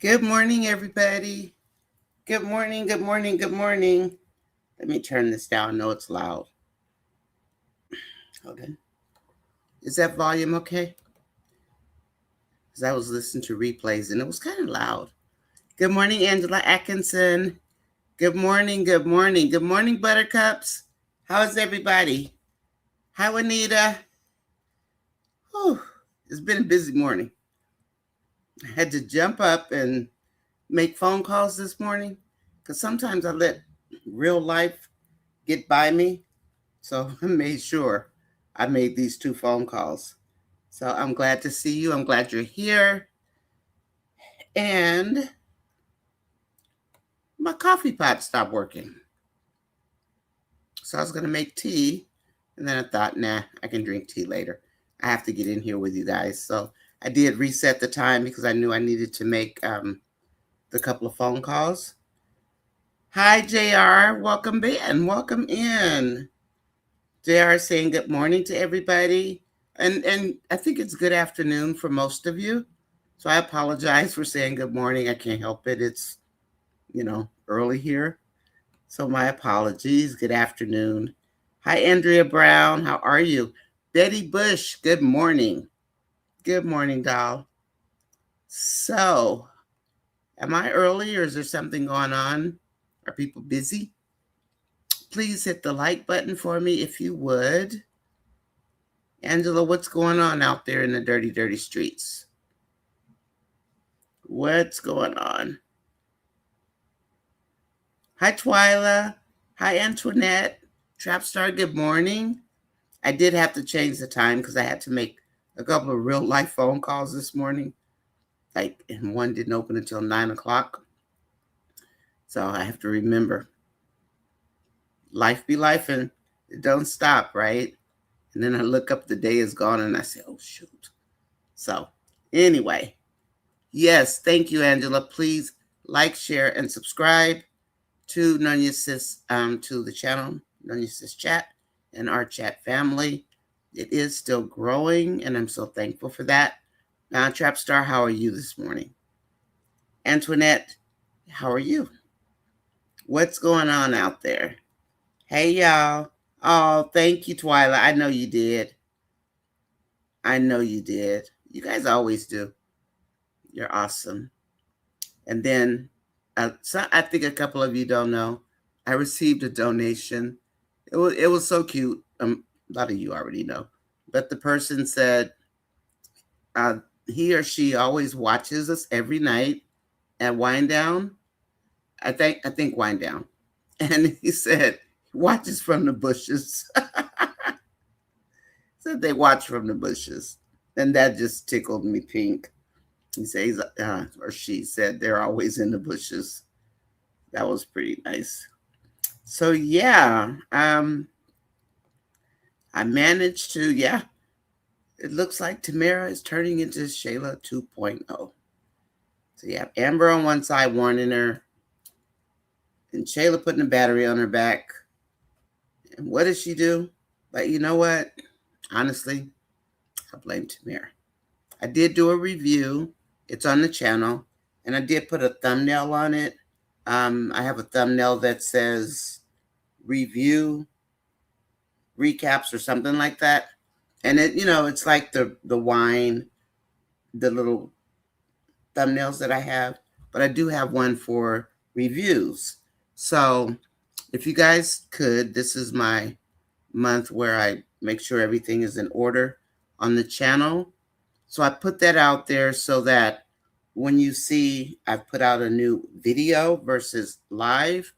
Good morning, everybody. Good morning, good morning, good morning. Let me turn this down. I know it's loud. Hold on. Is that volume okay? Because I was listening to replays and it was kind of loud. Good morning, Angela Atkinson. Good morning, good morning. Good morning, Buttercups. How's everybody? Hi, Juanita. Whew, it's been a busy morning. I had to jump up and make phone calls this morning because sometimes I let real life get by me. So I made sure I made these two phone calls. So I'm glad to see you. I'm glad you're here. And my coffee pot stopped working. So I was going to make tea. And then I thought, nah, I can drink tea later. I have to get in here with you guys. So I did reset the time because I knew I needed to make the couple of phone calls. Hi, JR. Welcome in. Welcome in. JR saying good morning to everybody. And I think it's good afternoon for most of you. So I apologize for saying good morning. I can't help it. It's, early here. So my apologies. Good afternoon. Hi, Andrea Brown. How are you? Betty Bush, good morning. Good morning, doll. So, am I early or is there something going on? Are people busy? Please hit the like button for me if you would. Angela, what's going on out there in the dirty, dirty streets? What's going on? Hi, Twyla. Hi, Antoinette. Trapstar, good morning. I did have to change the time because I had to make a couple of real life phone calls this morning. And one didn't open until 9 o'clock. So I have to remember life be life and it don't stop, right? And then I look up, the day is gone, and I say, oh, shoot. So, anyway, yes, thank you, Angela. Please like, share, and subscribe to to the channel, Nonyasis Chat, and our chat family. It is still growing, and I'm so thankful for that. Now, Trapstar, how are you this morning? Antoinette, how are you? What's going on out there? Hey, y'all. Oh, thank you, Twyla. I know you did. I know you did. You guys always do. You're awesome. And then, so I think a couple of you don't know, I received a donation. It was so cute. A lot of you already know, but the person said uh, he or she always watches us every night at Wind Down. I think Wind Down, and he said he watches from the bushes. Said they watch from the bushes, and that just tickled me pink. He says, or she said, they're always in the bushes. That was pretty nice. So yeah, I managed to, yeah, it looks like Tamera is turning into Shayla 2.0. So yeah, Amber on one side warning her, and Shayla putting a battery on her back. And what does she do? But you know what? Honestly, I blame Tamera. I did do a review. It's on the channel, and I did put a thumbnail on it. I have a thumbnail that says review recaps or something like that. And it's like the wine, the little thumbnails that I have, but I do have one for reviews. So if you guys could, this is my month where I make sure everything is in order on the channel. So I put that out there so that when you see I've put out a new video versus live,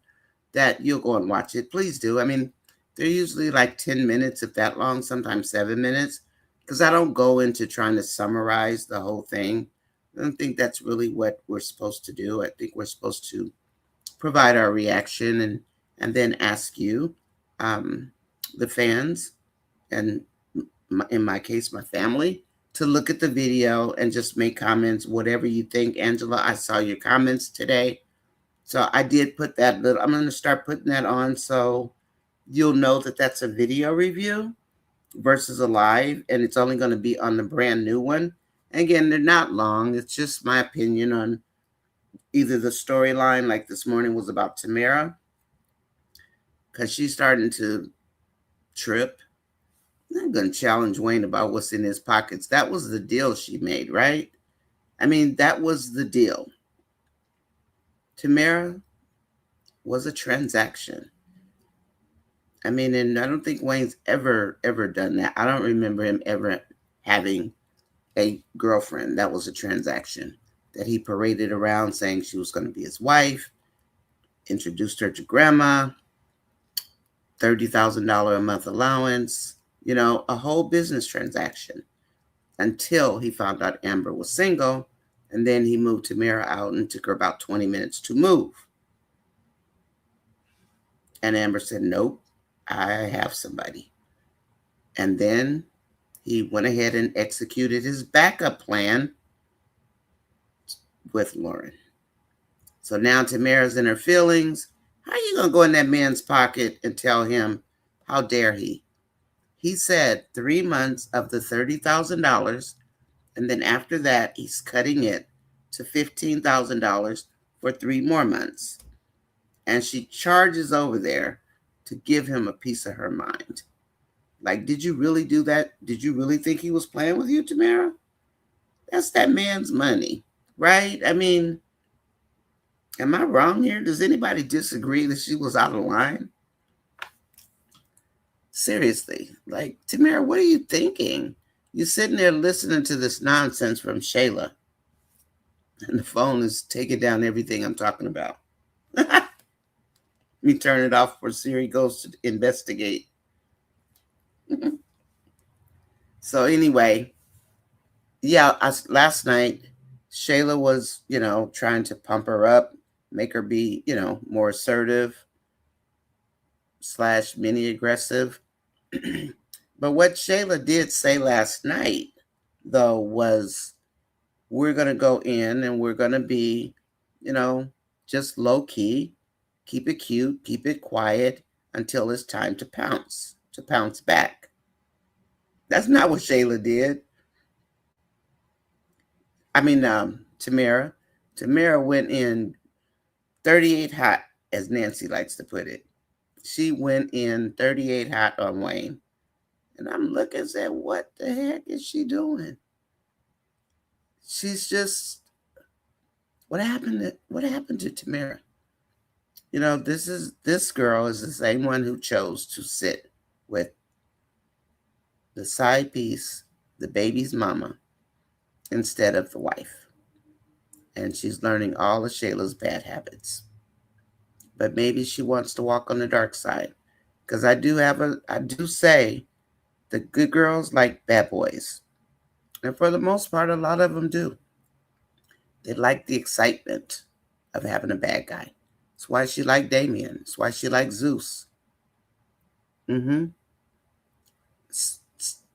that you'll go and watch it. Please do. I mean, they're usually like 10 minutes, if that long, sometimes 7 minutes, because I don't go into trying to summarize the whole thing. I don't think that's really what we're supposed to do. I think we're supposed to provide our reaction and then ask you, the fans, and in my case, my family, to look at the video and just make comments, whatever you think. Angela, I saw your comments today. So I did put that little, I'm going to start putting that on so you'll know that that's a video review versus a live, and it's only going to be on the brand new one. And again, they're not long. It's just my opinion on either the storyline like this morning was about Tamera, because she's starting to trip. I'm going to challenge Wayne about what's in his pockets. That was the deal she made, right? I mean, that was the deal. Tamera was a transaction. I mean, and I don't think Wayne's ever done that. I don't remember him ever having a girlfriend that was a transaction that he paraded around saying she was going to be his wife, introduced her to grandma, $30,000 a month allowance, a whole business transaction until he found out Amber was single. And then he moved Tamera out and took her about 20 minutes to move. And Amber said, nope, I have somebody. And then he went ahead and executed his backup plan with Lauren. So now Tamera's in her feelings. How are you going to go in that man's pocket and tell him, how dare he? He said 3 months of the $30,000, and then after that, he's cutting it to $15,000 for 3 more months. And she charges over there to give him a piece of her mind. Like, did you really do that? Did you really think he was playing with you, Tamera? That's that man's money, right? I mean, am I wrong here? Does anybody disagree that she was out of line? Seriously, like, Tamera, what are you thinking? You're sitting there listening to this nonsense from Shayla, and the phone is taking down everything I'm talking about. Let me turn it off before Siri goes to investigate. So anyway, yeah, last night, Shayla was, trying to pump her up, make her be, more assertive / mini aggressive. But what Shayla did say last night, though, was we're going to go in and we're going to be, just low key, keep it cute, keep it quiet until it's time to pounce back. That's not what Shayla did. I mean, Tamera went in 38 hot, as Nancy likes to put it. She went in 38 hot on Wayne. And I'm looking and saying, what the heck is she doing? She's just, what happened to Tamera? This girl is the same one who chose to sit with the side piece, the baby's mama, instead of the wife. And she's learning all of Shayla's bad habits. But maybe she wants to walk on the dark side. Because I do say the good girls like bad boys. And for the most part, a lot of them do. They like the excitement of having a bad guy. That's why she liked Damien. That's why she liked Zeus.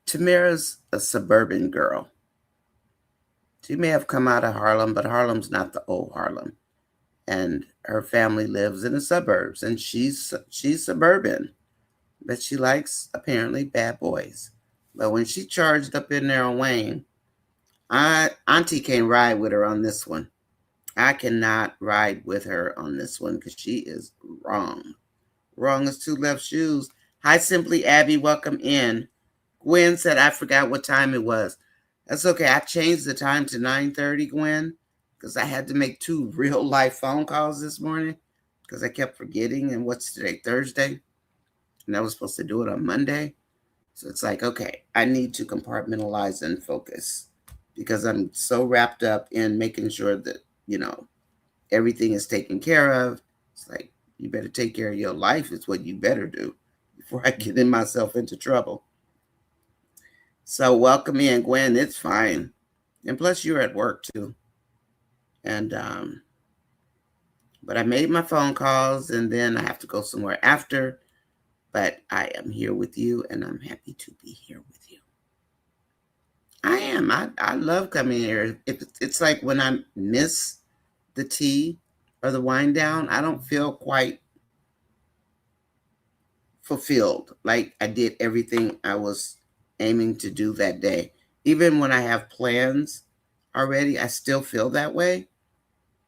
Tamera's a suburban girl. She may have come out of Harlem, but Harlem's not the old Harlem. And her family lives in the suburbs, and she's suburban. But she likes, apparently, bad boys. But when she charged up in there on Wayne, Auntie can't ride with her on this one. I cannot ride with her on this one because she is wrong. Wrong as two left shoes. Hi, Simply Abby. Welcome in. Gwen said, I forgot what time it was. That's okay. I changed the time to 9:30, Gwen, because I had to make 2 real life phone calls this morning because I kept forgetting. And what's today? Thursday? And I was supposed to do it on Monday. So it's like, okay, I need to compartmentalize and focus because I'm so wrapped up in making sure that, everything is taken care of. It's like, you better take care of your life is what you better do before I get myself into trouble. So welcome in, Gwen. It's fine. And plus you're at work too. And, but I made my phone calls and then I have to go somewhere after. But I am here with you, and I'm happy to be here with you. I am. I love coming here. It's like when I miss the tea or the wind down, I don't feel quite fulfilled. Like I did everything I was aiming to do that day. Even when I have plans already, I still feel that way.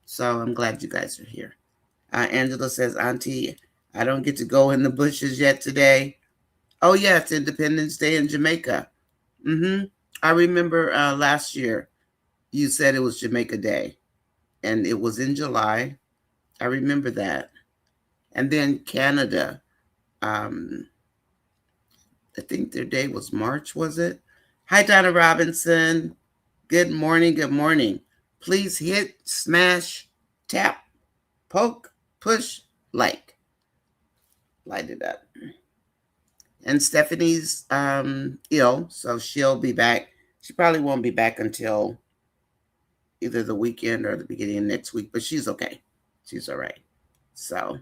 So I'm glad you guys are here. Angela says, Auntie, I don't get to go in the bushes yet today. Oh, yeah, it's Independence Day in Jamaica. Mm-hmm. I remember last year you said it was Jamaica Day, and it was in July. I remember that. And then Canada, um, I think their day was March, was it? Hi, Donna Robinson. Good morning. Good morning. Please hit, smash, tap, poke, push, like. Light it up. And Stephanie's ill, so she'll be back. She probably won't be back until either the weekend or the beginning of next week, but she's okay. She's all right. So,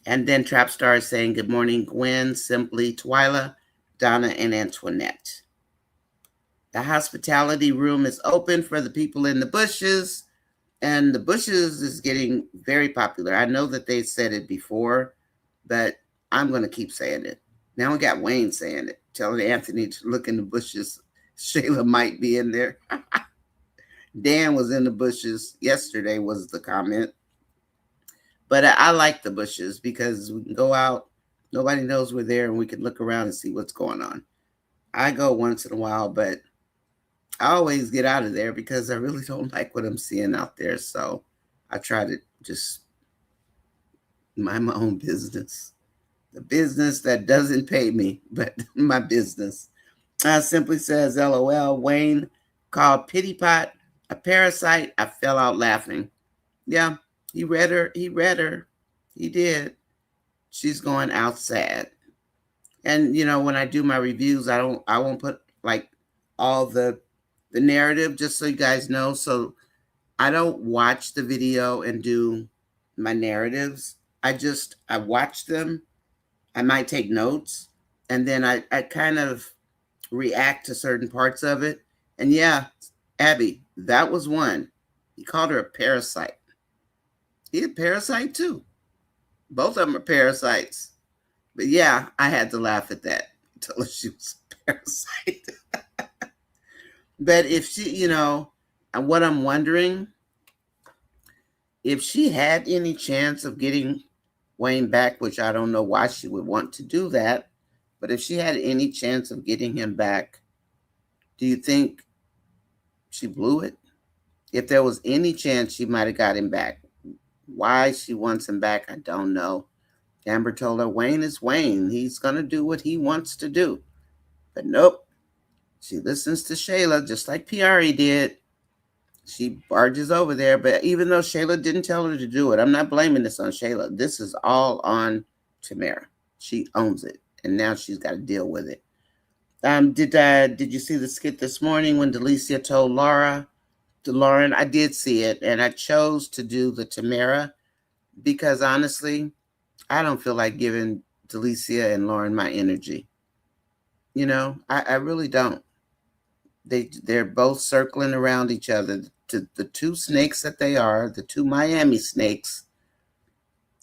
and then Trapstar is saying, good morning, Gwen, Simply, Twyla, Donna, and Antoinette. The hospitality room is open for the people in the bushes, and the bushes is getting very popular. I know that they said it before, but I'm going to keep saying it. Now we got Wayne saying it, telling Anthony to look in the bushes. Shayla might be in there. Dan was in the bushes yesterday, was the comment. But I like the bushes because we can go out, nobody knows we're there, and we can look around and see what's going on. I go once in a while, but I always get out of there because I really don't like what I'm seeing out there. So I try to just mind my own business. The business that doesn't pay me, but my business. Simply says, LOL, Wayne called Pity Pot a parasite. I fell out laughing. Yeah, he read her. He read her. He did. She's going out sad. And you know, when I do my reviews, I won't put like all the narrative, just so you guys know. So I don't watch the video and do my narratives. I watch them. I might take notes, and then I kind of react to certain parts of it. And yeah, Abby, that was one. He called her a parasite. He's a parasite too. Both of them are parasites. But yeah, I had to laugh at that. Tell her she was a parasite. But if she, you know, and what I'm wondering, if she had any chance of getting Wayne back, which I don't know why she would want to do that, but if she had any chance of getting him back, do you think she blew it? If there was any chance she might have got him back. Why she wants him back, I don't know. Amber told her Wayne is Wayne. He's going to do what he wants to do. But nope. She listens to Shayla just like Piari did. She barges over there. But even though Shayla didn't tell her to do it, I'm not blaming this on Shayla. This is all on Tamera. She owns it. And now she's got to deal with it. Did you see the skit this morning when Delicia told Lauren? I did see it, and I chose to do the Tamera because honestly, I don't feel like giving Delicia and Lauren my energy. You know, I really don't. They're both circling around each other. The two snakes that they are, the two Miami snakes.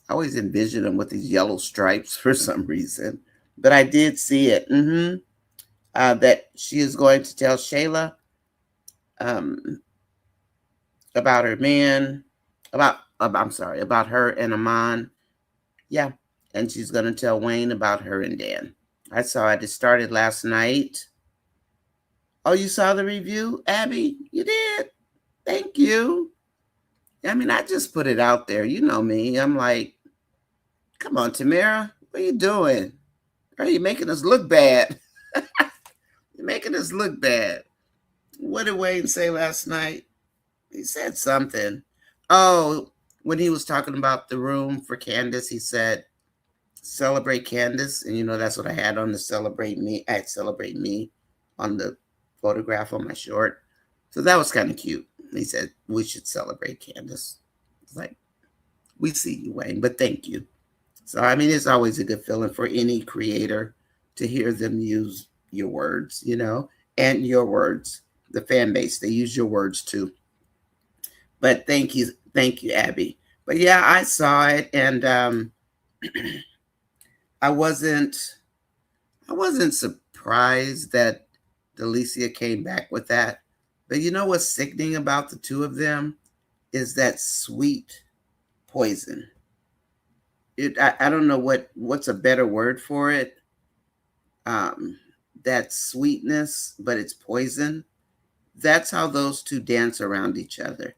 I always envision them with these yellow stripes for some reason, but I did see it. That she is going to tell Shayla about her man, about her and Amon. Yeah, and she's going to tell Wayne about her and Dan. I saw it. It started last night. Oh, you saw the review, Abby? You did? Thank you. I mean, I just put it out there. You know me. I'm like, come on, Tamera. What are you doing? Are you making us look bad? You're making us look bad. What did Wayne say last night? He said something. Oh, when he was talking about the room for Candace, he said, celebrate Candace. And you know, that's what I had on the celebrate me. I had celebrate me on the photograph on my short. So that was kind of cute. He said, we should celebrate Candace. It's like, we see you, Wayne, but thank you. So, I mean, it's always a good feeling for any creator to hear them use your words, you know, and your words. The fan base, they use your words too. But thank you, Abby. But yeah, I saw it, and I wasn't surprised that Delicia came back with that. But you know what's sickening about the two of them is that sweet poison. I don't know what's a better word for it. Um, that sweetness, but it's poison. That's how those two dance around each other.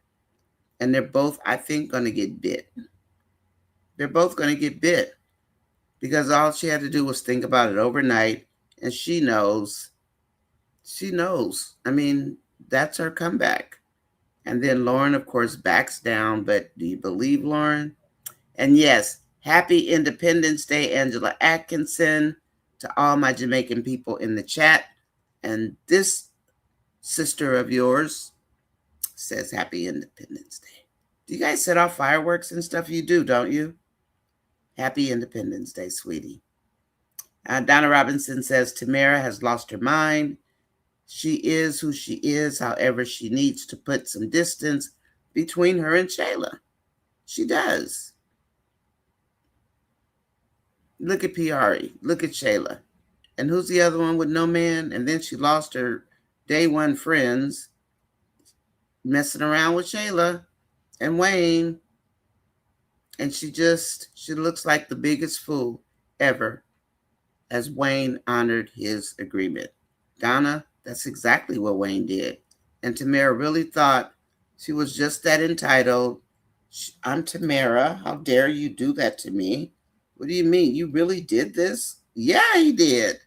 And they're both, I think, going to get bit. They're both going to get bit because all she had to do was think about it overnight. And she knows. She knows. I mean, that's her comeback. And then Lauren, of course, backs down. But do you believe Lauren? And yes, happy Independence Day, Angela Atkinson, to all my Jamaican people in the chat. And this sister of yours says happy Independence Day. Do you guys set off fireworks and stuff? You do, don't you? Happy Independence Day, sweetie. Donna Robinson says Tamera has lost her mind. She is who she is. However, she needs to put some distance between her and Shayla. She does. Look at Piari. Look at Shayla. And who's the other one with no man? And then she lost her day one friends messing around with Shayla and Wayne. And she looks like the biggest fool ever as Wayne honored his agreement. Donna, that's exactly what Wayne did. And Tamera really thought she was just that entitled. I'm Tamera. How dare you do that to me? What do you mean? You really did this? Yeah, he did.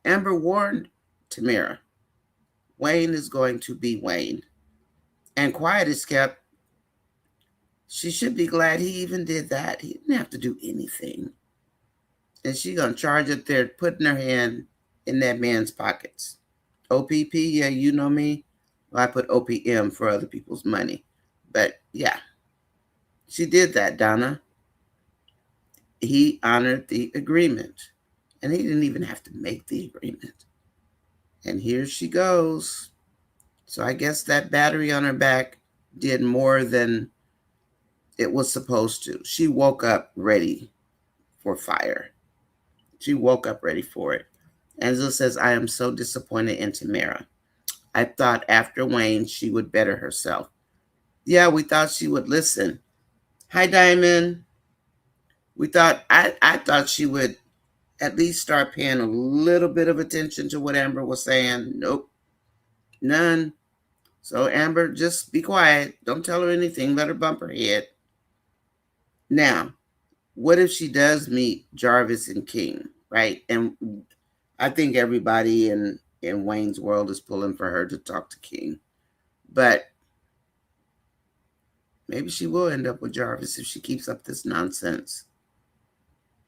Amber warned Tamera. Wayne is going to be Wayne. And quiet is kept. She should be glad he even did that. He didn't have to do anything. And she's going to charge up there, putting her hand in that man's pockets. OPP, yeah, you know me. Well, I put OPM for other people's money. But yeah, she did that, Donna. He honored the agreement. And he didn't even have to make the agreement. And here she goes. So I guess that battery on her back did more than it was supposed to. She woke up ready for fire. She woke up ready for it. Angela says, I am so disappointed in Tamera. I thought after Wayne, she would better herself. Yeah, we thought she would listen. Hi, Diamond. I thought she would at least start paying a little bit of attention to what Amber was saying. Nope, none. So Amber, just be quiet. Don't tell her anything. Let her bump her head. Now, what if she does meet Jarvis and King, right? And I think everybody in Wayne's world is pulling for her to talk to King. But maybe she will end up with Jarvis if she keeps up this nonsense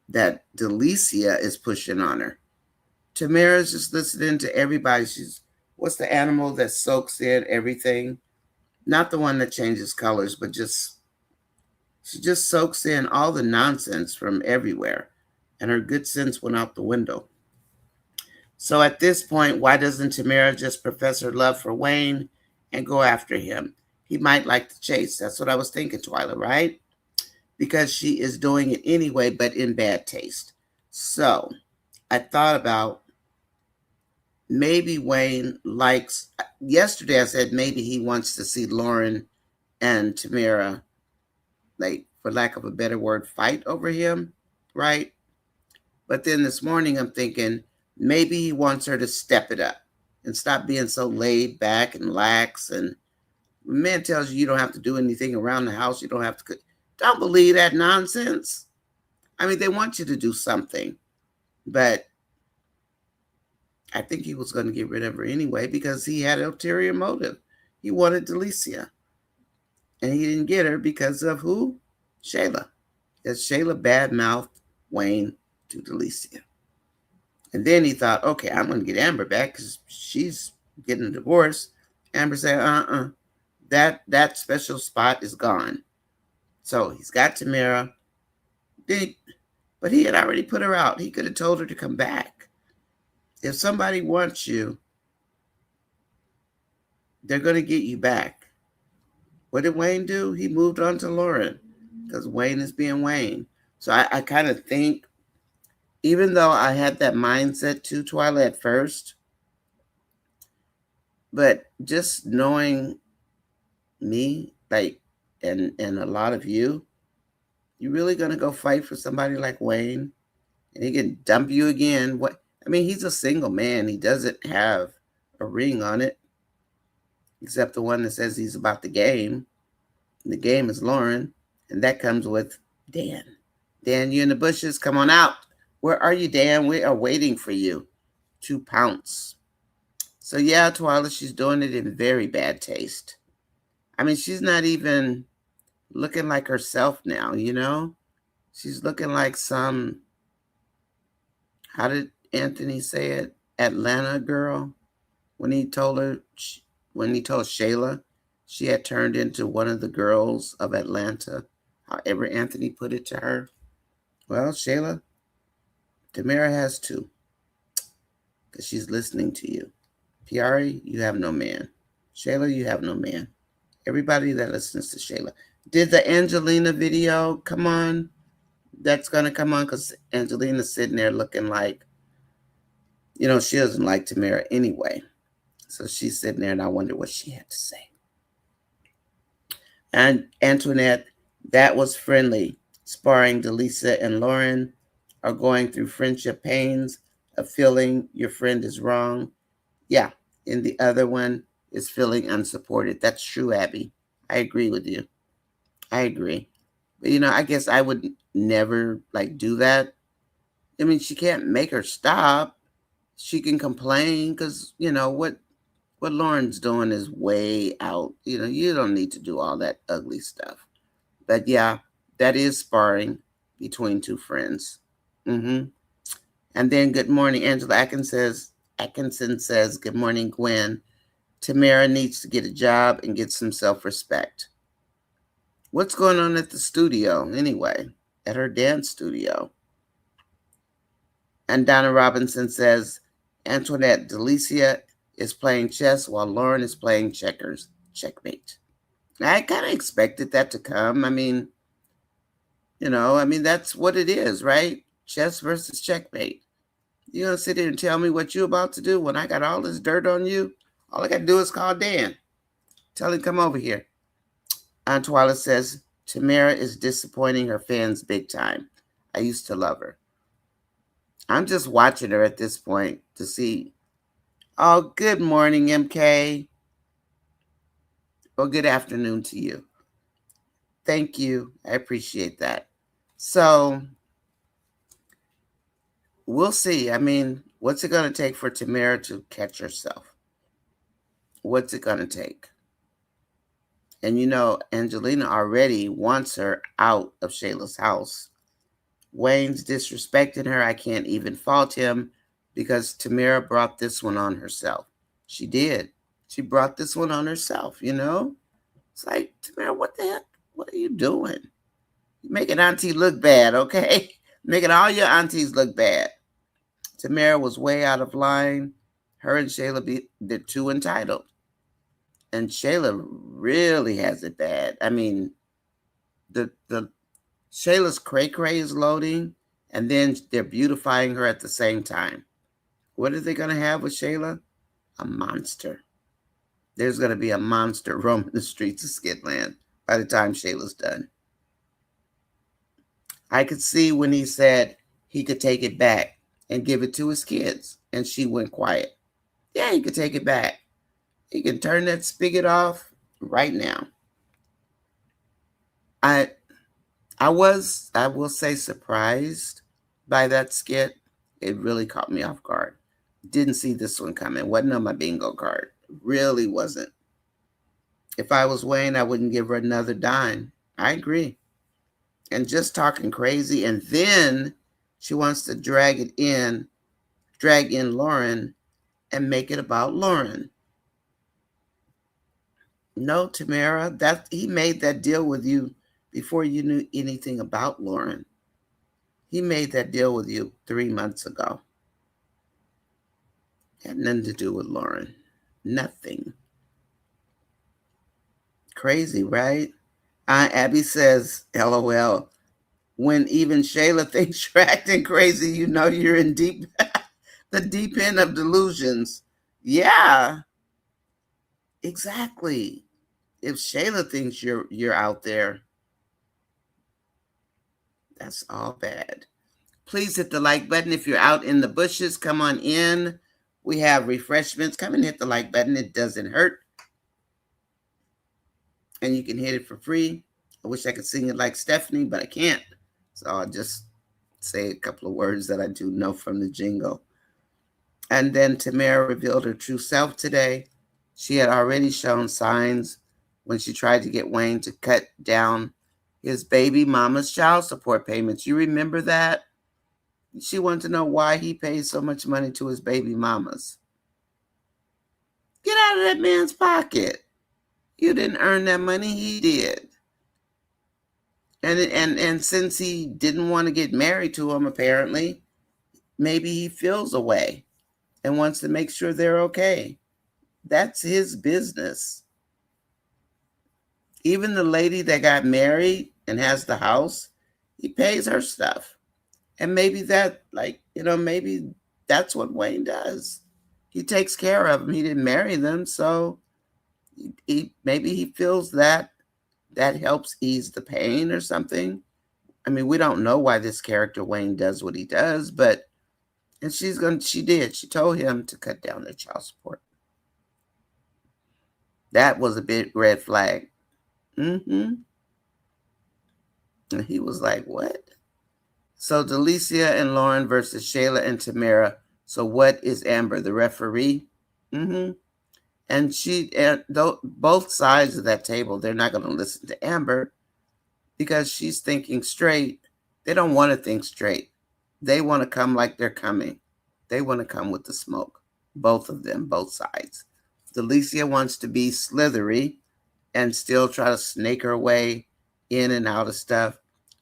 that Delicia is pushing on her. Tamera's just listening to everybody. What's the animal that soaks in everything? Not the one that changes colors, but she just soaks in all the nonsense from everywhere. And her good sense went out the window. So at this point, why doesn't Tamera just profess her love for Wayne and go after him? He might like the chase. That's what I was thinking, Twyla, right? Because she is doing it anyway, but in bad taste. So I thought about maybe Wayne likes, yesterday I said maybe he wants to see Lauren and Tamera, like, for lack of a better word, fight over him, right? But then this morning I'm thinking maybe he wants her to step it up and stop being so laid back and lax. And when a man tells you don't have to do anything around the house, you don't have to cook. Don't believe that nonsense. I mean, they want you to do something. But I think he was going to get rid of her anyway because he had an ulterior motive. He wanted Delicia. And he didn't get her because of who? Shayla. Because Shayla badmouthed Wayne to Delicia. And then he thought, okay, I'm going to get Amber back because she's getting a divorce. Amber said, that special spot is gone. So he's got Tamera. But he had already put her out. He could have told her to come back. If somebody wants you, they're going to get you back. What did Wayne do? He moved on to Lauren because Wayne is being Wayne. So I kind of think, even though I had that mindset too, Twyla, at first, but just knowing me, like, and a lot of you, you really gonna go fight for somebody like Wayne, and he can dump you again? What? I mean, he's a single man. He doesn't have a ring on it, except the one that says he's about the game. The game is Lauren, and that comes with Dan. Dan, you in the bushes? Come on out. Where are you, Dan? We are waiting for you to pounce. So yeah, Twyla, she's doing it in very bad taste. I mean, she's not even looking like herself now, you know? She's looking like some, how did Anthony say it? Atlanta girl. When he told Shayla she had turned into one of the girls of Atlanta, however Anthony put it to her. Well, Shayla, Tamera has two, because she's listening to you. Piari, you have no man. Shayla, you have no man. Everybody that listens to Shayla. Did the Angelina video come on? That's going to come on, because Angelina's sitting there looking like, you know, she doesn't like Tamera anyway. So she's sitting there, and I wonder what she had to say. And Antoinette, that was friendly. Sparring Delisa and Lauren are going through friendship pains of feeling your friend is wrong. Yeah. And the other one is feeling unsupported. That's true, Abby. I agree with you. I agree. But, you know, I guess I would never like do that. I mean, she can't make her stop. She can complain because, you know, what Lauren's doing is way out. You know, you don't need to do all that ugly stuff. But yeah, that is sparring between two friends. Mm-hmm. And then good morning, Angela Atkinson says, good morning, Gwen. Tamera needs to get a job and get some self-respect. What's going on at the studio anyway? At her dance studio. And Donna Robinson says, Antoinette Delicia is playing chess while Lauren is playing checkers. Checkmate. I kind of expected that to come. I mean, you know, I mean, that's what it is, right? Chess versus checkmate. You're going to sit here and tell me what you're about to do when I got all this dirt on you? All I got to do is call Dan. Tell him, come over here. Aunt Twyla says, Tamera is disappointing her fans big time. I used to love her. I'm just watching her at this point to see. Oh, good morning, MK. Or good afternoon to you. Thank you. I appreciate that. So we'll see. I mean, what's it going to take for Tamera to catch herself? What's it going to take? And you know, Angelina already wants her out of Shayla's house. Wayne's disrespecting her. I can't even fault him because Tamera brought this one on herself. She did. She brought this one on herself, you know? It's like, Tamera, what the heck? What are you doing? You're making Auntie look bad, okay? Making all your aunties look bad. Tamera was way out of line. Her and Shayla, they're too entitled. And Shayla really has it bad. I mean, the Shayla's cray-cray is loading, and then they're beautifying her at the same time. What are they going to have with Shayla? A monster. There's going to be a monster roaming the streets of Skitland by the time Shayla's done. I could see when he said he could take it back and give it to his kids, and she went quiet. Yeah, he could take it back. He can turn that spigot off right now. I will say, surprised by that skit. It really caught me off guard. Didn't see this one coming. Wasn't on my bingo card. Really wasn't. If I was Wayne, I wouldn't give her another dime. I agree. And just talking crazy. And then she wants to drag in Lauren and make it about Lauren. No, Tamera, that he made that deal with you before you knew anything about Lauren. He made that deal with you 3 months ago. Had nothing to do with Lauren. Nothing. Crazy, right? Abby says, LOL. When even Shayla thinks you're acting crazy, you know you're in the deep end of delusions. Yeah, exactly. if Shayla thinks you're out there, that's all bad. Please hit the like button. If you're out in the bushes, come on in. We have refreshments. Come and hit the like button. It doesn't hurt. And you can hit it for free. I wish I could sing it like Stephanie, but I can't. So I'll just say a couple of words that I do know from the jingle. And then Tamera revealed her true self today. She had already shown signs when she tried to get Wayne to cut down his baby mama's child support payments. You remember that? She wanted to know why he pays so much money to his baby mamas. Get out of that man's pocket. You didn't earn that money, he did. And since he didn't want to get married to him, apparently, maybe he feels a way and wants to make sure they're okay. That's his business. Even the lady that got married and has the house, he pays her stuff. And maybe that, maybe that's what Wayne does. He takes care of them. He didn't marry them, so maybe he feels that helps ease the pain or something. I mean, we don't know why this character Wayne does what he does, she did. She told him to cut down their child support. That was a big red flag. And he was like, what? So Delicia and Lauren versus Shayla and Tamera. So what is Amber, the referee? And both sides of that table, they're not going to listen to Amber because she's thinking straight. They don't want to think straight. They want to come like they're coming. They want to come with the smoke. Both of them, both sides. Delicia wants to be slithery and still try to snake her way in and out of stuff.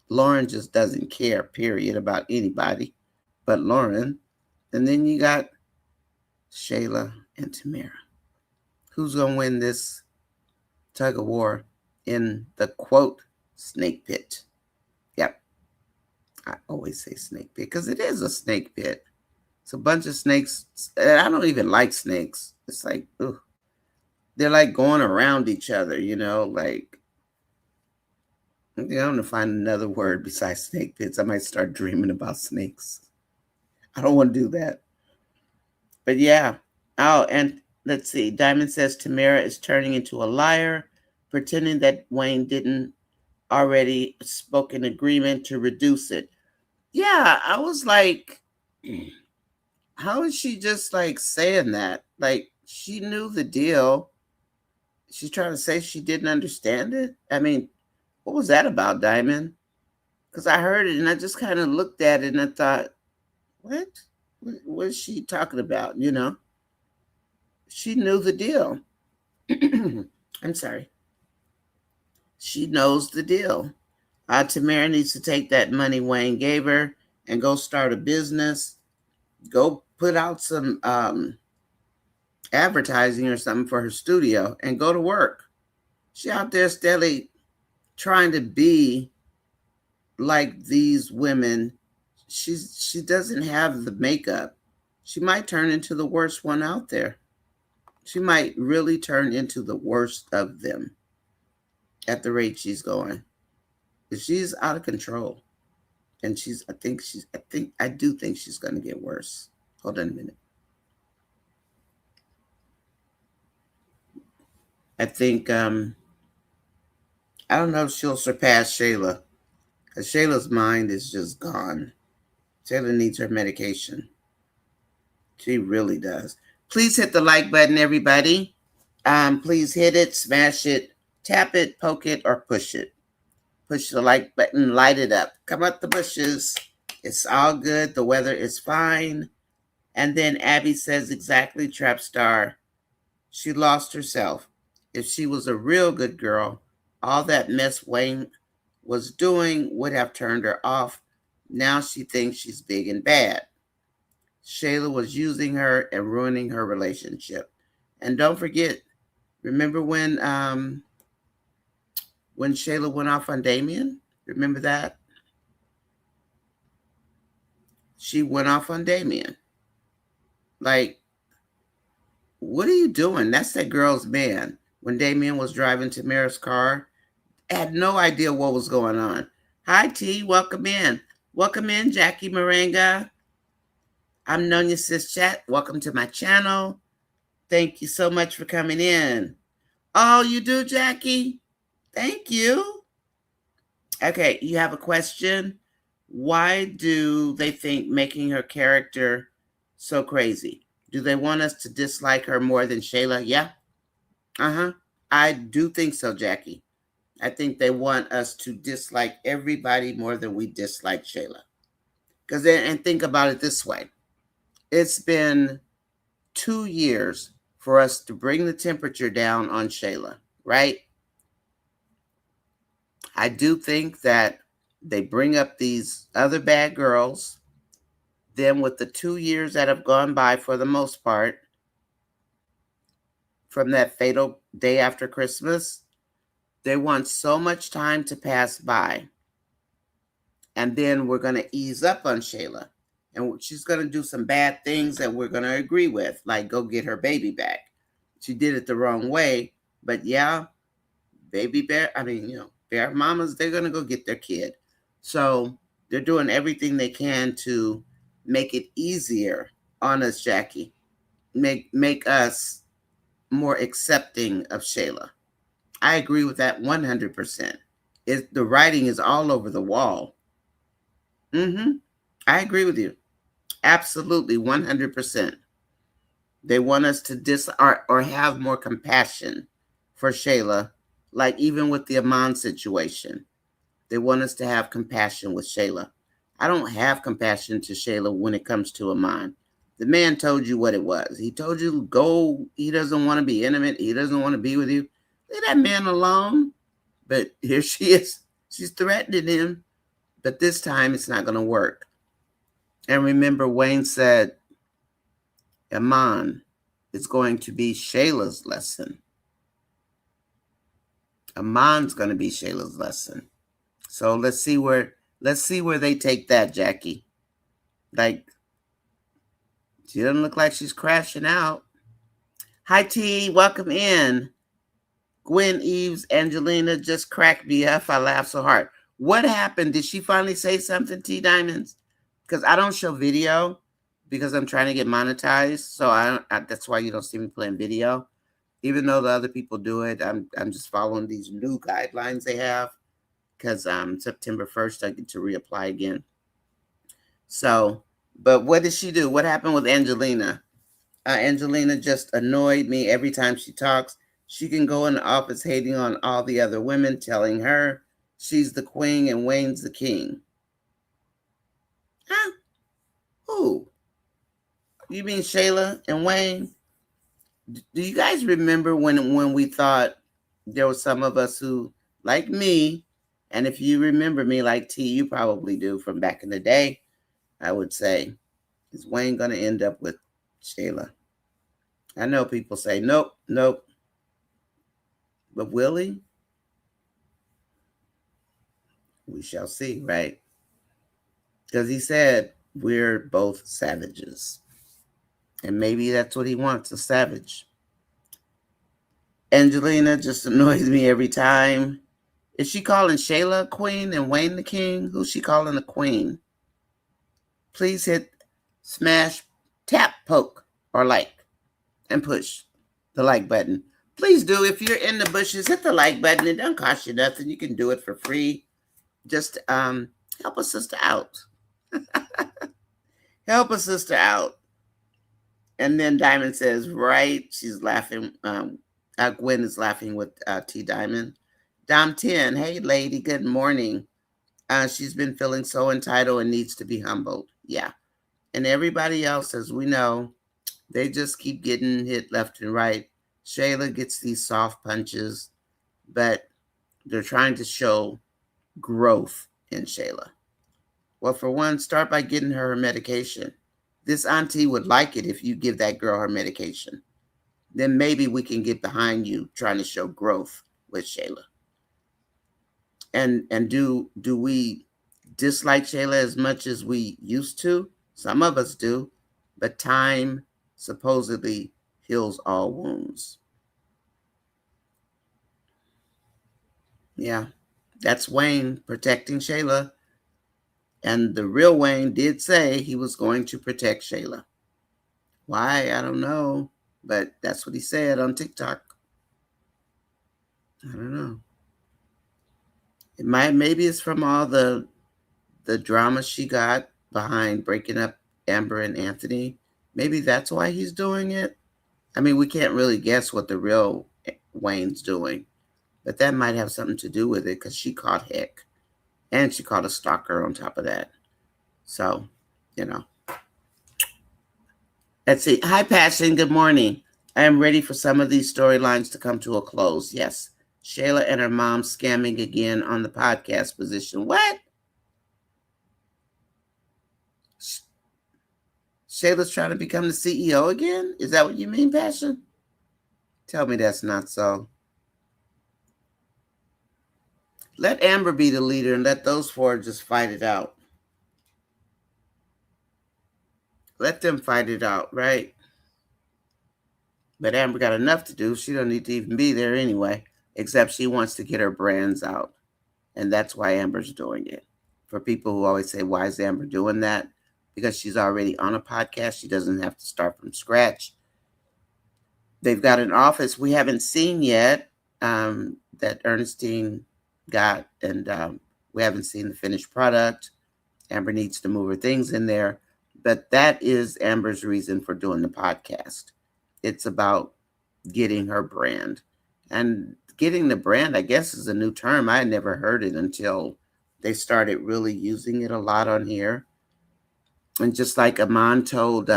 Lauren just doesn't care, period, about anybody but Lauren. And then you got Shayla and Tamera. Who's going to win this tug of war in the, quote, snake pit? Yep. I always say snake pit because it is a snake pit. It's a bunch of snakes. And I don't even like snakes. It's like, ugh. They're like going around each other, like, I'm going to find another word besides snake pits. I might start dreaming about snakes. I don't want to do that. But yeah. Oh, and let's see. Diamond says Tamera is turning into a liar, pretending that Wayne didn't already spoke an agreement to reduce it. Yeah, I was like, how is she just like saying that? Like, she knew the deal. She's trying to say she didn't understand it. I mean, what was that about, Diamond? Because I heard it and I just kind of looked at it and I thought, what? What is she talking about? She knew the deal. I'm sorry. She knows the deal. Tamera needs to take that money Wayne gave her and go start a business. Go put out some advertising or something for her studio and go to work. She out there steadily trying to be like these women. She doesn't have the makeup. She might turn into the worst one out there. She might really turn into the worst of them at the rate she's going. She's out of control. And I do think she's going to get worse. Hold on a minute. I think, I don't know if she'll surpass Shayla. Because Shayla's mind is just gone. Shayla needs her medication. She really does. Please hit the like button, everybody. Please hit it, smash it, tap it, poke it, or push it. Push the like button, light it up. Come up the bushes. It's all good. The weather is fine. And then Abby says exactly, Trap Star. She lost herself. If she was a real good girl, all that mess Wayne was doing would have turned her off. Now she thinks she's big and bad. Shayla was using her and ruining her relationship. And don't forget, remember when Shayla went off on Damien? Remember that? She went off on Damien. Like, what are you doing? That's that girl's man. when Damien was driving Tamera's car. Had no idea what was going on. Hi, T. Welcome in. Welcome in, Jackie Moringa. I'm NONYASISCHAT. Welcome to my channel. Thank you so much for coming in. Oh, you do, Jackie? Thank you. Okay, you have a question? Why do they think making her character so crazy? Do they want us to dislike her more than Shayla? Yeah. Uh-huh. I do think so, Jackie. I think they want us to dislike everybody more than we dislike Shayla. Because then, and think about it this way. It's been 2 years for us to bring the temperature down on Shayla, right? I do think that they bring up these other bad girls. Then with the 2 years that have gone by for the most part, from that fatal day after Christmas, they want so much time to pass by. And then we're going to ease up on Shayla. And she's going to do some bad things that we're going to agree with, like go get her baby back. She did it the wrong way. But yeah, bear mamas, they're going to go get their kid. So they're doing everything they can to make it easier on us, Jackie. Make us more accepting of Shayla. I agree with that 100%. The writing is all over the wall. I agree with you. Absolutely, 100%. They want us to or have more compassion for Shayla, like even with the Amon situation. They want us to have compassion with Shayla. I don't have compassion to Shayla when it comes to Amon. The man told you what it was. He told you go. He doesn't want to be intimate. He doesn't want to be with you. Leave that man alone. But here she is. She's threatening him. But this time it's not going to work. And remember, Wayne said, Amon is going to be Shayla's lesson. Amon's going to be Shayla's lesson. So let's see where they take that, Jackie. Like, she doesn't look like she's crashing out. Hi, T. Welcome in. Gwen, Eves, Angelina just cracked me up. I laughed so hard. What happened? Did she finally say something, T Diamonds? Because I don't show video because I'm trying to get monetized. So that's why you don't see me playing video. Even though the other people do it, I'm just following these new guidelines they have. Because September 1st, I get to reapply again. So, but what did she do? What happened with Angelina? Angelina just annoyed me every time she talks. She can go in the office hating on all the other women, telling her she's the queen and Wayne's the king. Huh? Who? You mean Shayla and Wayne? Do you guys remember when we thought there were some of us who, like me, and if you remember me like T, you probably do from back in the day, I would say, is Wayne going to end up with Shayla? I know people say, nope, nope. But will he? We shall see, right? Because he said, we're both savages. And maybe that's what he wants, a savage. Angelina just annoys me every time. Is she calling Shayla a queen and Wayne the king? Who's she calling a queen? Please hit smash, tap, poke, or like, and push the like button. Please do. If you're in the bushes, hit the like button. It don't cost you nothing. You can do it for free. Just help a sister out. Help a sister out. And then Diamond says, right. She's laughing. Gwen is laughing with T Diamond. Dom 10, hey lady, good morning. She's been feeling so entitled and needs to be humbled. Yeah. And everybody else, as we know, they just keep getting hit left and right. Shayla gets these soft punches, but they're trying to show growth in Shayla. Well, for one, start by getting her medication. This auntie would like it if you give that girl her medication. Then maybe we can get behind you trying to show growth with Shayla. And do we dislike Shayla as much as we used to? Some of us do, but time supposedly heals all wounds. Yeah, that's Wayne protecting Shayla. And the real Wayne did say he was going to protect Shayla. Why? I don't know. But that's what he said on TikTok. I don't know. Maybe it's from all the drama she got behind breaking up Amber and Anthony. Maybe that's why he's doing it. I mean, we can't really guess what the real Wayne's doing, but that might have something to do with it because she caught heck. And she caught a stalker on top of that. So, you know. Let's see. Hi, Passion. Good morning. I am ready for some of these storylines to come to a close. Yes. Shayla and her mom scamming again on the podcast position. What? Shayla's trying to become the CEO again? Is that what you mean, Passion? Tell me that's not so. Let Amber be the leader and let those four just fight it out. Let them fight it out, right? But Amber got enough to do. She don't need to even be there anyway, except she wants to get her brands out. And that's why Amber's doing it. For people who always say, why is Amber doing that? Because she's already on a podcast. She doesn't have to start from scratch. They've got an office we haven't seen yet that Ernestine got, and we haven't seen the finished product. Amber needs to move her things in there. But that is Amber's reason for doing the podcast. It's about getting her brand. And getting the brand, I guess, is a new term. I had never heard it until they started really using it a lot on here. And just like Amon told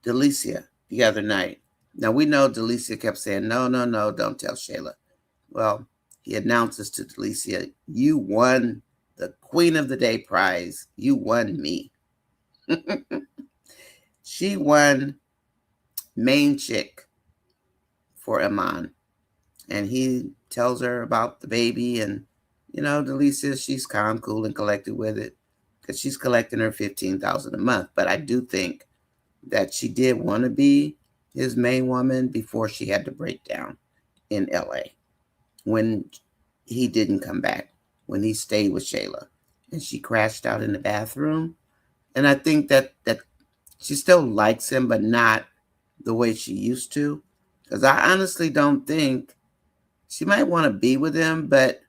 Delicia the other night. Now, we know Delicia kept saying, no, don't tell Shayla. Well, he announces to Delicia, you won the Queen of the Day prize. You won me. She won main chick for Amon. And he tells her about the baby. And, Delicia, she's calm, cool, and collected with it because she's collecting her $15,000 a month. But I do think that she did want to be his main woman before she had to break down in LA when he didn't come back, when he stayed with Shayla and she crashed out in the bathroom. And I think that she still likes him, but not the way she used to. Because I honestly don't think she might want to be with him, but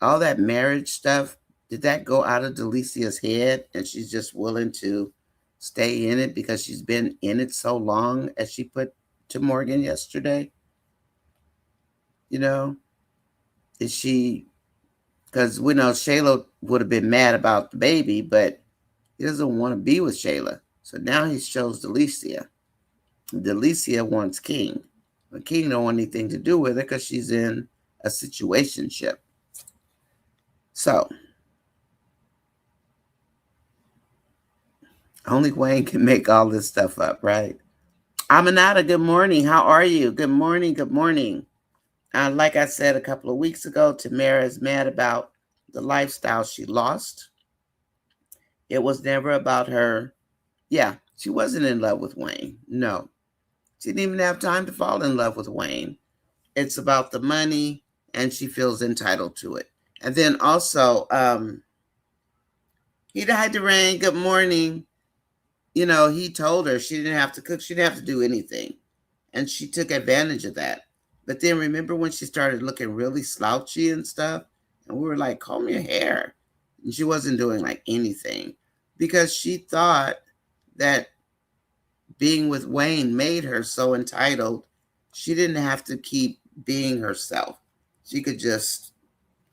all that marriage stuff, did that go out of Delicia's head and she's just willing to stay in it because she's been in it so long, as she put to Morgan yesterday? Is she, because we know Shayla would have been mad about the baby, but he doesn't want to be with Shayla. So now he chose Delicia. Delicia wants King. But King don't want anything to do with her because she's in a situationship. So only Wayne can make all this stuff up, right? Aminata, good morning. How are you? Good morning. Good morning. Like I said a couple of weeks ago, Tamera is mad about the lifestyle she lost. It was never about her. Yeah, she wasn't in love with Wayne. No, she didn't even have time to fall in love with Wayne. It's about the money, and she feels entitled to it. And then also, he died to rain. Good morning. He told her she didn't have to cook. She didn't have to do anything. And she took advantage of that. But then remember when she started looking really slouchy and stuff? And we were like, comb your hair. And she wasn't doing like anything because she thought that being with Wayne made her so entitled. She didn't have to keep being herself. She could just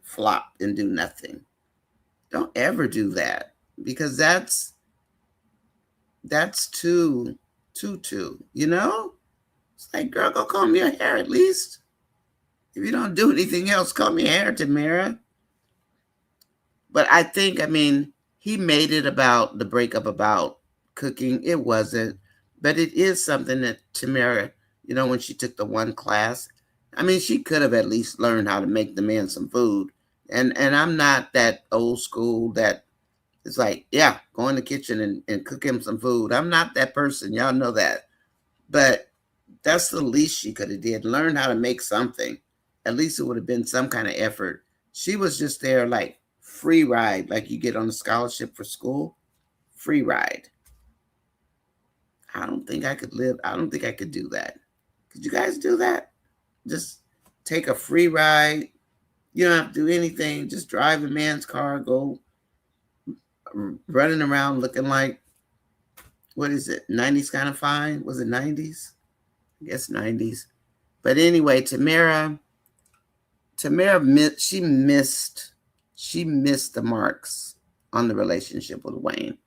flop and do nothing. Don't ever do that because that's too. It's like, girl, go comb your hair at least. If you don't do anything else, comb your hair, Tamera. But I think, he made it about the breakup about cooking. It wasn't. But it is something that Tamera, when she took the one class, she could have at least learned how to make the man some food. And I'm not that old school that it's like, yeah, go in the kitchen and cook him some food. I'm not that person. Y'all know that. But that's the least she could have did. Learn how to make something at least it would have been some kind of effort. She was just there like free ride, like you get on a scholarship for school, free ride. I don't think I could live. I don't think I could do that. Could you guys do that? Just take a free ride. You don't have to do anything. Just drive a man's car, go running around looking like, what is it? 90s kind of fine? Was it 90s? I guess 90s. But anyway, Tamera, she missed the marks on the relationship with Wayne.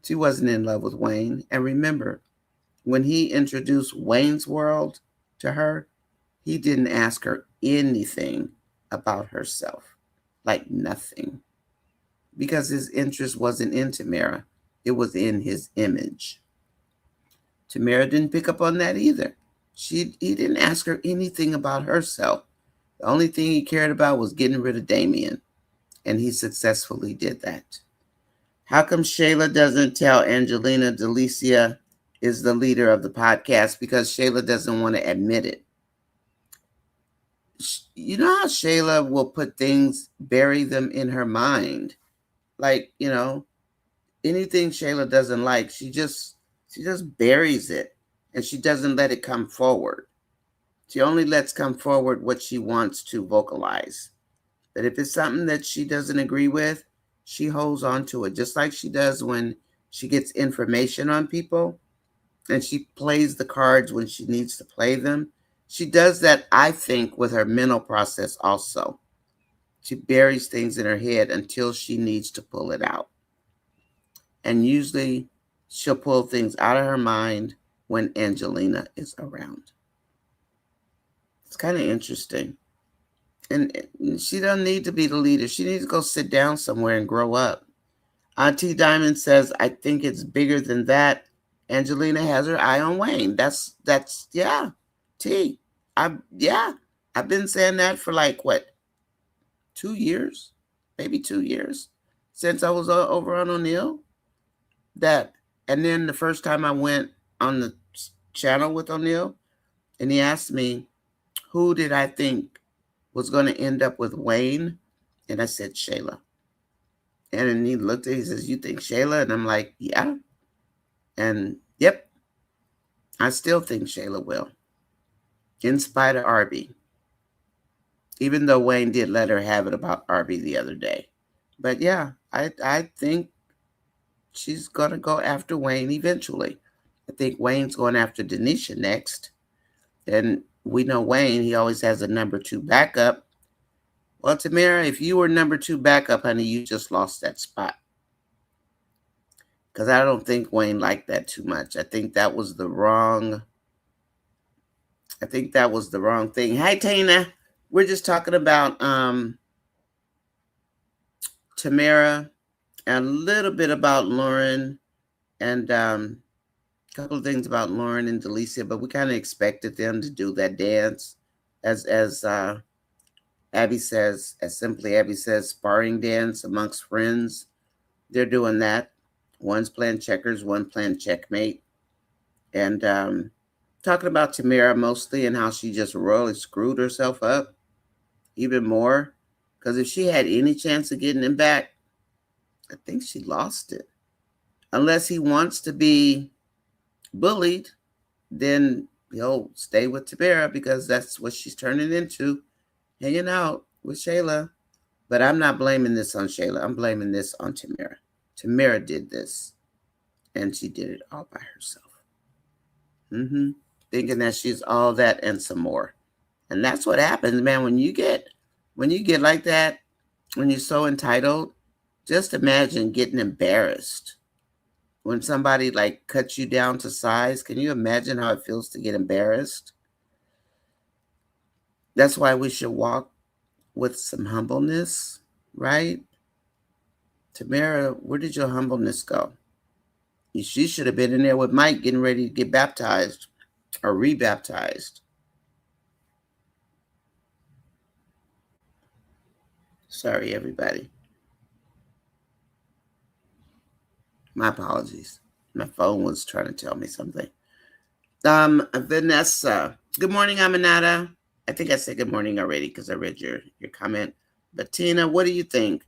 She wasn't in love with Wayne. And remember, when he introduced Wayne's World to her, he didn't ask her anything about herself, like nothing, because his interest wasn't in Tamera. It was in his image. Tamera didn't pick up on that either. He didn't ask her anything about herself. The only thing he cared about was getting rid of Damien, and he successfully did that. How come Shayla doesn't tell Angelina Delicia is the leader of the podcast? Because Shayla doesn't want to admit it. You know how Shayla will put things, bury them in her mind. Like, anything Shayla doesn't like, she just buries it, and she doesn't let it come forward. She only lets come forward what she wants to vocalize. But if it's something that she doesn't agree with, she holds on to it, just like she does when she gets information on people and she plays the cards when she needs to play them. She does that, I think, with her mental process also. She buries things in her head until she needs to pull it out. And usually she'll pull things out of her mind when Angelina is around. It's kind of interesting. And she doesn't need to be the leader. She needs to go sit down somewhere and grow up. Auntie Diamond says, I think it's bigger than that. Angelina has her eye on Wayne. That's yeah. T. I've been saying that for like what? 2 years? Maybe 2 years since I was over on O'Neill. And then the first time I went on the channel with O'Neill, and he asked me, who did I think was going to end up with Wayne? And I said, Shayla. And then he looked at me, he says, you think Shayla? And I'm like, yeah. And yep, I still think Shayla will, in spite of Arby. Even though Wayne did let her have it about Arby the other day. But yeah, I think she's going to go after Wayne eventually. I think Wayne's going after Denisha next. And we know Wayne, he always has a number 2 backup. Well, Tamera, if you were number 2 backup, honey, you just lost that spot. Because I don't think Wayne liked that too much. I think that was the wrong thing. Hi, Tina. We're just talking about Tamera and a little bit about Lauren and a couple of things about Lauren and Delicia, but we kind of expected them to do that dance as Abby says, as simply Abby says, sparring dance amongst friends. They're doing that. One's playing checkers, one playing checkmate. And talking about Tamera mostly and how she just royally screwed herself up even more. Because if she had any chance of getting him back, I think she lost it. Unless he wants to be bullied, then he'll stay with Tamera because that's what she's turning into, hanging out with Shayla. But I'm not blaming this on Shayla. I'm blaming this on Tamera. Tamera did this, and she did it all by herself. Thinking that she's all that and some more. And that's what happens, man. When you get like that, when you're so entitled, just imagine getting embarrassed. When somebody like cuts you down to size, can you imagine how it feels to get embarrassed? That's why we should walk with some humbleness, right? Tamera, where did your humbleness go? She should have been in there with Mike getting ready to get baptized or rebaptized. Sorry, everybody. My apologies. My phone was trying to tell me something. Vanessa. Good morning, Aminata. I think I said good morning already because I read your comment. But Tina, what do you think?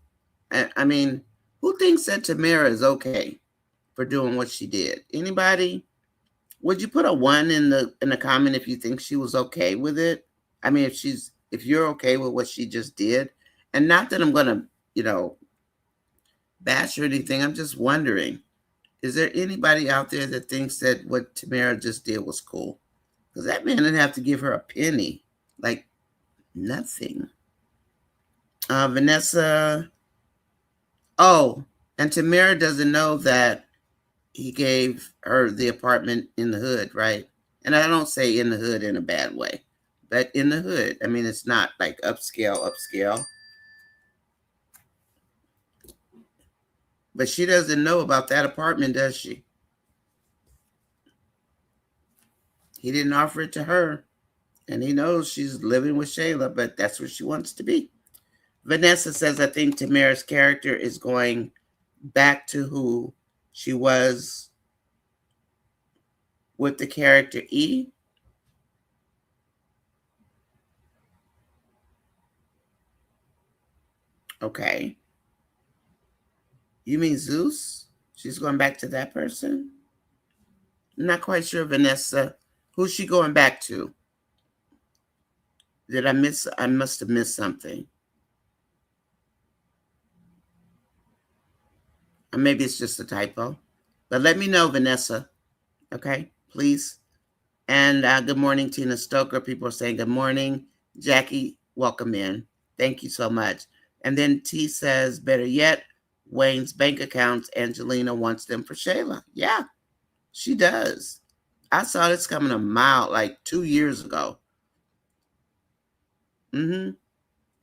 I mean, who thinks that Tamera is okay for doing what she did? Anybody? Would you put a 1 in the comment if you think she was okay with it? I mean, if you're okay with what she just did, and not that I'm gonna, bash or anything. I'm just wondering, is there anybody out there that thinks that what Tamera just did was cool? Because that man didn't have to give her a penny, like nothing. Vanessa, oh, and Tamera doesn't know that he gave her the apartment in the hood, right? And I don't say in the hood in a bad way, but in the hood. I mean, it's not like upscale. But she doesn't know about that apartment, does she? He didn't offer it to her. And he knows she's living with Shayla, but that's where she wants to be. Vanessa says, I think Tamara's character is going back to who she was with the character E. Okay. You mean Zeus? She's going back to that person? I'm not quite sure, Vanessa. Who's she going back to? Did I miss? I must have missed something. Or maybe it's just a typo. But let me know, Vanessa. Okay, please. And good morning, Tina Stoker. People are saying good morning. Jackie, welcome in. Thank you so much. And then T says, better yet, Wayne's bank accounts, Angelina wants them for Shayla. Yeah, she does. I saw this coming a mile, like 2 years ago. Mm-hmm.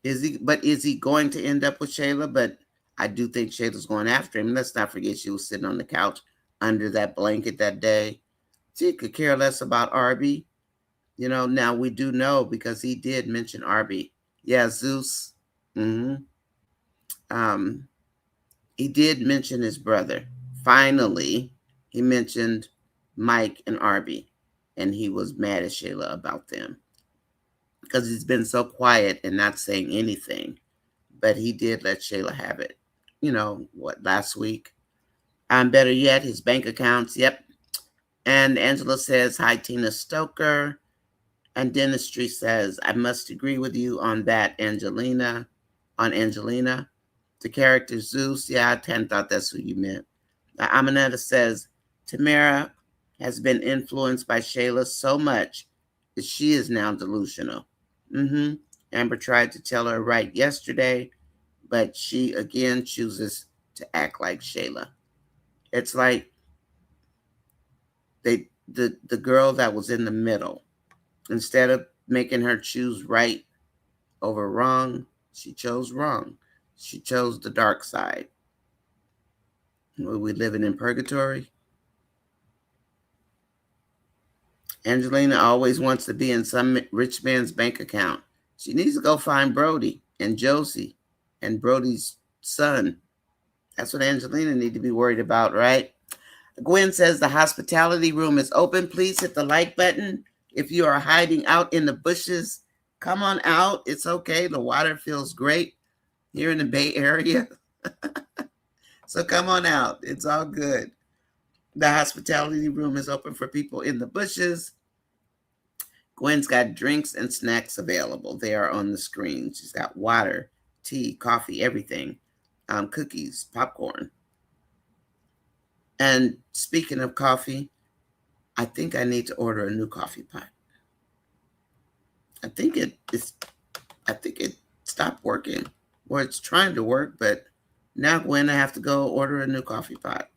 Is he going to end up with Shayla? But I do think Shayla's going after him. Let's not forget she was sitting on the couch under that blanket that day. She could care less about Arby. Now we do know because he did mention Arby. Yeah, Zeus. Hmm. Um, he did mention his brother. Finally, he mentioned Mike and Arby, and he was mad at Shayla about them because he's been so quiet and not saying anything. But he did let Shayla have it. Last week? Better yet, his bank accounts. Yep. And Angela says, hi, Tina Stoker. And Dentistry says, I must agree with you on that, Angelina. On Angelina. The character Zeus, yeah, I kind of thought that's who you meant. Aminetta says, Tamera has been influenced by Shayla so much that she is now delusional. Mm-hmm. Amber tried to tell her right yesterday, but she again chooses to act like Shayla. It's like the girl that was in the middle. Instead of making her choose right over wrong, she chose wrong. She chose the dark side. Were we living in purgatory? Angelina always wants to be in some rich man's bank account. She needs to go find Brody and Josie and Brody's son. That's what Angelina need to be worried about, right? Gwen says the hospitality room is open. Please hit the like button. If you are hiding out in the bushes, come on out. It's okay. The water feels great here in the Bay Area. So come on out. It's all good. The hospitality room is open for people in the bushes. Gwen's got drinks and snacks available. They are on the screen. She's got water, tea, coffee, everything, cookies, popcorn. And speaking of coffee, I think I need to order a new coffee pot. I think it stopped working, or it's trying to work, but now Gwen, I have to go order a new coffee pot.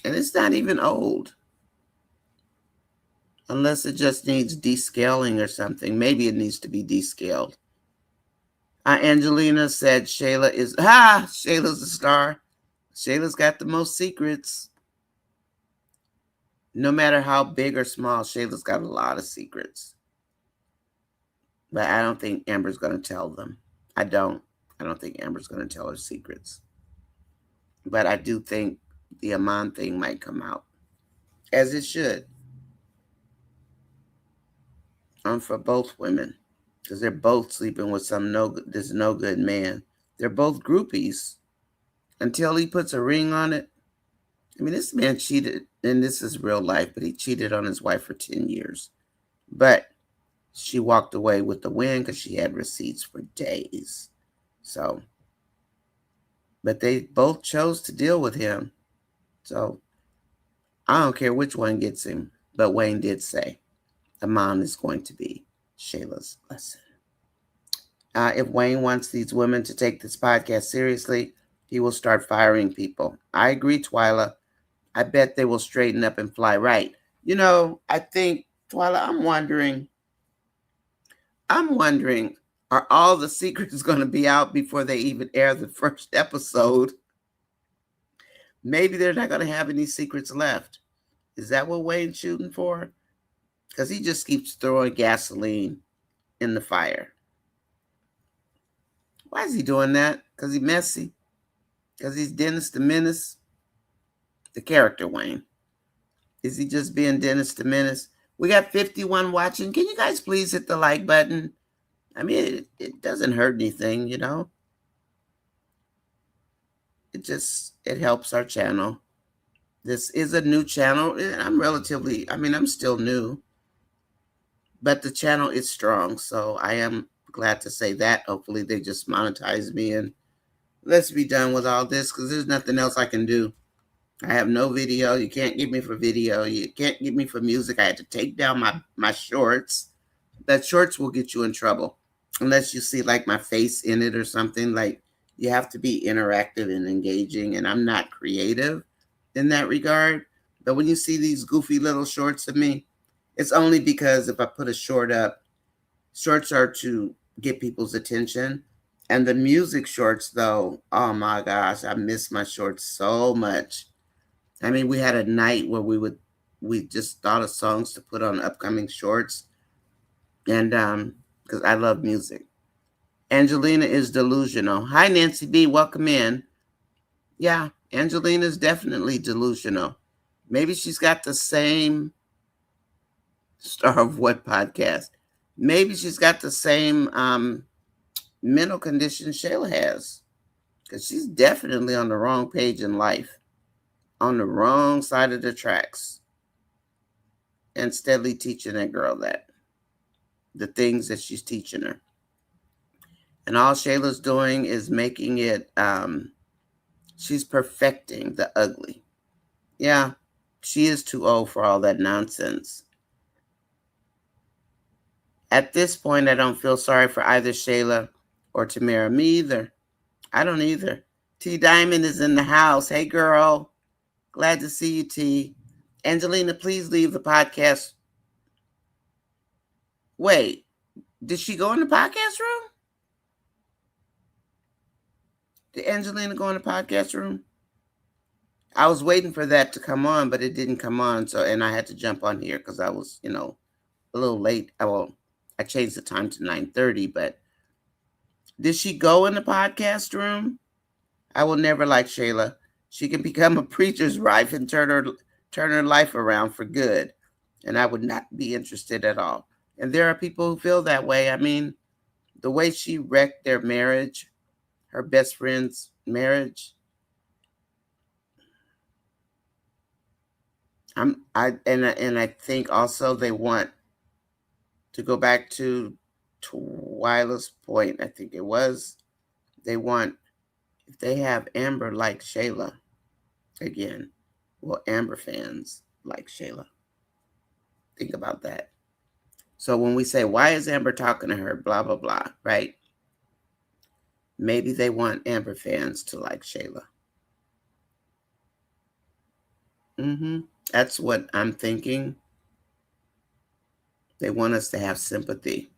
And it's not even old. Unless it just needs descaling or something. Maybe it needs to be descaled. Angelina said Shayla's a star. Shayla's got the most secrets. No matter how big or small, Shayla's got a lot of secrets. But I don't think Amber's going to tell them. I don't think Amber's going to tell her secrets. But I do think the Amon thing might come out. As it should. for both women because they're both sleeping with this no good man. They're both groupies until he puts a ring on it. I mean, this man cheated, and this is real life, but he cheated on his wife for 10 years. But she walked away with the win because she had receipts for days. So, but they both chose to deal with him. So, I don't care which one gets him, but Wayne did say the mom is going to be Shayla's lesson. If Wayne wants these women to take this podcast seriously, he will start firing people. I agree, Twyla. I bet they will straighten up and fly right. I think, Twyla, I'm wondering, are all the secrets going to be out before they even air the first episode? Maybe they're not going to have any secrets left. Is that what Wayne's shooting for? Because he just keeps throwing gasoline in the fire. Why is he doing that? Because he's messy? Because he's Dennis the Menace? The character Wayne. Is he just being Dennis the Menace? We got 51 watching. Can you guys please hit the like button? I mean, it doesn't hurt anything, It helps our channel. This is a new channel. I'm still new. But the channel is strong, so I am glad to say that. Hopefully they just monetize me and let's be done with all this because there's nothing else I can do. I have no video. You can't get me for video. You can't get me for music. I had to take down my shorts. That shorts will get you in trouble unless you see like my face in it or something. Like you have to be interactive and engaging, and I'm not creative in that regard. But when you see these goofy little shorts of me, it's only because if I put a short up, shorts are to get people's attention. And the music shorts, though, oh my gosh, I miss my shorts so much. I mean, we had a night where we just thought of songs to put on upcoming shorts. And because I love music. Angelina is delusional. Hi, Nancy B. Welcome in. Yeah, Angelina is definitely delusional. Maybe she's got the same Star of What podcast. Maybe she's got the same mental condition Shayla has. Because she's definitely on the wrong page in life. On the wrong side of the tracks. And steadily teaching that girl the things that she's teaching her. And all Shayla's doing is making it, she's perfecting the ugly. Yeah, she is too old for all that nonsense. At this point, I don't feel sorry for either Shayla or Tamera. Me either. I don't either. T Diamond is in the house. Hey, girl. Glad to see you, T. Angelina, please leave the podcast. Wait, did she go in the podcast room? Did Angelina go in the podcast room? I was waiting for that to come on, but it didn't come on. And I had to jump on here because I was, a little late. I changed the time to 9:30, but did she go in the podcast room? I will never like Shayla. She can become a preacher's wife and turn her life around for good. And I would not be interested at all. And there are people who feel that way. I mean, the way she wrecked their marriage, her best friend's marriage. I think also they want to go back to Twyla's point. I think it was they want, if they have Amber like Shayla again, well, Amber fans like Shayla. Think about that. So when we say, why is Amber talking to her, blah, blah, blah, right? Maybe they want Amber fans to like Shayla. That's what I'm thinking. They want us to have sympathy.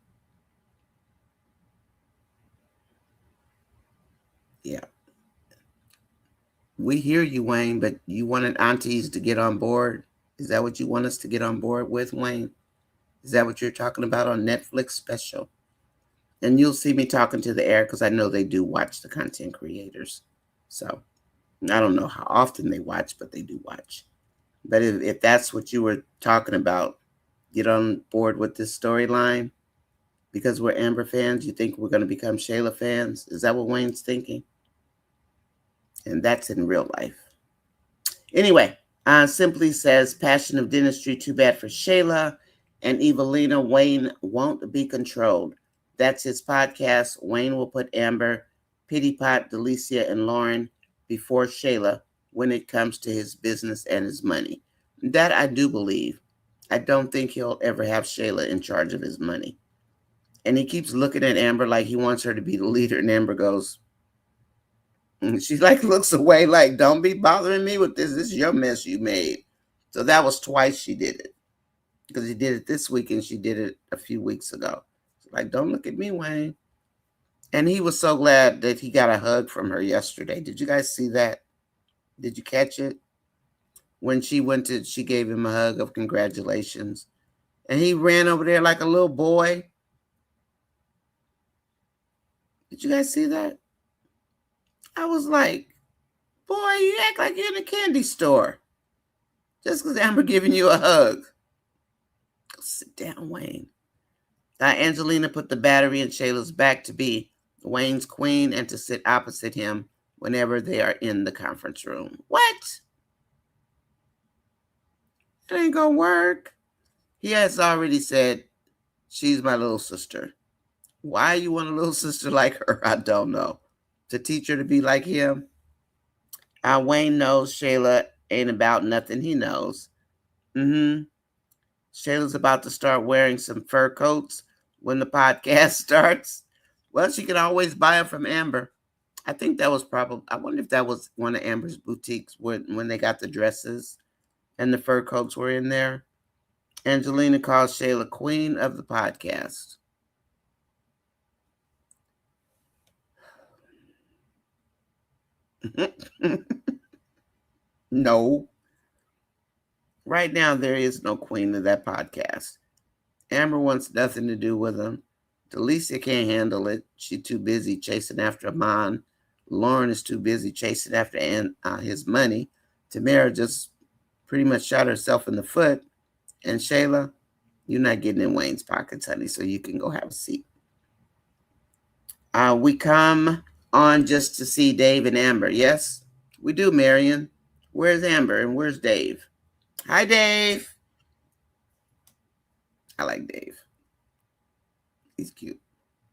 Yeah. We hear you, Wayne, but you wanted aunties to get on board. Is that what you want us to get on board with, Wayne? Is that what you're talking about on Netflix special? And you'll see me talking to the air because I know they do watch the content creators. So I don't know how often they watch, but they do watch. But if that's what you were talking about, Get on board with this storyline because we're Amber fans. You think we're going to become Shayla fans? Is that what Wayne's thinking? And that's in real life. Anyway, simply says, passion of dentistry, too bad for Shayla. And Evelina, Wayne won't be controlled. That's his podcast. Wayne will put Amber, Pity Pot, Delicia, and Lauren before Shayla when it comes to his business and his money. That I do believe. I don't think he'll ever have Shayla in charge of his money. And he keeps looking at Amber like he wants her to be the leader. And Amber goes, and she like looks away like, don't be bothering me with this. This is your mess you made. So that was twice she did it. Because he did it this week and she did it a few weeks ago. Like, don't look at me, Wayne. And he was so glad that he got a hug from her yesterday. Did you guys see that? Did you catch it? When she gave him a hug of congratulations. And he ran over there like a little boy. Did you guys see that? I was like, boy, you act like you're in a candy store. Just because Amber giving you a hug. Go sit down, Wayne. Angelina put the battery in Shayla's back to be Wayne's queen and to sit opposite him whenever they are in the conference room. What? It ain't gonna work. He has already said, she's my little sister. Why you want a little sister like her? I don't know. To teach her to be like him? Wayne knows Shayla ain't about nothing he knows. Shayla's about to start wearing some fur coats when the podcast starts. Well, she can always buy them from Amber. I think that was I wonder if that was one of Amber's boutiques when they got the dresses and the fur coats were in there. Angelina calls Shayla queen of the podcast. No. Right now, there is no queen of that podcast. Amber wants nothing to do with him. Delicia can't handle it. She's too busy chasing after Amon. Lauren is too busy chasing after his money. Tamera just pretty much shot herself in the foot. And Shayla, you're not getting in Wayne's pockets, honey, so you can go have a seat. We come on just to see Dave and Amber. Yes, we do, Marion. Where's Amber and where's Dave? Hi, Dave. I like Dave. He's cute.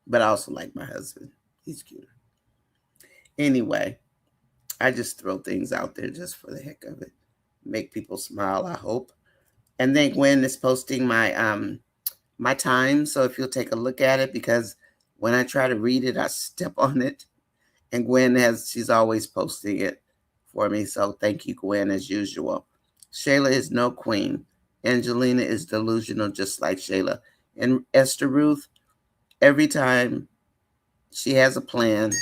But I also like my husband. He's cute. Anyway, I just throw things out there just for the heck of it. Make people smile, I hope. And then Gwen is posting my my time. So if you'll take a look at it, because when I try to read it, I step on it. And Gwen she's always posting it for me. So thank you, Gwen, as usual. Shayla is no queen. Angelina is delusional, just like Shayla. And Esther Ruth, every time she has a plan,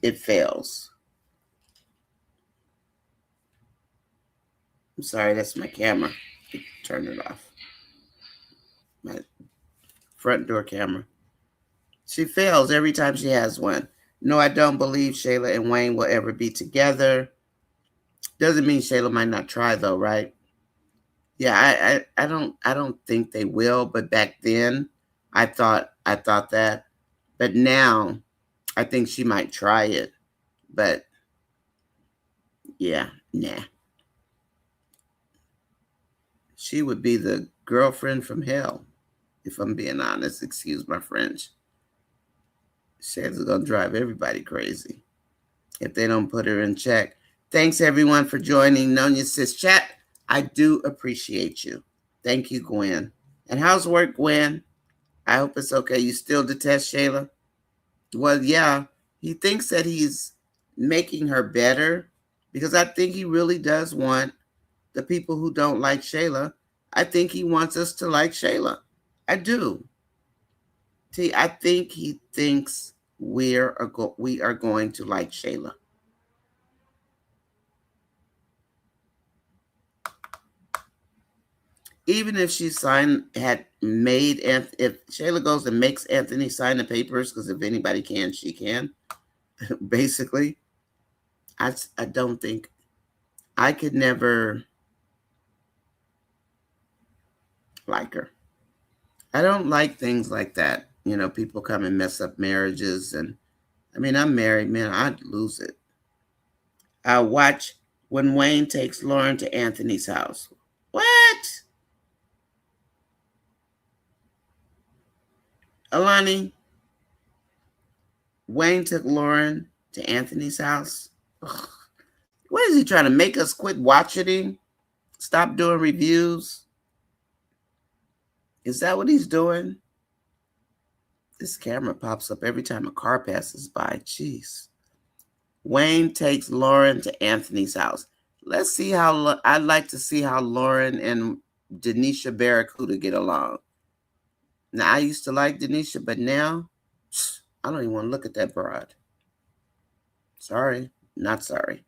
it fails. I'm sorry, that's my camera. Turn it off. My front door camera. She fails every time she has one. No, I don't believe Shayla and Wayne will ever be together. Doesn't mean Shayla might not try though, right? Yeah, I don't think they will, but back then I thought that. But now I think she might try it. But yeah, nah. She would be the girlfriend from hell, if I'm being honest. Excuse my French. Shayla's gonna drive everybody crazy if they don't put her in check. Thanks everyone for joining Nonya Sis Chat. I do appreciate you. Thank you, Gwen. And how's work, Gwen? I hope it's okay. You still detest Shayla? Well, yeah. He thinks that he's making her better because I think he really does want the people who don't like Shayla. I think he wants us to like Shayla. I do. See, I think he thinks we are going to like Shayla. Even if if Shayla goes and makes Anthony sign the papers, because if anybody can, she can. Basically, I don't think I could never. like her. I don't like things like that. You know, people come and mess up marriages. And I mean, I'm married, man, I'd lose it. I watch when Wayne takes Lauren to Anthony's house. What? Alani, Wayne took Lauren to Anthony's house. Ugh. What is he trying to make us quit watching him? Stop doing reviews? Is that what he's doing? This camera pops up every time a car passes by. Jeez. Wayne takes Lauren to Anthony's house. Let's see how, I'd like to see how Lauren and Denisha Barracuda get along. Now, I used to like Denisha, but now, I don't even want to look at that broad. Sorry, not sorry.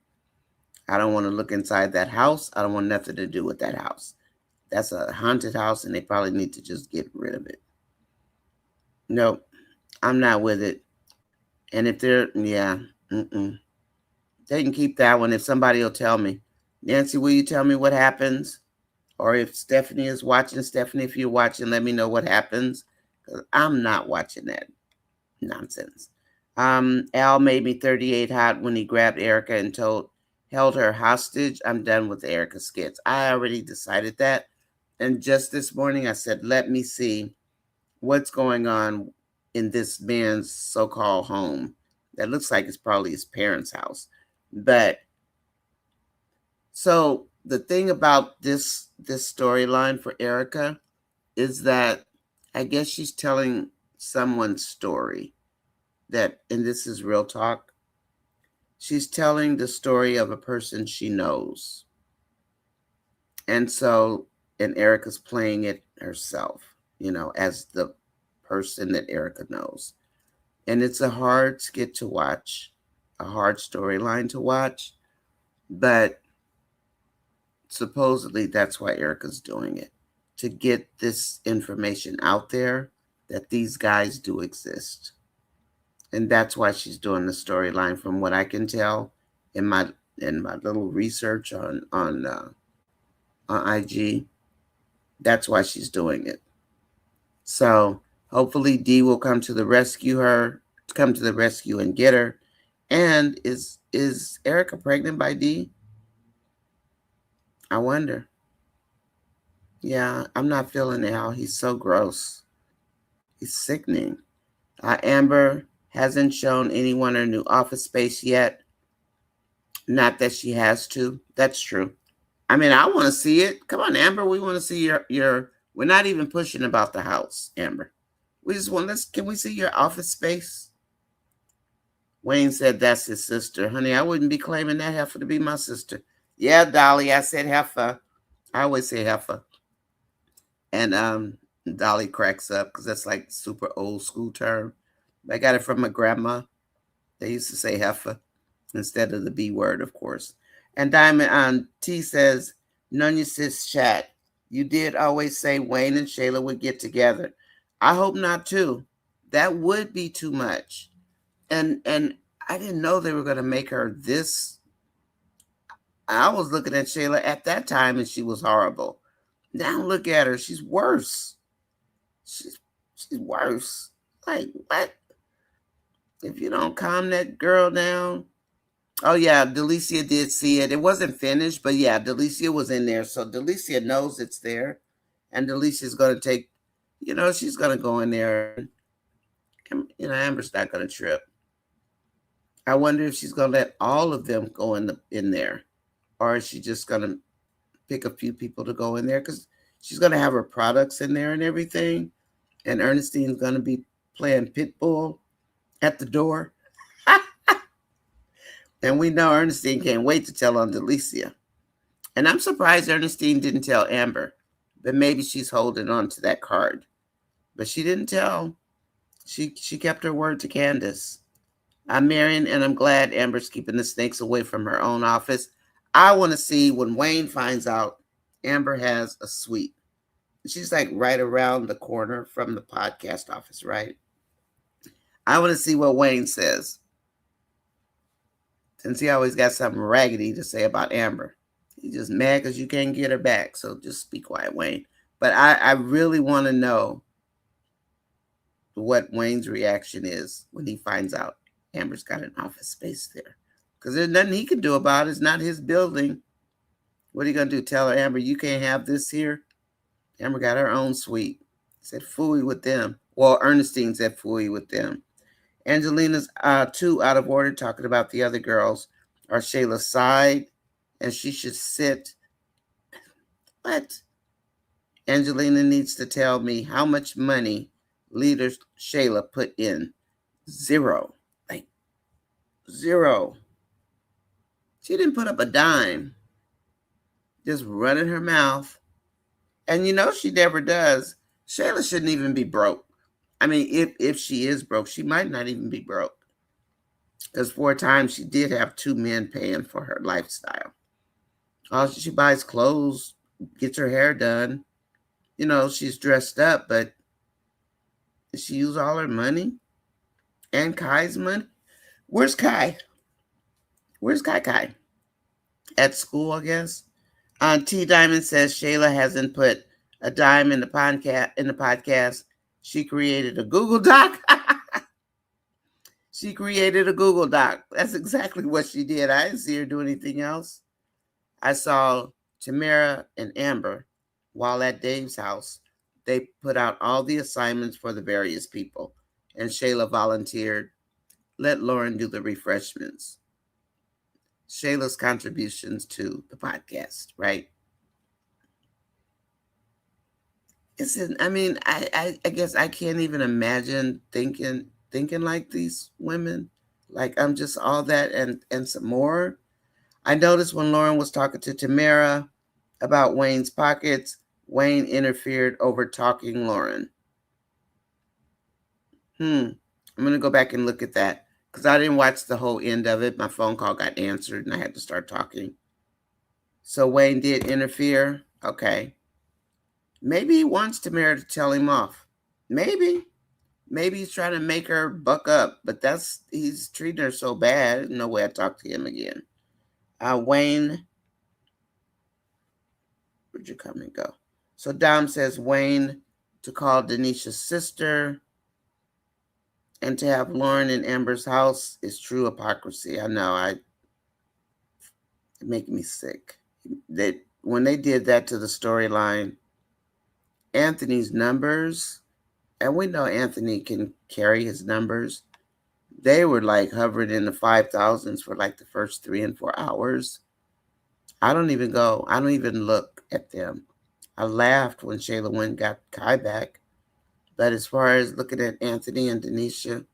I don't want to look inside that house. I don't want nothing to do with that house. That's a haunted house, and they probably need to just get rid of it. Nope, I'm not with it. And if they're, yeah, they can keep that one if somebody will tell me. Nancy, will you tell me what happens? Or if Stephanie is watching, Stephanie, if you're watching, let me know what happens. Because I'm not watching that nonsense. Al made me 38 hot when he grabbed Erica and held her hostage. I'm done with Erica skits. I already decided that. And just this morning I said, let me see what's going on in this man's so-called home. That looks like it's probably his parents' house. But so the thing about this storyline for Erica is that I guess she's telling someone's story. That, and this is real talk, she's telling the story of a person she knows. And so, and Erica's playing it herself, you know, as the person that Erica knows. And it's a hard skit to watch, a hard storyline to watch, but supposedly that's why Erica's doing it, to get this information out there that these guys do exist. And that's why she's doing the storyline, from what I can tell in my little research on IG. That's why she's doing it. So hopefully Dee will come to the rescue and get her. And is Erica pregnant by Dee? I wonder. Yeah, I'm not feeling Al. He's so gross. He's sickening. Amber hasn't shown anyone her new office space yet. Not that she has to. That's true. I mean, I want to see it. Come on, Amber. We want to see your. We're not even pushing about the house, Amber. We just want, can we see your office space? Wayne said that's his sister. Honey, I wouldn't be claiming that heifer to be my sister. Yeah, Dolly, I said heifer. I always say heifer. And Dolly cracks up because that's like super old school term. I got it from my grandma. They used to say heifer instead of the B word, of course. And Diamond T says, Nonyasis you did always say Wayne and Shayla would get together. I hope not too. That would be too much. And I didn't know they were going to make her this. I was looking at Shayla at that time and she was horrible. Now look at her. She's worse. She's worse. Like, what? If you don't calm that girl down. Oh, yeah, Delicia did see it. It wasn't finished, but yeah, Delicia was in there. So Delicia knows it's there. And Delicia's going to take, you know, she's going to go in there. And, you know, Amber's not going to trip. I wonder if she's going to let all of them go in there. Or is she just going to pick a few people to go in there? Because she's going to have her products in there and everything. And Ernestine's going to be playing Pitbull at the door. And we know Ernestine can't wait to tell on Delicia. And I'm surprised Ernestine didn't tell Amber. But maybe she's holding on to that card. But she didn't tell. She kept her word to Candace. I'm Marion, and I'm glad Amber's keeping the snakes away from her own office. I want to see when Wayne finds out Amber has a suite. She's like right around the corner from the podcast office, right? I want to see what Wayne says. Since he always got something raggedy to say about Amber. He's just mad because you can't get her back. So just be quiet, Wayne. But I really want to know what Wayne's reaction is when he finds out Amber's got an office space there. Because there's nothing he can do about it. It's not his building. What are you going to do? Tell her, Amber, you can't have this here? Amber got her own suite. Said fooey with them. Well, Ernestine said fooey with them. Angelina's too out of order, talking about the other girls are Shayla's side, and she should sit. What? Angelina needs to tell me how much money leader Shayla put in. Zero. Like, zero. She didn't put up a dime. Just running her mouth. And you know she never does. Shayla shouldn't even be broke. I mean, if she is broke, she might not even be broke. Because for a time, she did have two men paying for her lifestyle. She buys clothes, gets her hair done. You know, she's dressed up, but did she use all her money? And Kai's money? Where's Kai? Where's Kai? At school, I guess. T Diamond says Shayla hasn't put a dime in the podcast. She created a Google Doc. She created a Google Doc. That's exactly what she did. I didn't see her do anything else. I saw Tamera and Amber while at Dave's house. They put out all the assignments for the various people, and Shayla volunteered. Let Lauren do the refreshments. Shayla's contributions to the podcast, right? I guess I can't even imagine thinking like these women. Like I'm just all that and some more. I noticed when Lauren was talking to Tamera about Wayne's pockets, Wayne interfered over talking Lauren. I'm going to go back and look at that because I didn't watch the whole end of it. My phone call got answered and I had to start talking. So Wayne did interfere. Okay. Maybe he wants Tamera to tell him off. Maybe he's trying to make her buck up, but he's treating her so bad. No way I talk to him again. Wayne, where'd you come and go? So Dom says Wayne to call Denisha's sister and to have Lauren in Amber's house is true hypocrisy. I know. It makes me sick. When they did that to the storyline, Anthony's numbers, and we know Anthony can carry his numbers. They were like hovering in the 5,000s for like the first 3 and 4 hours. I don't even look at them. I laughed when Shayla went and got Kai back. But as far as looking at Anthony and Denisha,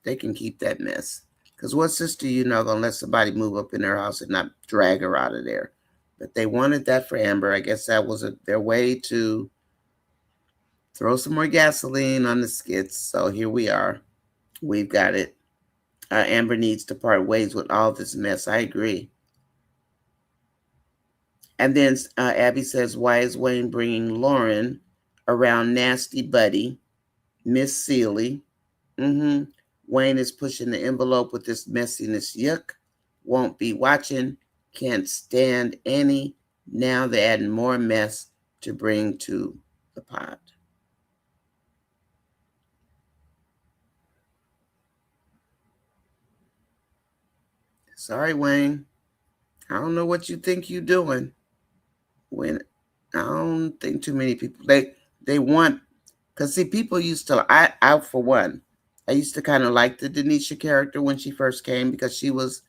they can keep that mess. Because what sister gonna let somebody move up in their house and not drag her out of there? But they wanted that for Amber. I guess that was their way to throw some more gasoline on the skits. So here we are. We've got it. Amber needs to part ways with all this mess. I agree. And then Abby says, why is Wayne bringing Lauren around nasty buddy, Miss Seeley? Wayne is pushing the envelope with this messiness. Yuck. Won't be watching. Can't stand any. Now they're adding more mess to bring to the pot. Sorry, Wayne. I don't know what you think you're doing. When I don't think too many people they want, because see, people used to, I for one, I used to kind of like the Denisha character when she first came because she was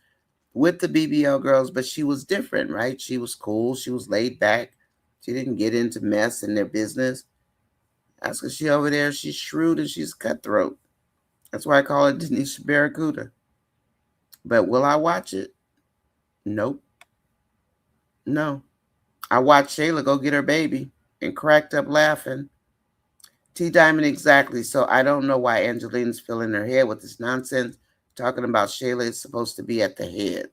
with the BBL girls, but she was different, right? She was cool. She was laid back. She didn't get into mess in their business. That's because she over there, she's shrewd and she's cutthroat. That's why I call it Denisha Barracuda. But will I watch it? Nope. No. I watched Shayla go get her baby and cracked up laughing. T Diamond, exactly. So I don't know why Angelina's filling her head with this nonsense, talking about Shayla is supposed to be at the head.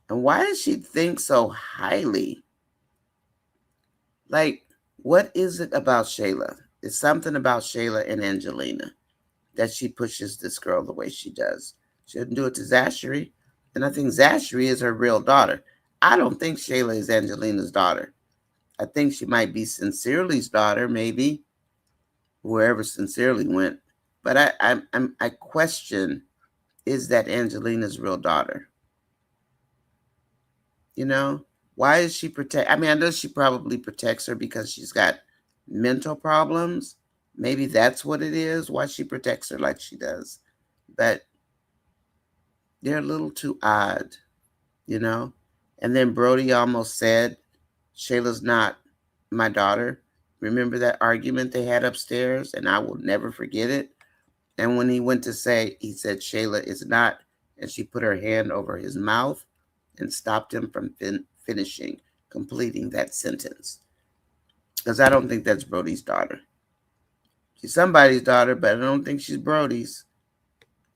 And why does she think so highly? Like, what is it about Shayla? It's something about Shayla and Angelina that she pushes this girl the way she does. She didn't do it to Zachary. And I think Zachary is her real daughter. I don't think Shayla is Angelina's daughter. I think she might be Sincerely's daughter, maybe, wherever Sincerely went. But I question, is that Angelina's real daughter? You know, why is she protect? I mean, I know she probably protects her because she's got mental problems. Maybe that's what it is, why she protects her like she does. But they're a little too odd, you know? And then Brody almost said, Shayla's not my daughter. Remember that argument they had upstairs? And I will never forget it. And when he went to say, he said, Shayla is not. And she put her hand over his mouth and stopped him from completing that sentence. Because I don't think that's Brody's daughter. She's somebody's daughter, but I don't think she's Brody's.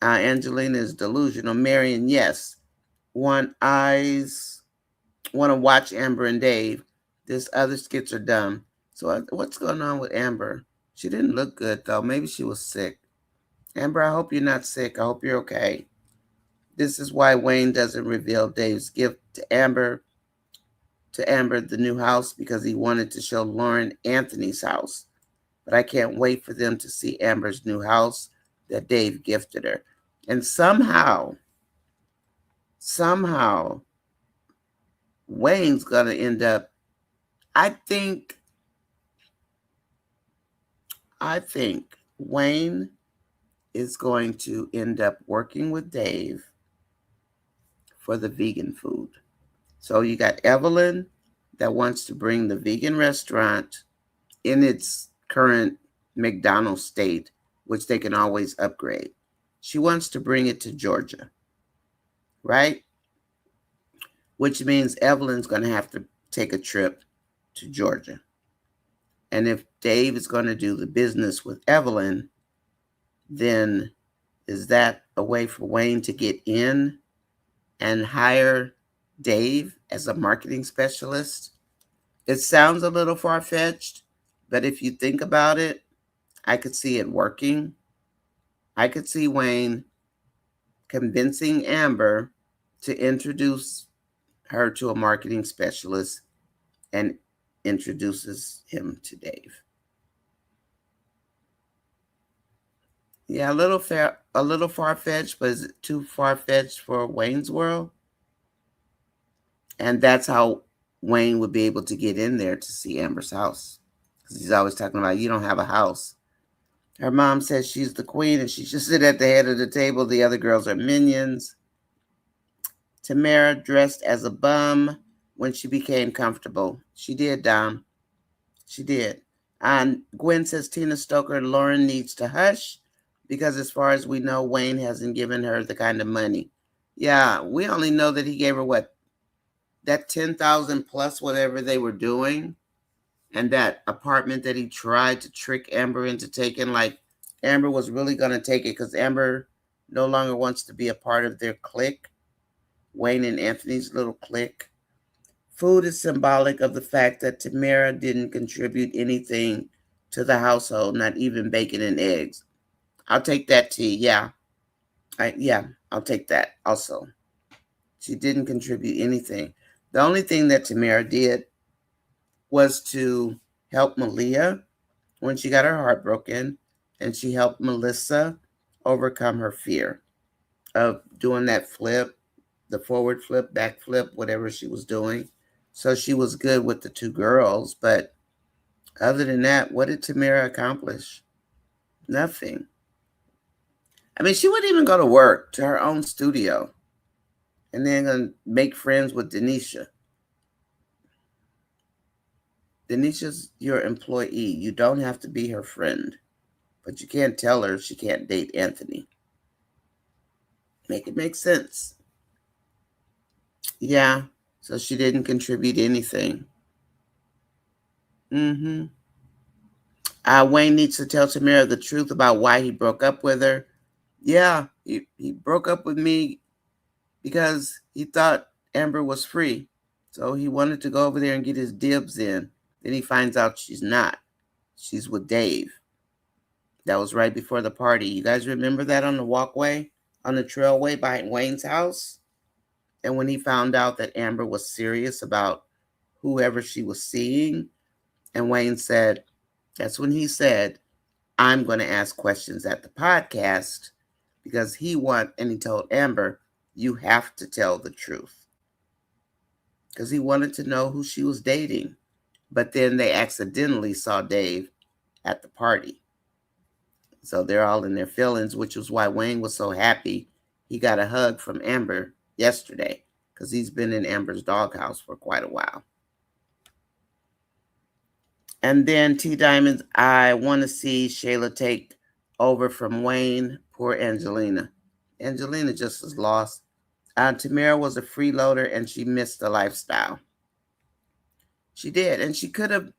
Angelina is delusional. Marion, yes. Want to watch Amber and Dave. This other skits are dumb. So what's going on with Amber? She didn't look good, though. Maybe she was sick. Amber, I hope you're not sick. I hope you're okay. This is why Wayne doesn't reveal Dave's gift to Amber, the new house, because he wanted to show Lauren Anthony's house. But I can't wait for them to see Amber's new house that Dave gifted her. And somehow, Wayne's going to end up, I think Wayne is going to end up working with Dave for the vegan food. So you got Evelyn that wants to bring the vegan restaurant in its current McDonald's state, which they can always upgrade. She wants to bring it to Georgia, right? Which means Evelyn's going to have to take a trip to Georgia. And if Dave is going to do the business with Evelyn, then is that a way for Wayne to get in and hire Dave as a marketing specialist? It sounds a little far-fetched, but if you think about it, I could see it working. I could see Wayne convincing Amber to introduce her to a marketing specialist and introduces him to Dave. Yeah, a little far-fetched, but is it too far-fetched for Wayne's world? And that's how Wayne would be able to get in there to see Amber's house. Because he's always talking about, you don't have a house. Her mom says she's the queen and she should sit at the head of the table. The other girls are minions. Tamera dressed as a bum when she became comfortable. She did, Dom. She did. And Gwen says Tina Stoker, Lauren needs to hush because as far as we know, Wayne hasn't given her the kind of money. Yeah, we only know that he gave her what? That $10,000 plus whatever they were doing. And that apartment that he tried to trick Amber into taking, like Amber was really going to take it because Amber no longer wants to be a part of their clique, Wayne and Anthony's little clique. Food is symbolic of the fact that Tamera didn't contribute anything to the household, not even bacon and eggs. I'll take that, T. Yeah. I'll take that also. She didn't contribute anything. The only thing that Tamera did was to help Malia when she got her heart broken, and she helped Melissa overcome her fear of doing that flip, the forward flip, back flip, whatever she was doing. So she was good with the two girls, but other than that, what did Tamera accomplish? Nothing. I mean, she wouldn't even go to work, to her own studio, and then make friends with Denisha. Denisha's your employee. You don't have to be her friend. But you can't tell her she can't date Anthony. Make it make sense. Yeah, so she didn't contribute anything. Wayne needs to tell Tamera the truth about why he broke up with her. Yeah, he broke up with me because he thought Amber was free. So he wanted to go over there and get his dibs in. Then he finds out she's not. She's with Dave. That was right before the party. You guys remember that on the walkway, on the trailway behind Wayne's house? And when he found out that Amber was serious about whoever she was seeing. And Wayne said, that's when he said, I'm going to ask questions at the podcast because and he told Amber, you have to tell the truth. Because he wanted to know who she was dating. But then they accidentally saw Dave at the party. So they're all in their feelings, which was why Wayne was so happy he got a hug from Amber yesterday, because he's been in Amber's doghouse for quite a while. And then T Diamonds, I want to see Shayla take over from Wayne. Poor Angelina. Angelina just was lost. Tamera was a freeloader and she missed the lifestyle. She did. And she could have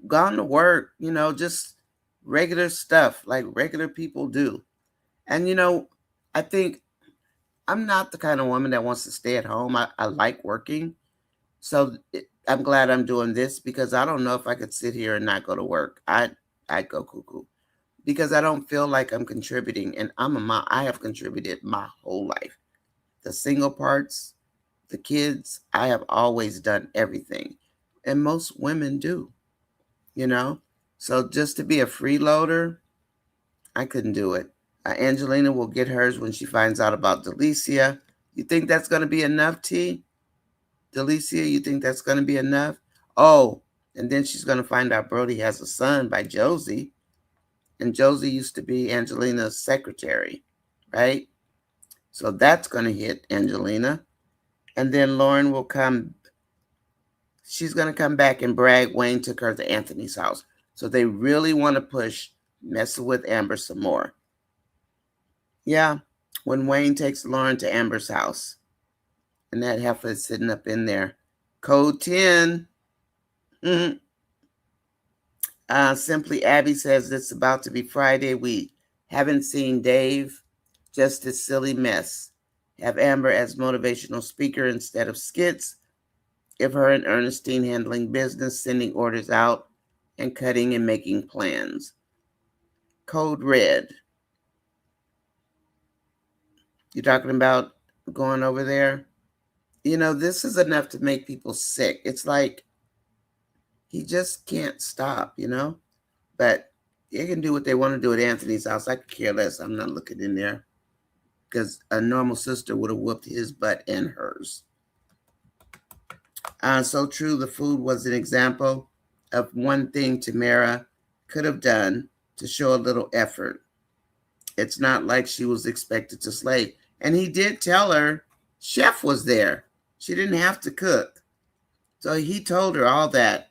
gone to work, just regular stuff like regular people do. And, I think I'm not the kind of woman that wants to stay at home. I like working. So I'm glad I'm doing this because I don't know if I could sit here and not go to work. I'd go cuckoo because I don't feel like I'm contributing. And I'm a mom. I have contributed my whole life. The single parts, the kids, I have always done everything. And most women do, So just to be a freeloader, I couldn't do it. Angelina will get hers when she finds out about Delicia. You think that's going to be enough, T? Delicia, you think that's going to be enough? Oh, and then she's going to find out Brody has a son by Josie. And Josie used to be Angelina's secretary, right? So that's going to hit Angelina. And then Lauren will come. She's going to come back and brag Wayne took her to Anthony's house. So they really want to push messing with Amber some more. Yeah, when Wayne takes Lauren to Amber's house. And that heifer is sitting up in there. Code 10. Simply Abby says it's about to be Friday. We haven't seen Dave. Just a silly mess. Have Amber as motivational speaker instead of skits. If her and Ernestine handling business, sending orders out, and cutting and making plans. Code Red. You talking about going over there? This is enough to make people sick. It's like he just can't stop, But they can do what they want to do at Anthony's house. I could care less. I'm not looking in there because a normal sister would have whooped his butt and hers. So true, the food was an example of one thing Tamera could have done to show a little effort. It's not like she was expected to slay. And he did tell her chef was there. She didn't have to cook. So he told her all that.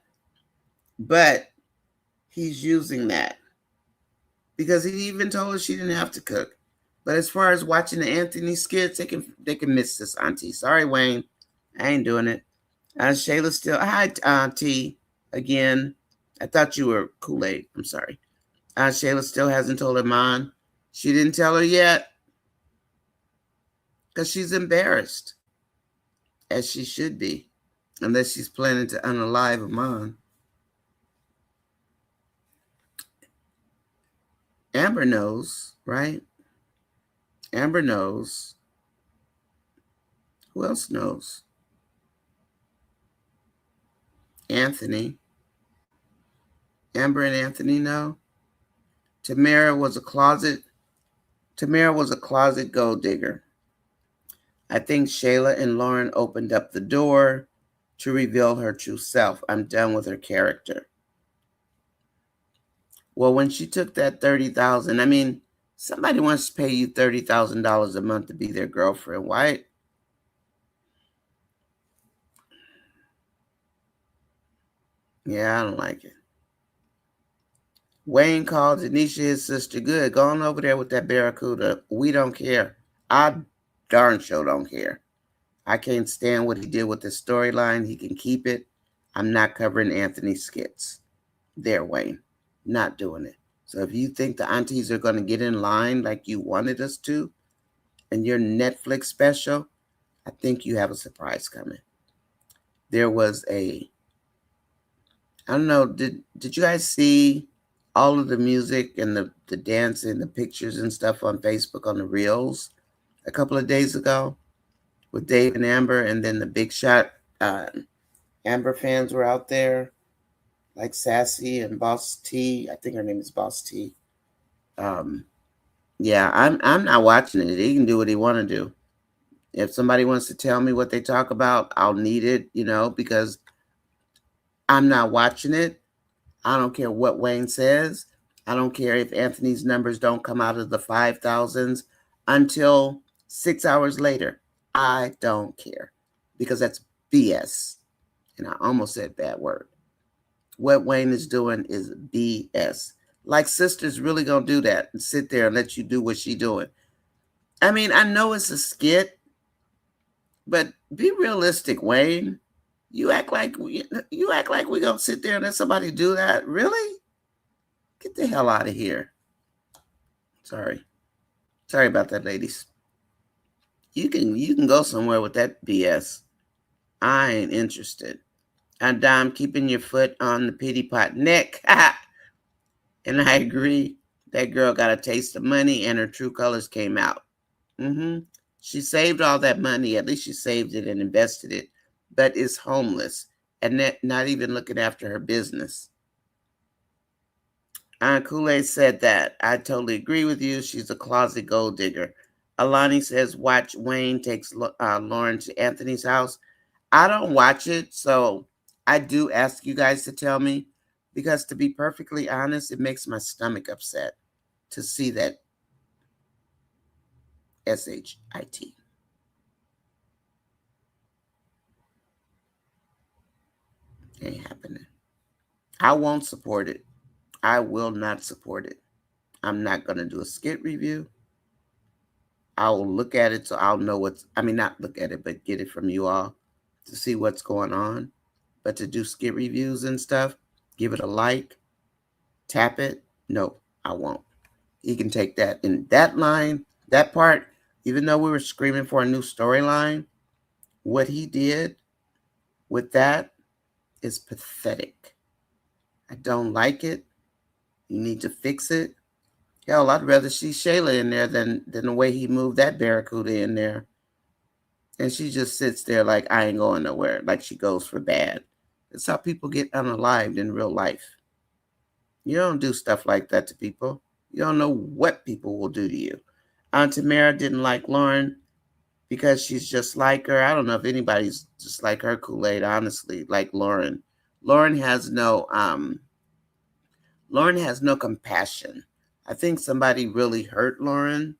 But he's using that because he even told her she didn't have to cook. But as far as watching the Anthony skits, they can miss this, Auntie. Sorry, Wayne. I ain't doing it. Shayla still. Hi, Auntie. Again. I thought you were Kool-Aid. I'm sorry. Shayla still hasn't told her mom. She didn't tell her yet because she's embarrassed, as she should be, unless she's planning to unalive a mom. Amber knows, right? Amber knows. Who else knows? Anthony. Amber and Anthony know. Tamera was a closet gold digger. I think Shayla and Lauren opened up the door to reveal her true self. I'm done with her character. Well, when she took that $30,000, somebody wants to pay you $30,000 a month to be their girlfriend. Why? Yeah, I don't like it. Wayne called Denisha his sister. Good. Go on over there with that barracuda. We don't care. I darn sure don't care. I can't stand what he did with the storyline. He can keep it. I'm not covering Anthony's skits. There, Wayne. Not doing it. So if you think the aunties are going to get in line like you wanted us to, and your Netflix special, I think you have a surprise coming. There was I don't know, did you guys see all of the music and the dance and the pictures and stuff on Facebook on the Reels a couple of days ago with Dave and Amber, and then the Big Shot Amber fans were out there, like Sassy and Boss T. I think her name is Boss T. Um, yeah, I'm not watching it. He can do what he want to do. If somebody wants to tell me what they talk about, I'll need it, because I'm not watching it. I don't care what Wayne says. I don't care if Anthony's numbers don't come out of the 5,000s until 6 hours later. I don't care because that's BS. And I almost said bad word. What Wayne is doing is BS. Like sister's really gonna do that and sit there and let you do what she doing. I mean, I know it's a skit, but be realistic, Wayne. You act like we gonna sit there and let somebody do that? Really? Get the hell out of here. Sorry. Sorry about that, ladies. You can go somewhere with that BS. I ain't interested. And Dom, keeping your foot on the pity pot neck. And I agree. That girl got a taste of money and her true colors came out. She saved all that money. At least she saved it and invested it, but is homeless and not even looking after her business. Aunt Kool-Aid said that. I totally agree with you. She's a closet gold digger. Alani says, watch Wayne takes Lauren to Anthony's house. I don't watch it, so I do ask you guys to tell me, because to be perfectly honest, it makes my stomach upset to see that SHIT. Ain't happening. I won't support it. I will not support it. I'm not going to do a skit review. I'll look at it so I'll know not look at it, but get it from you all to see what's going on. But to do skit reviews and stuff, give it a like, tap it. No, I won't. He can take that in that line, that part, even though we were screaming for a new storyline, what he did with that is pathetic. I don't like it. You need to fix it. Hell, I'd rather see Shayla in there than the way he moved that Barracuda in there. And she just sits there like, I ain't going nowhere, like she goes for bad. That's how people get unalived in real life. You don't do stuff like that to people. You don't know what people will do to you. Aunt Tamera didn't like Lauren because she's just like her. I don't know if anybody's just like her Kool-Aid, honestly, like Lauren. Lauren has no compassion. I think somebody really hurt Lauren.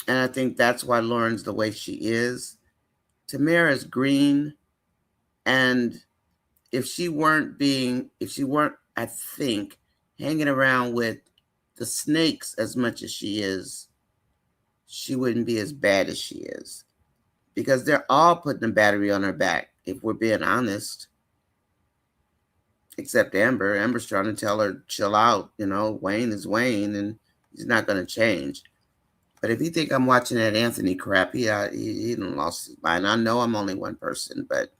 And I think that's why Lauren's the way she is. Tamara's green. And if she weren't, I think, hanging around with the snakes as much as she is, she wouldn't be as bad as she is. Because they're all putting a battery on her back, if we're being honest. Except Amber. Amber's trying to tell her, chill out. Wayne is Wayne, and he's not going to change. But if you think I'm watching that Anthony crap, he done lost his mind. I know I'm only one person, but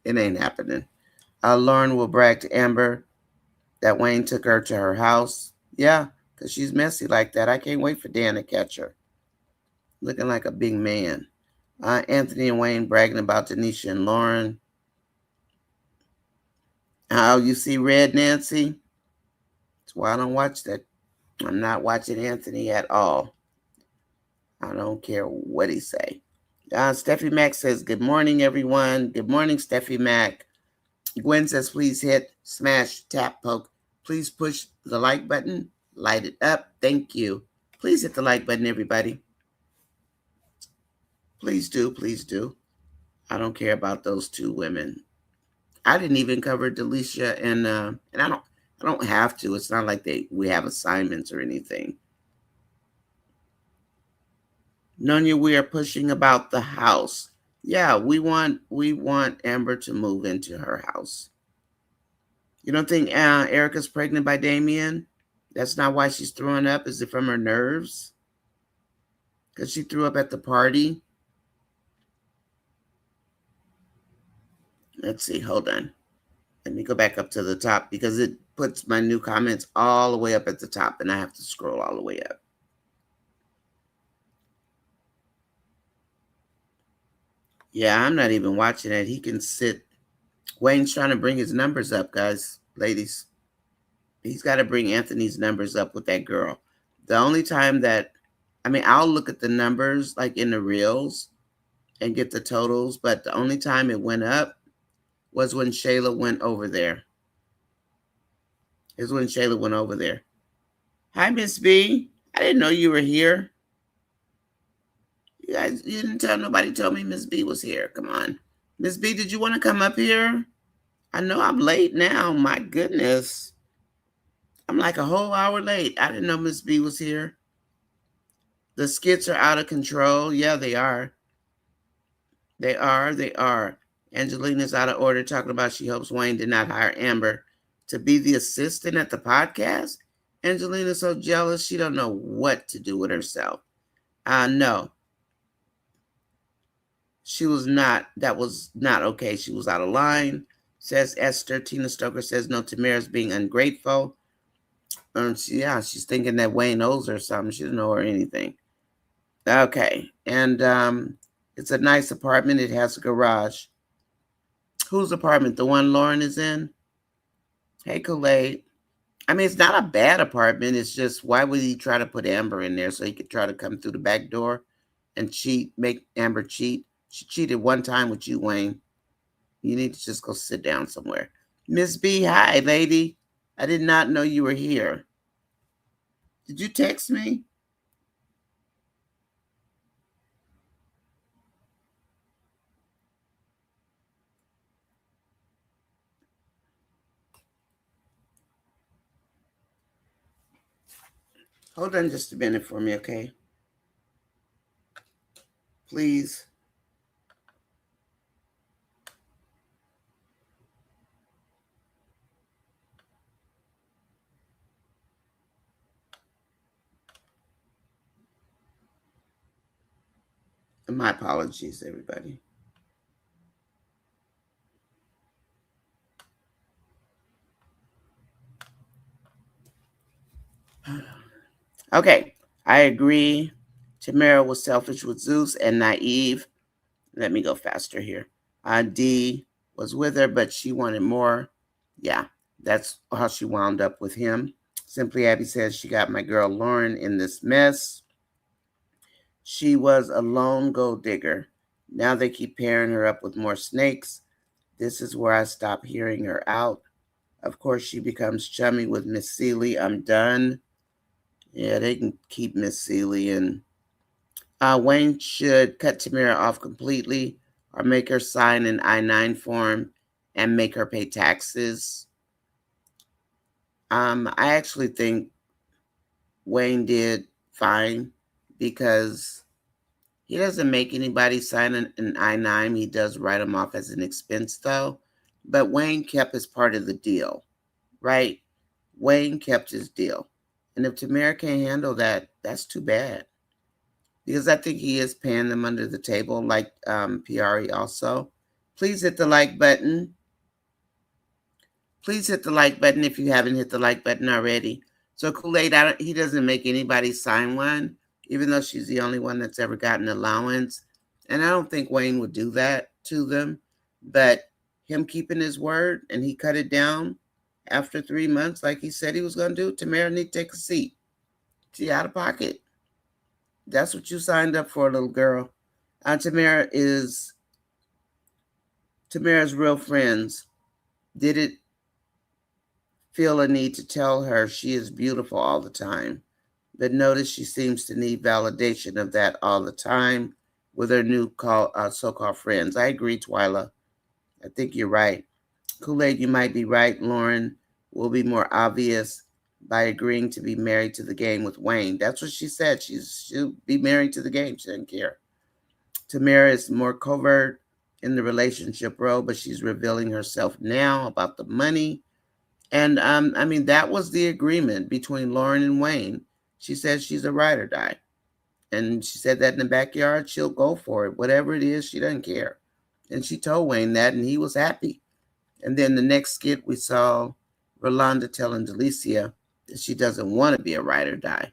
it ain't happening. Lauren will brag to Amber that Wayne took her to her house. Yeah, because she's messy like that. I can't wait for Dan to catch her. Looking like a big man. Anthony and Wayne bragging about Denisha and Lauren. How you see red, Nancy? That's why I don't watch that. I'm not watching Anthony at all. I don't care what he say. Steffi Mac says, good morning, everyone. Good morning, Steffi Mac. Gwen says, please hit, smash, tap, poke. Please push the like button. Light it up. Thank you. Please hit the like button, everybody. Please do. Please do. I don't care about those two women. I didn't even cover Delisha and I don't have to. It's not like we have assignments or anything. Nonya, we are pushing about the house. Yeah, we want Amber to move into her house. You don't think Erica's pregnant by Damien? That's not why she's throwing up. Is it from her nerves? Because she threw up at the party? Let's see. Hold on. Let me go back up to the top because it puts my new comments all the way up at the top and I have to scroll all the way up. Yeah, I'm not even watching it. He can sit. Wayne's trying to bring his numbers up, guys, ladies. He's got to bring Anthony's numbers up with that girl. The only time that, I mean, I'll look at the numbers like in the reels and get the totals, but the only time it went up was when Shayla went over there. Is when Shayla went over there. Hi, Miss B. I didn't know you were here. You guys, you didn't tell nobody. Told me Miss B was here. Come on, Miss B. Did you want to come up here? I know I'm late now. My goodness, I'm like a whole hour late. I didn't know Miss B was here. The skits are out of control. Yeah, they are. They are. They are. Angelina's out of order talking about she hopes Wayne did not hire Amber to be the assistant at the podcast. Angelina's so jealous she don't know what to do with herself. No, she was not. That was not okay. She was out of line, says Esther. Tina Stoker says no, Tamera's being ungrateful. She's thinking that Wayne owes her something. She doesn't know her anything. Okay, and it's a nice apartment. It has a garage. Whose apartment? The one Lauren is in? Hey, Kool-Aid. I mean, it's not a bad apartment. It's just, why would he try to put Amber in there so he could try to come through the back door and cheat, make Amber cheat? She cheated one time with you, Wayne. You need to just go sit down somewhere. Miss B, hi, lady. I did not know you were here. Did you text me? Hold on just a minute for me, okay? Please. My apologies, everybody. Okay, I agree. Tamera was selfish with Zeus and naive. Let me go faster here. D was with her, but she wanted more. Yeah, that's how she wound up with him. Simply Abby says she got my girl Lauren in this mess. She was a lone gold digger. Now they keep pairing her up with more snakes. This is where I stop hearing her out. Of course, she becomes chummy with Miss Seeley. I'm done. Yeah, they can keep Miss Seeley. And Wayne should cut Tamera off completely or make her sign an I-9 form and make her pay taxes. I actually think Wayne did fine because he doesn't make anybody sign an I-9. He does write them off as an expense, though. But Wayne kept his part of the deal, right? Wayne kept his deal. And if Tamera can't handle that, that's too bad. Because I think he is paying them under the table, like Piari also. Please hit the like button. Please hit the like button if you haven't hit the like button already. So Kool-Aid, he doesn't make anybody sign one, even though she's the only one that's ever gotten allowance. And I don't think Wayne would do that to them. But him keeping his word, and he cut it down after 3 months like he said he was going to do, Tamera need to take a seat. She out of pocket. That's what you signed up for, little girl. Tamera's real friends didn't feel a need to tell her she is beautiful all the time. But notice she seems to need validation of that all the time with her new so-called friends. I agree, Twyla. I think you're right. Kool-Aid, you might be right. Lauren will be more obvious by agreeing to be married to the game with Wayne. That's what she said. She'll be married to the game. She doesn't care. Tamera is more covert in the relationship role, but she's revealing herself now about the money. And I mean, that was the agreement between Lauren and Wayne. She says she's a ride or die. And she said that in the backyard, she'll go for it. Whatever it is, she doesn't care. And she told Wayne that, and he was happy. And then the next skit, we saw Rolanda telling Delicia that she doesn't want to be a ride or die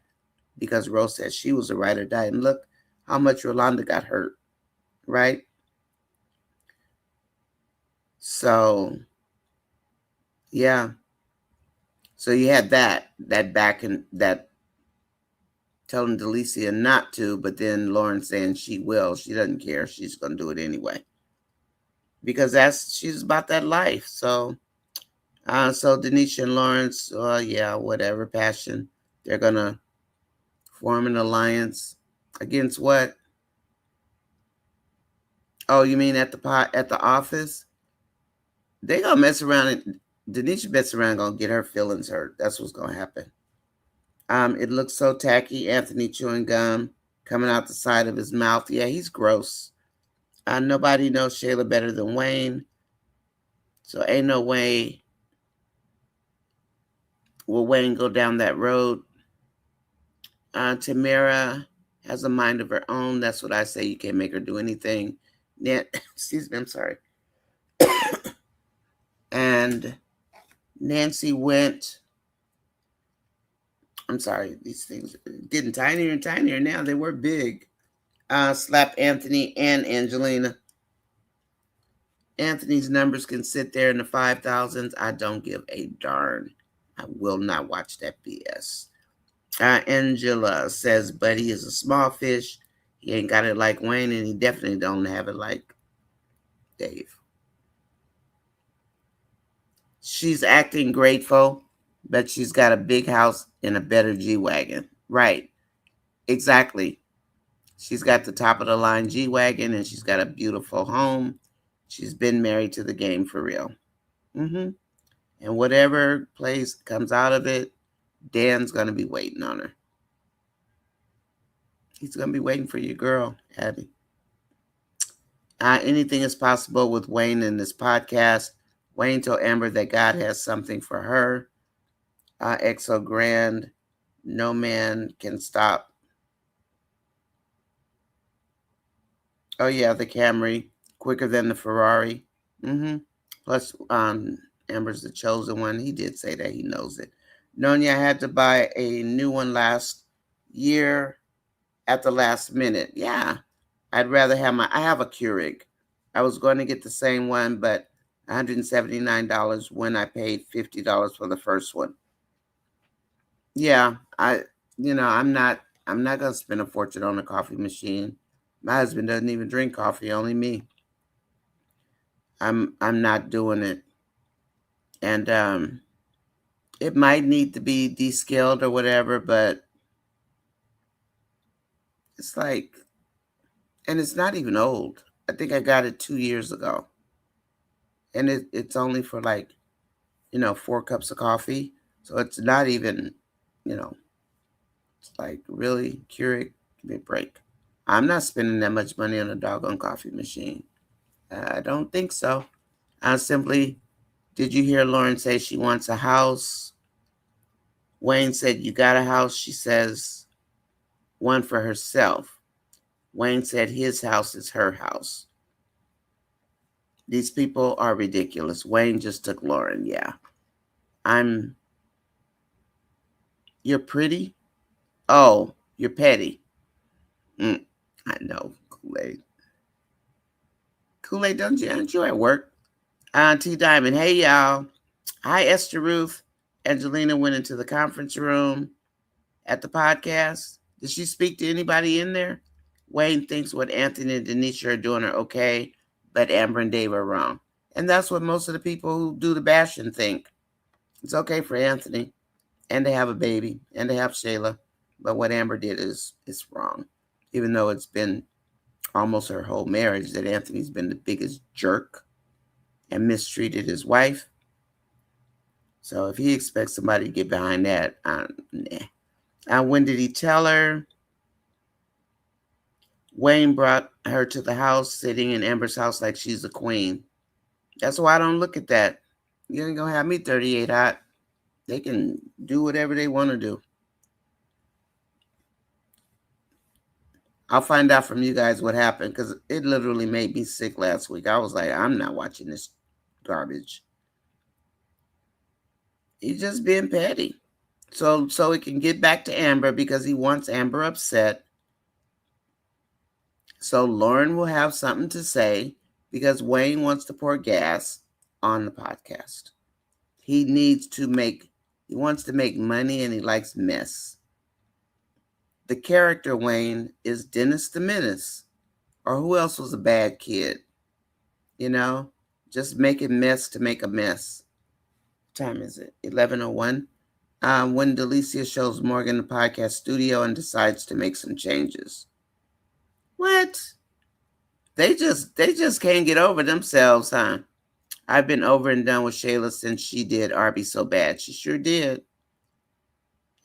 because Rose said she was a ride or die. And look how much Rolanda got hurt, right? So, yeah. So you had that back and that telling Delicia not to, but then Lauren saying she will. She doesn't care. She's going to do it anyway. Because she's about that life. So, so Denisha and Lawrence, yeah, whatever, passion. They're going to form an alliance against what? Oh, you mean at the office? They gonna mess around and Denisha mess around gonna get her feelings hurt. That's what's gonna happen. It looks so tacky. Anthony chewing gum coming out the side of his mouth. Yeah, he's gross. Nobody knows Shayla better than Wayne, so ain't no way will Wayne go down that road. Tamera has a mind of her own. That's what I say. You can't make her do anything. Excuse me. I'm sorry. And Nancy went. I'm sorry, these things are getting tinier and tinier now. They were big. Slap Anthony and Angelina. Anthony's numbers can sit there in the 5,000s. I don't give a darn. I will not watch that BS. Angela says Buddy is a small fish. He ain't got it like Wayne, and he definitely don't have it like Dave. She's acting grateful, but she's got a big house and a better G-Wagon. Right. Exactly. She's got the top of the line G-Wagon, and she's got a beautiful home. She's been married to the game for real. And whatever place comes out of it, Dan's going to be waiting on her. He's going to be waiting for your girl, Abby. Anything is possible with Wayne in this podcast. Wayne told Amber that God has something for her. Exo Grand. No man can stop. Oh, yeah, the Camry. Quicker than the Ferrari. Plus, Amber's the chosen one. He did say that. He knows it. Nonya had to buy a new one last year at the last minute. Yeah. I'd rather have I have a Keurig. I was going to get the same one, but $179 when I paid $50 for the first one. Yeah, I'm not going to spend a fortune on a coffee machine. My husband doesn't even drink coffee, only me. I'm not doing it. And it might need to be descaled or whatever, but it's like, and it's not even old. I think I got it 2 years ago. And it's only for 4 cups of coffee. So it's not even, it's like, really, Keurig, give me a break. I'm not spending that much money on a doggone coffee machine. I don't think so. Did you hear Lauren say she wants a house? Wayne said, you got a house? She says, one for herself. Wayne said his house is her house. These people are ridiculous. Wayne just took Lauren. Yeah. You're pretty? Oh, you're petty. I know, Kool-Aid. Kool-Aid, aren't you at work? T Diamond, hey, y'all. Hi, Esther Ruth. Angelina went into the conference room at the podcast. Did she speak to anybody in there? Wayne thinks what Anthony and Denisha are doing are okay, but Amber and Dave are wrong. And that's what most of the people who do the bashing think. It's okay for Anthony, and they have a baby, and they have Shayla. But what Amber did is wrong. Even though it's been almost her whole marriage that Anthony's been the biggest jerk and mistreated his wife. So if he expects somebody to get behind that, nah. When did he tell her? Wayne brought her to the house, sitting in Amber's house like she's a queen. That's why I don't look at that. You ain't gonna have me 38 hot. They can do whatever they want to do. I'll find out from you guys what happened, because it literally made me sick last week. I was like, I'm not watching this garbage. He's just being petty. So he can get back to Amber because he wants Amber upset. So Lauren will have something to say because Wayne wants to pour gas. on the podcast. He wants to make money and he likes mess. The character, Wayne, is Dennis the Menace. Or who else was a bad kid? Just making mess to make a mess. What time is it? 11:01. When Delicia shows Morgan the podcast studio and decides to make some changes. What? They just can't get over themselves, huh? I've been over and done with Shayla since she did Arby so bad. She sure did.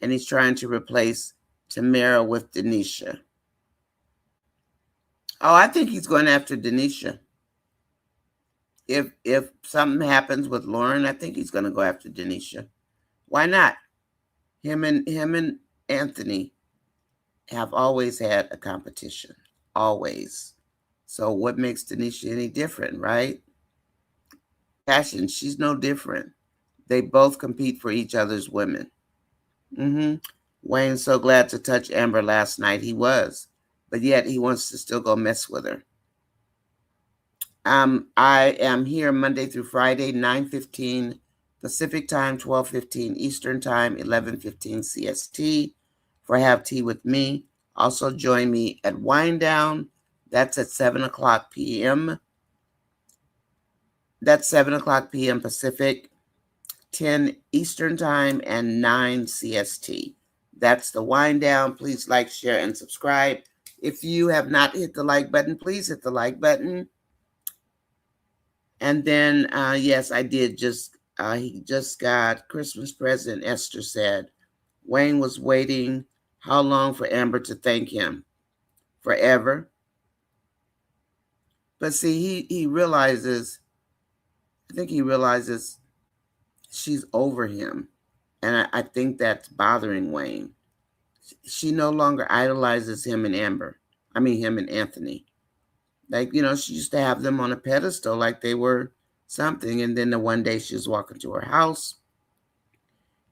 And he's trying to replace Tamera with Denisha. Oh, I think he's going after Denisha. If something happens with Lauren, I think he's going to go after Denisha. Why not? Him and Anthony have always had a competition. Always. So what makes Denisha any different, right? Passion, she's no different. They both compete for each other's women. Wayne's so glad to touch Amber last night. He was. But yet he wants to still go mess with her. I am here Monday through Friday, 9:15 Pacific time, 12:15 Eastern time, 11:15 CST for Have Tea with Me. Also join me at Wind Down. That's at 7 o'clock p.m. That's 7 o'clock p.m. Pacific, 10 Eastern time, and 9 CST. That's the Wind Down. Please like, share, and subscribe. If you have not hit the like button, please hit the like button. And then, yes, I did he just got Christmas present, Esther said. Wayne was waiting how long for Amber to thank him? Forever. But see, he realizes, I think he realizes she's over him. And I think that's bothering Wayne. She no longer idolizes him and him and Anthony. Like, she used to have them on a pedestal like they were something. And then the one day she was walking to her house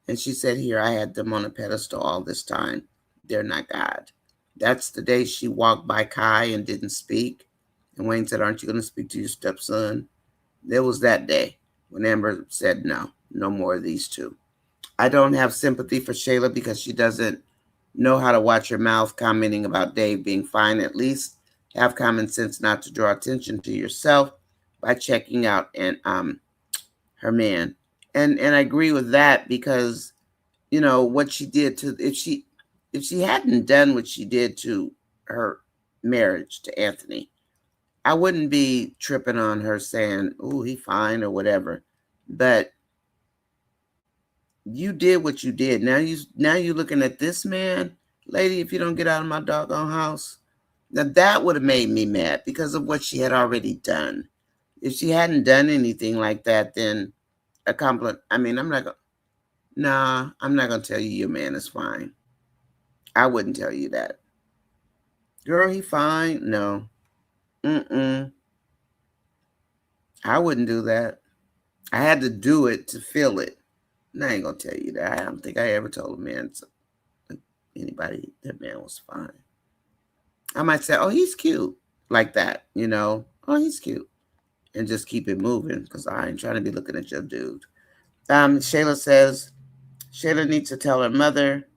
and she said, here, I had them on a pedestal all this time. They're not God. That's the day she walked by Kai and didn't speak. And Wayne said, aren't you going to speak to your stepson? There was that day when Amber said, no more of these two. I don't have sympathy for Shayla because she doesn't know how to watch her mouth commenting about Dave being fine. At least have common sense not to draw attention to yourself by checking out her man. And I agree with that because, what she did to, if she hadn't done what she did to her marriage to Anthony, I wouldn't be tripping on her saying, oh, he fine or whatever. But you did what you did. Now you're looking at this man, lady, if you don't get out of my doggone house. Now that would have made me mad because of what she had already done. If she hadn't done anything like that, then I'm not going to tell you your man is fine. I wouldn't tell you that. Girl, he fine? No. I wouldn't do that. I had to do it to feel it. And I ain't going to tell you that. I don't think I ever told anybody that man was fine. I might say, oh, he's cute. Like that, Oh, he's cute. And just keep it moving because I ain't trying to be looking at your dude. Shayla says, Shayla needs to tell her mother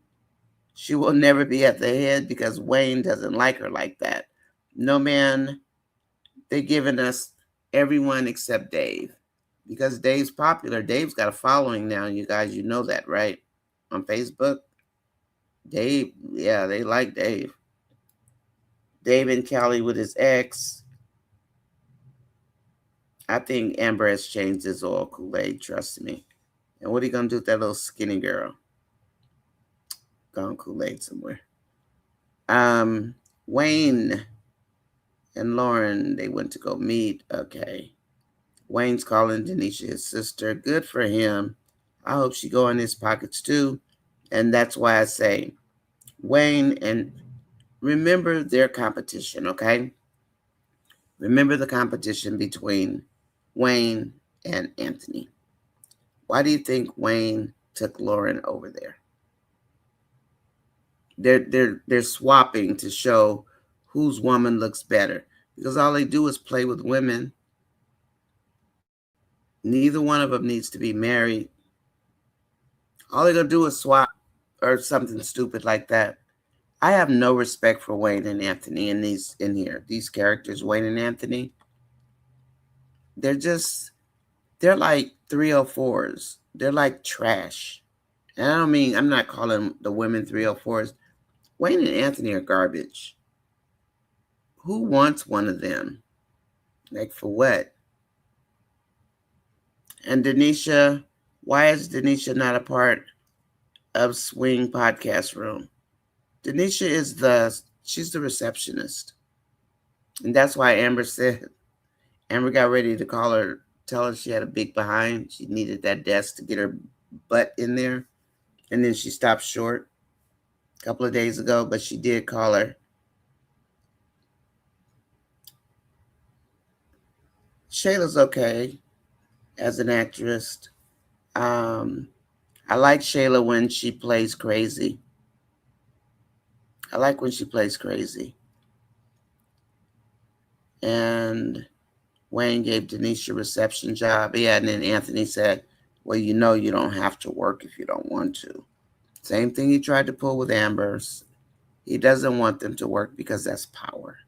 she will never be at the head because Wayne doesn't like her like that. No, man, they're giving us everyone except Dave because Dave's popular. Dave's got a following now, you guys. You know that, right? On Facebook. Dave, yeah, they like Dave. Dave and Kelly with his ex. I think Amber has changed his oil Kool-Aid, trust me. And what are you going to do with that little skinny girl? Gone Kool-Aid somewhere. Wayne and Lauren, they went to go meet. Okay. Wayne's calling Denisha his sister. Good for him. I hope she go in his pockets too. And that's why I say, Wayne, and remember their competition, okay? Remember the competition between Wayne and Anthony. Why do you think Wayne took Lauren over there? They're swapping to show whose woman looks better because all they do is play with women. Neither one of them needs to be married. All they're going to do is swap or something stupid like that. I have no respect for Wayne and Anthony in here. These characters, Wayne and Anthony, they're like 304s. They're like trash. And I don't mean, I'm not calling the women 304s. Wayne and Anthony are garbage. Who wants one of them? Like, for what? And Denisha, why is Denisha not a part of Swing Podcast Room? Denisha she's the receptionist. And that's why Amber got ready to tell her she had a big behind. She needed that desk to get her butt in there. And then she stopped short a couple of days ago, but she did call her. Shayla's okay as an actress. I like Shayla when she plays crazy. I like when she plays crazy. And Wayne gave Denisha a reception job. Yeah, and then Anthony said, well, you know you don't have to work if you don't want to. Same thing he tried to pull with Amber's. He doesn't want them to work because that's power.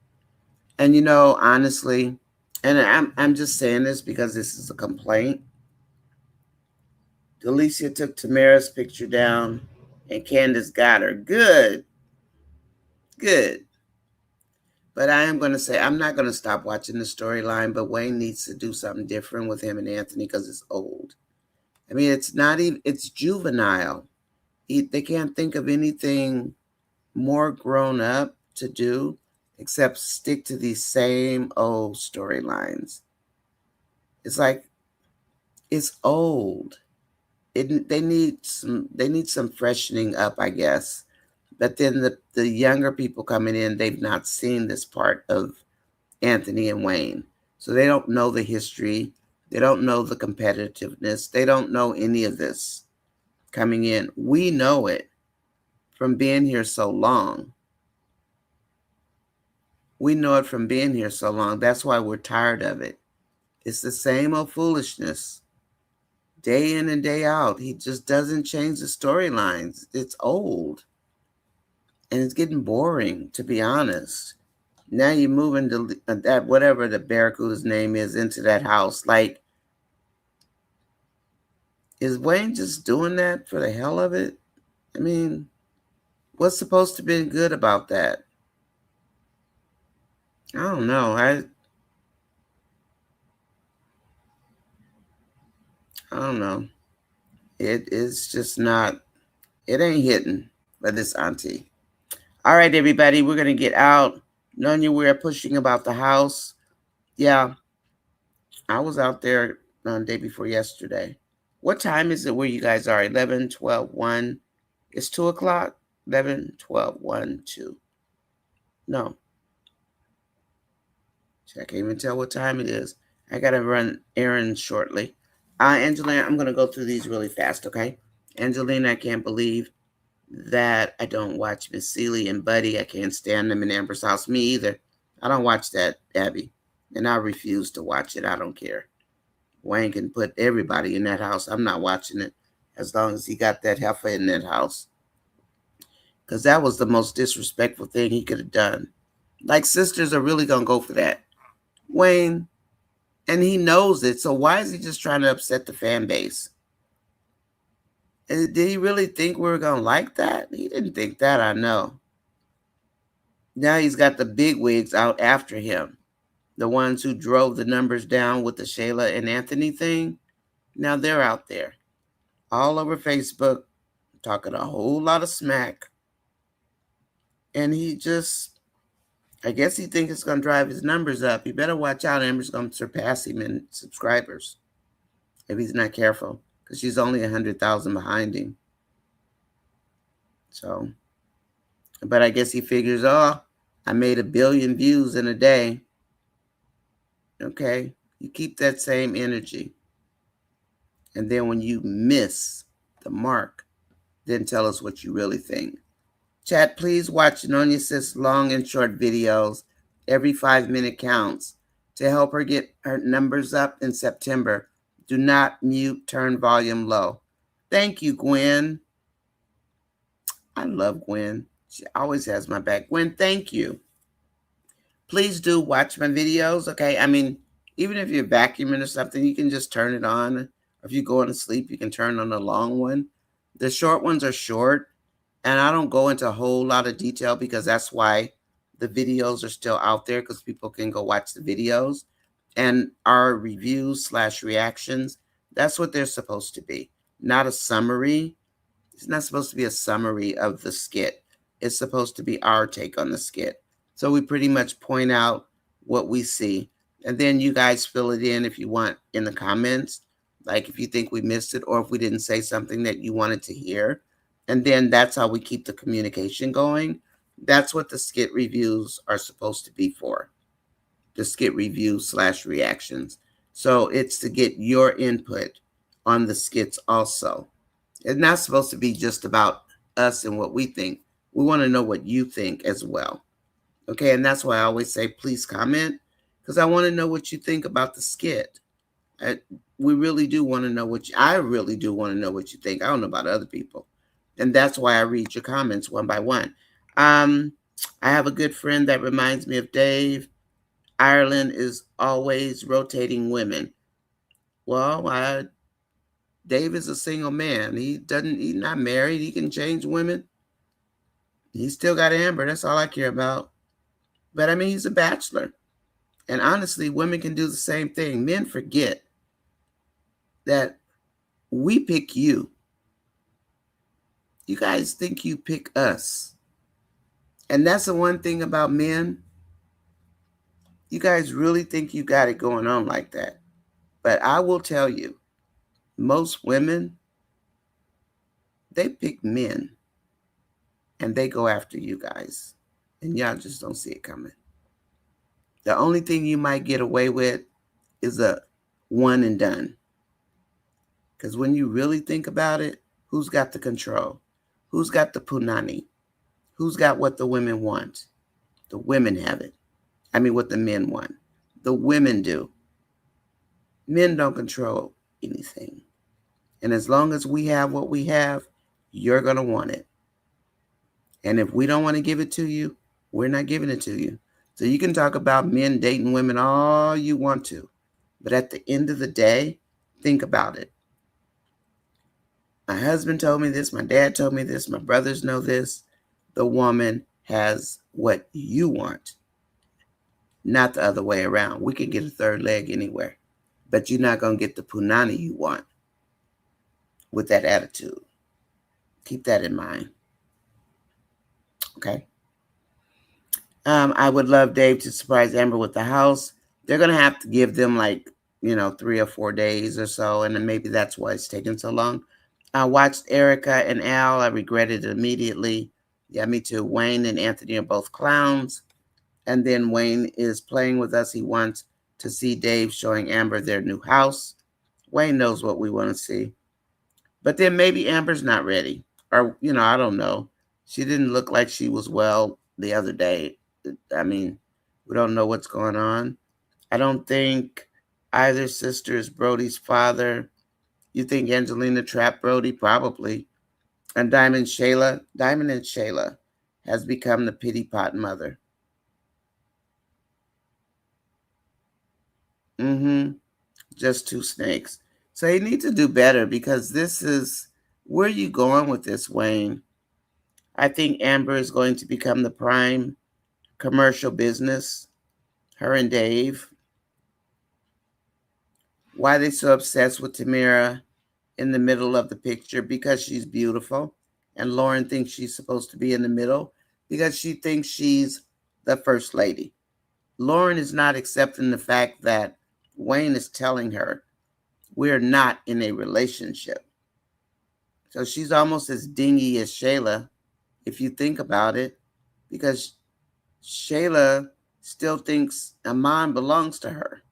And you know, honestly, and I'm just saying this because this is a complaint. Alicia took Tamera's picture down and Candace got her. Good. Good. But I am going to say, I'm not going to stop watching the storyline, but Wayne needs to do something different with him and Anthony because it's old. I mean, it's juvenile. They can't think of anything more grown up to do except stick to these same old storylines. It's like, it's old. They need some freshening up, I guess. But then the younger people coming in, they've not seen this part of Anthony and Wayne. So they don't know the history. They don't know the competitiveness. They don't know any of this coming in. We know it from being here so long. We know it from being here so long. That's why we're tired of it. It's the same old foolishness. Day in and day out. He just doesn't change the storylines. It's old. And it's getting boring, to be honest. Now you're moving to that, whatever the Barracuda's name is, into that house. Like, is Wayne just doing that for the hell of it? I mean, what's supposed to be good about that? I don't know. I don't know. It is just not, it ain't hitting for this auntie. All right, everybody, we're going to get out. Nonya, we're pushing about the house. Yeah, I was out there on the day before yesterday. What time is it where you guys are? 11, 12, 1. It's 2 o'clock? 11, 12, 1, 2. No. I can't even tell what time it is. I got to run errands shortly. Angelina, I'm going to go through these really fast, okay? Angelina, I can't believe that I don't watch Miss Seeley and Buddy. I can't stand them in Amber's house. Me either. I don't watch that, Abby. And I refuse to watch it. I don't care. Wayne can put everybody in that house. I'm not watching it as long as he got that heifer in that house. Because that was the most disrespectful thing he could have done. Like, sisters are really going to go for that. Wayne, and he knows it. So why is he just trying to upset the fan base? And did he really think we were going to like that? He didn't think that, I know. Now he's got the big wigs out after him. The ones who drove the numbers down with the Shayla and Anthony thing. Now they're out there all over Facebook talking a whole lot of smack. And he just, I guess he thinks it's going to drive his numbers up. He better watch out. Amber's going to surpass him in subscribers if he's not careful, because she's only 100,000 behind him. So, but I guess he figures, oh, I made 1 billion views in a day. Okay, you keep that same energy. And then when you miss the mark, then tell us what you really think. Chat, please watch Nonya Sis long and short videos. Every 5 minute counts to help her get her numbers up in September. Do not mute, turn volume low. Thank you, Gwen. I love Gwen. She always has my back. Gwen, thank you. Please do watch my videos, okay? I mean, even if you're vacuuming or something, you can just turn it on. Or if you're going to sleep, you can turn on the long one. The short ones are short, and I don't go into a whole lot of detail because that's why the videos are still out there, because people can go watch the videos. And our reviews / reactions, that's what they're supposed to be, not a summary. It's not supposed to be a summary of the skit. It's supposed to be our take on the skit. So we pretty much point out what we see. And then you guys fill it in if you want in the comments, like if you think we missed it or if we didn't say something that you wanted to hear. And then that's how we keep the communication going. That's what the skit reviews are supposed to be for. The skit reviews / reactions. So it's to get your input on the skits also. It's not supposed to be just about us and what we think. We want to know what you think as well. Okay, and that's why I always say, please comment, because I want to know what you think about the skit. We really do want to know I really do want to know what you think. I don't know about other people. And that's why I read your comments one by one. I have a good friend that reminds me of Dave. Ireland is always rotating women. Well, Dave is a single man. He's not married. He can change women. He's still got Amber. That's all I care about. But I mean, he's a bachelor. And honestly, women can do the same thing. Men forget that we pick you. You guys think you pick us. And that's the one thing about men. You guys really think you got it going on like that. But I will tell you, most women, they pick men. And they go after you guys. And y'all just don't see it coming. The only thing you might get away with is a one and done. Because when you really think about it, who's got the control? Who's got the punani? Who's got what the women want? The women have it. I mean, what the men want. The women do. Men don't control anything. And as long as we have what we have, you're going to want it. And if we don't want to give it to you, we're not giving it to you. So you can talk about men dating women all you want to. But at the end of the day, think about it. My husband told me this. My dad told me this. My brothers know this. The woman has what you want, not the other way around. We can get a third leg anywhere, but you're not going to get the punani you want with that attitude. Keep that in mind. Okay. I would love Dave to surprise Amber with the house. They're going to have to give them 3 or 4 days or so. And then maybe that's why it's taking so long. I watched Erica and Al. I regretted it immediately. Yeah, me too. Wayne and Anthony are both clowns. And then Wayne is playing with us. He wants to see Dave showing Amber their new house. Wayne knows what we want to see. But then maybe Amber's not ready. Or, I don't know. She didn't look like she was well the other day. I mean, we don't know what's going on. I don't think either sister is Brody's father. You think Angelina trapped Brody? Probably. And Diamond and Shayla has become the pity pot mother. Just two snakes. So you need to do better, because this is, where are you going with this, Wayne? I think Amber is going to become the prime commercial business, her and Dave. Why are they so obsessed with Tamera in the middle of the picture? Because she's beautiful. And Lauren thinks she's supposed to be in the middle because she thinks she's the first lady. Lauren is not accepting the fact that Wayne is telling her we're not in a relationship. So she's almost as dingy as Shayla, if you think about it, because Shayla still thinks Amon belongs to her.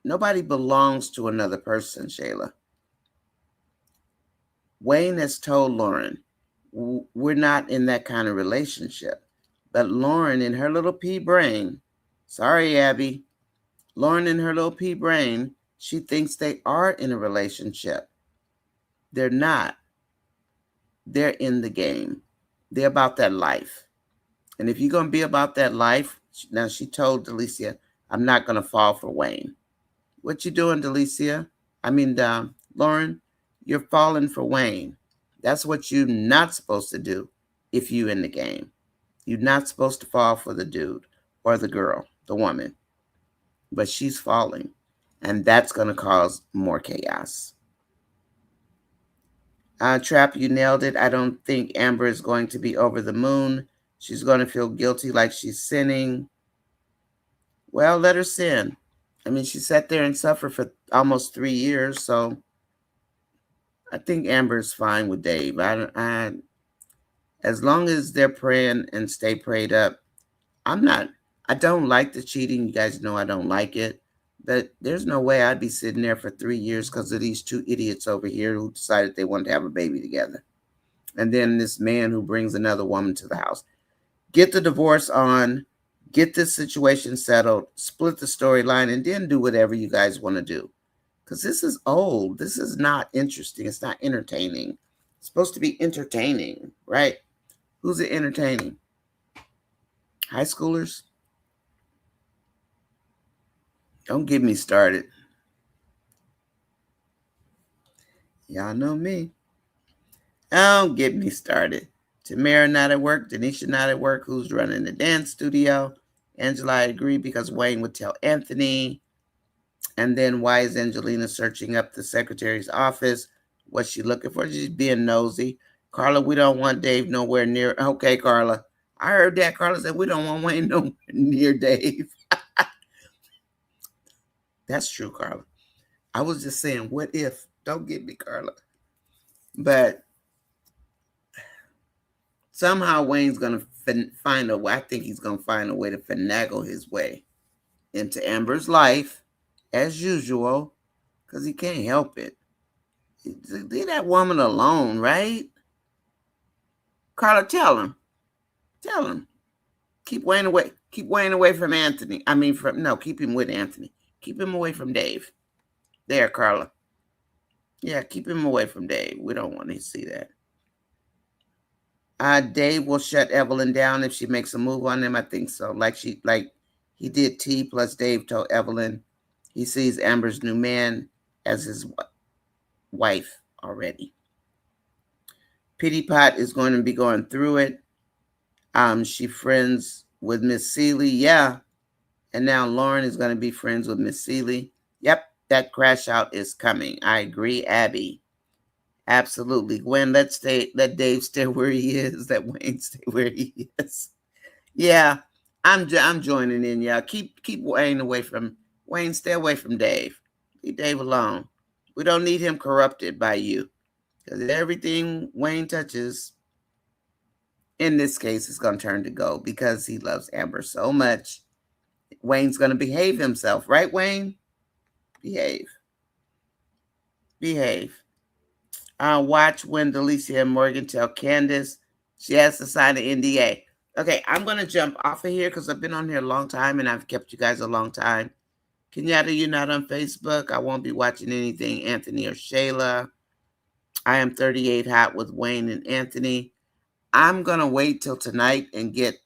Nobody belongs to another person, Shayla. Wayne has told Lauren, we're not in that kind of relationship. But Lauren, in her little pea brain, sorry, Abby, Lauren in her little pea brain, She thinks they are in a relationship. They're not. They're in the game. They're about that life. And if you're going to be about that life, now she told Delicia, I'm not going to fall for Wayne. What you doing, Delicia? Lauren, you're falling for Wayne. That's what you're not supposed to do if you're in the game. You're not supposed to fall for the dude or the girl, the woman. But she's falling. And that's going to cause more chaos. Trap, you nailed it. I don't think Amber is going to be over the moon. She's going to feel guilty like she's sinning. Well, let her sin. She sat there and suffered for almost 3 years, so I think Amber's fine with Dave. As long as they're praying and stay prayed up, I don't like the cheating. You guys know I don't like it. But there's no way I'd be sitting there for 3 years because of these two idiots over here who decided they wanted to have a baby together. And then this man who brings another woman to the house. Get the divorce on, get this situation settled, split the storyline, and then do whatever you guys want to do. Because this is old. This is not interesting. It's not entertaining. It's supposed to be entertaining, right? Who's it entertaining? High schoolers? Don't get me started. Y'all know me. Don't get me started. Tamera not at work. Denisha not at work. Who's running the dance studio? Angela, I agree, because Wayne would tell Anthony. And then why is Angelina searching up the secretary's office? What's she looking for? She's being nosy. Carla, we don't want Dave nowhere near. Okay, Carla. I heard that. Carla said we don't want Wayne nowhere near Dave. That's true, Carla. I was just saying, what if? Don't get me, Carla. But somehow Wayne's going to find a way. I think he's going to find a way to finagle his way into Amber's life, as usual, because he can't help it. Leave that woman alone, right? Carla, tell him. Tell him. Keep Wayne away. Keep Wayne away from Anthony. Keep him with Anthony. Keep him away from Dave. There, Carla. Yeah, keep him away from Dave. We don't want to see that. Dave will shut Evelyn down if she makes a move on him. I think so. Like he did T plus Dave told Evelyn he sees Amber's new man as his wife already. Pity Pot is going to be going through it. She friends with Miss Seeley. Yeah. And now Lauren is going to be friends with Miss Seeley. Yep. That crash out is coming. I agree, Abby. Absolutely. Gwen, let Dave stay where he is. Let Wayne stay where he is. Yeah. I'm joining in, y'all. Keep Wayne away from Wayne. Stay away from Dave. Leave Dave alone. We don't need him corrupted by you. Because everything Wayne touches, in this case, is going to turn to gold because he loves Amber so much. Wayne's going to behave himself. Right, Wayne? Behave. Watch when Delicia and Morgan tell Candace she has to sign an NDA. Okay, I'm going to jump off of here because I've been on here a long time and I've kept you guys a long time. Kenyatta, you're not on Facebook. I won't be watching anything Anthony or Shayla. I am 38 hot with Wayne and Anthony. I'm going to wait till tonight and get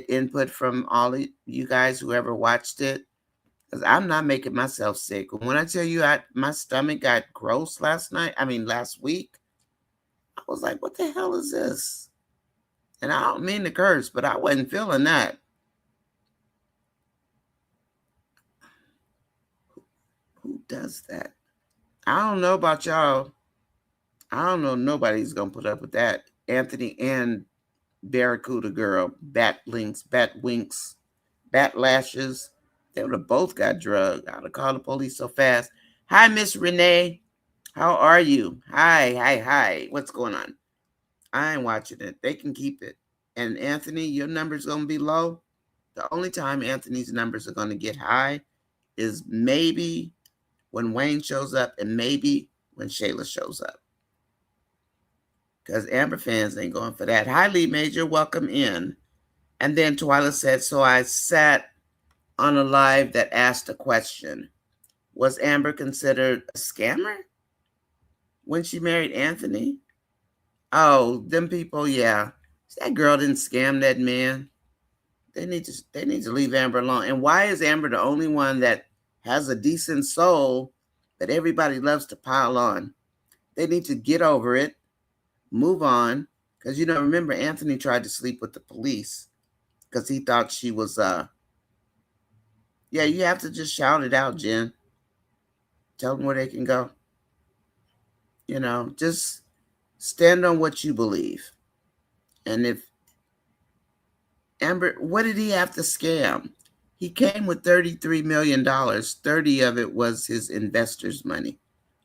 input from all of you guys, whoever watched it. Because I'm not making myself sick. When I tell you my stomach got gross last week, I was like, what the hell is this? And I don't mean to curse, but I wasn't feeling that. Who does that? I don't know about y'all. I don't know. Nobody's going to put up with that. Anthony and Barracuda girl, bat winks, bat lashes. They would have both got drugged. I'd have called the police so fast. Hi, Miss Renee. How are you? Hi. What's going on? I ain't watching it. They can keep it. And Anthony, your number's going to be low. The only time Anthony's numbers are going to get high is maybe when Wayne shows up and maybe when Shayla shows up. Because Amber fans ain't going for that. Hi, Lee Major. Welcome in. And then Twyla said, so I sat on a live that asked a question. Was Amber considered a scammer when she married Anthony? Oh, them people, yeah. That girl didn't scam that man. They need to leave Amber alone. And why is Amber the only one that has a decent soul that everybody loves to pile on? They need to get over it, move on. Because remember Anthony tried to sleep with the police because he thought she was yeah, you have to just shout it out, Jen. Tell them where they can go. Just stand on what you believe. And if Amber, what did he have to scam? He came with $33 million. 30 of it was his investors' money.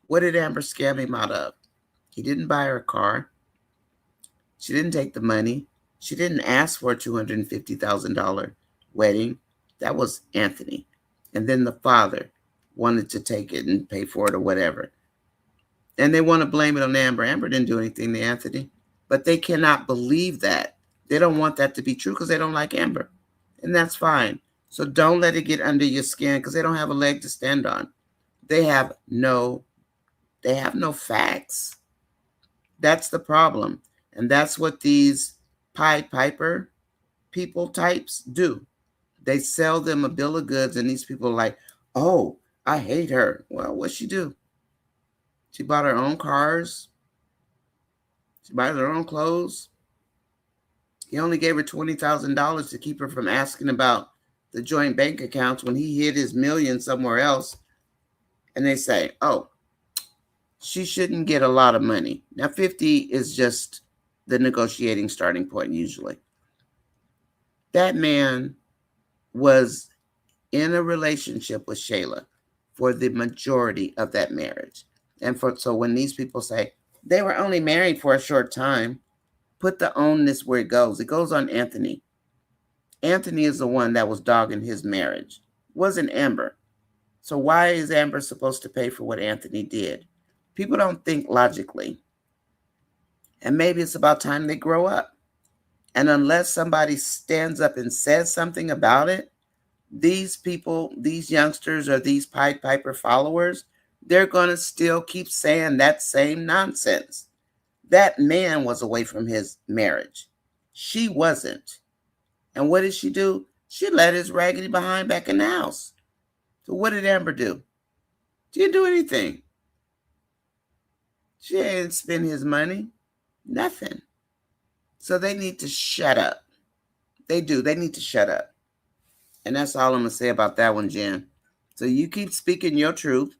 What did Amber scam him out of? He didn't buy her a car. She didn't take the money. She didn't ask for a $250,000 wedding. That was Anthony. And then the father wanted to take it and pay for it or whatever. And they want to blame it on Amber. Amber didn't do anything to Anthony. But they cannot believe that. They don't want that to be true because they don't like Amber. And that's fine. So don't let it get under your skin because they don't have a leg to stand on. They have no facts. That's the problem. And that's what these Pied Piper people types do. They sell them a bill of goods and these people are like, oh, I hate her. Well, what'd she do? She bought her own cars. She buys her own clothes. He only gave her $20,000 to keep her from asking about the joint bank accounts when he hid his million somewhere else. And they say, oh, she shouldn't get a lot of money. Now, 50 is just the negotiating starting point usually. That man was in a relationship with Shayla for the majority of that marriage. And so when these people say they were only married for a short time, put the onus where it goes. It goes on Anthony. Anthony is the one that was dogging his marriage. It wasn't Amber. So why is Amber supposed to pay for what Anthony did? People don't think logically. And maybe it's about time they grow up. And unless somebody stands up and says something about it, these people, these youngsters or these Pied Piper followers, they're going to still keep saying that same nonsense. That man was away from his marriage. She wasn't. And what did she do? She let his raggedy behind back in the house. So what did Amber do? She didn't do anything. She didn't spend his money. Nothing. So they need to shut up. They do. They need to shut up. And that's all I'm going to say about that one, Jen. So you keep speaking your truth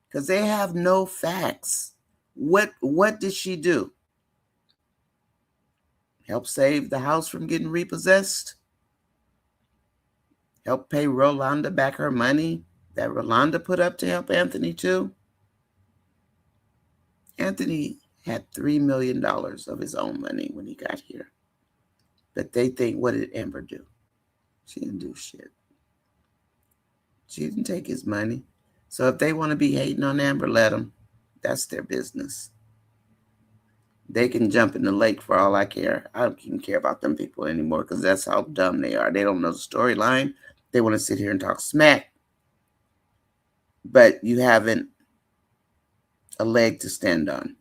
because they have no facts. What did she do? Help save the house from getting repossessed? Help pay Rolanda back her money that Rolanda put up to help Anthony too? Anthony had $3 million of his own money when he got here. But they think, what did Amber do? She didn't do shit. She didn't take his money. So if they want to be hating on Amber, let them. That's their business. They can jump in the lake for all I care. I don't even care about them people anymore because that's how dumb they are. They don't know the storyline. They want to sit here and talk smack. But you haven't a leg to stand on.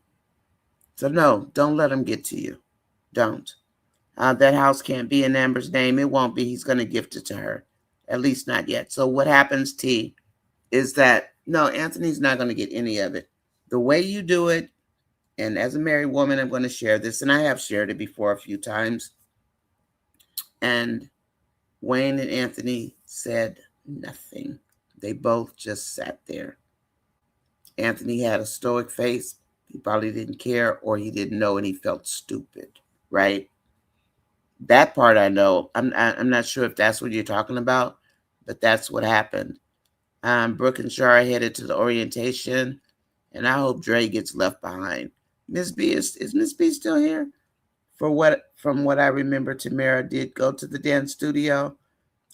So no, don't let them get to you. Don't. That house can't be in Amber's name. It won't be. He's going to gift it to her. At least not yet. So what happens, T, is that, no, Anthony's not going to get any of it. The way you do it, and as a married woman, I'm going to share this, and I have shared it before a few times. And Wayne and Anthony said nothing. They both just sat there. Anthony had a stoic face. He probably didn't care, or he didn't know, and he felt stupid, right? That part I know. I'm not sure if that's what you're talking about, but that's what happened. Brooke and Shara headed to the orientation, and I hope Dre gets left behind. Miss B, is Miss B still here? From what I remember, Tamera did go to the dance studio.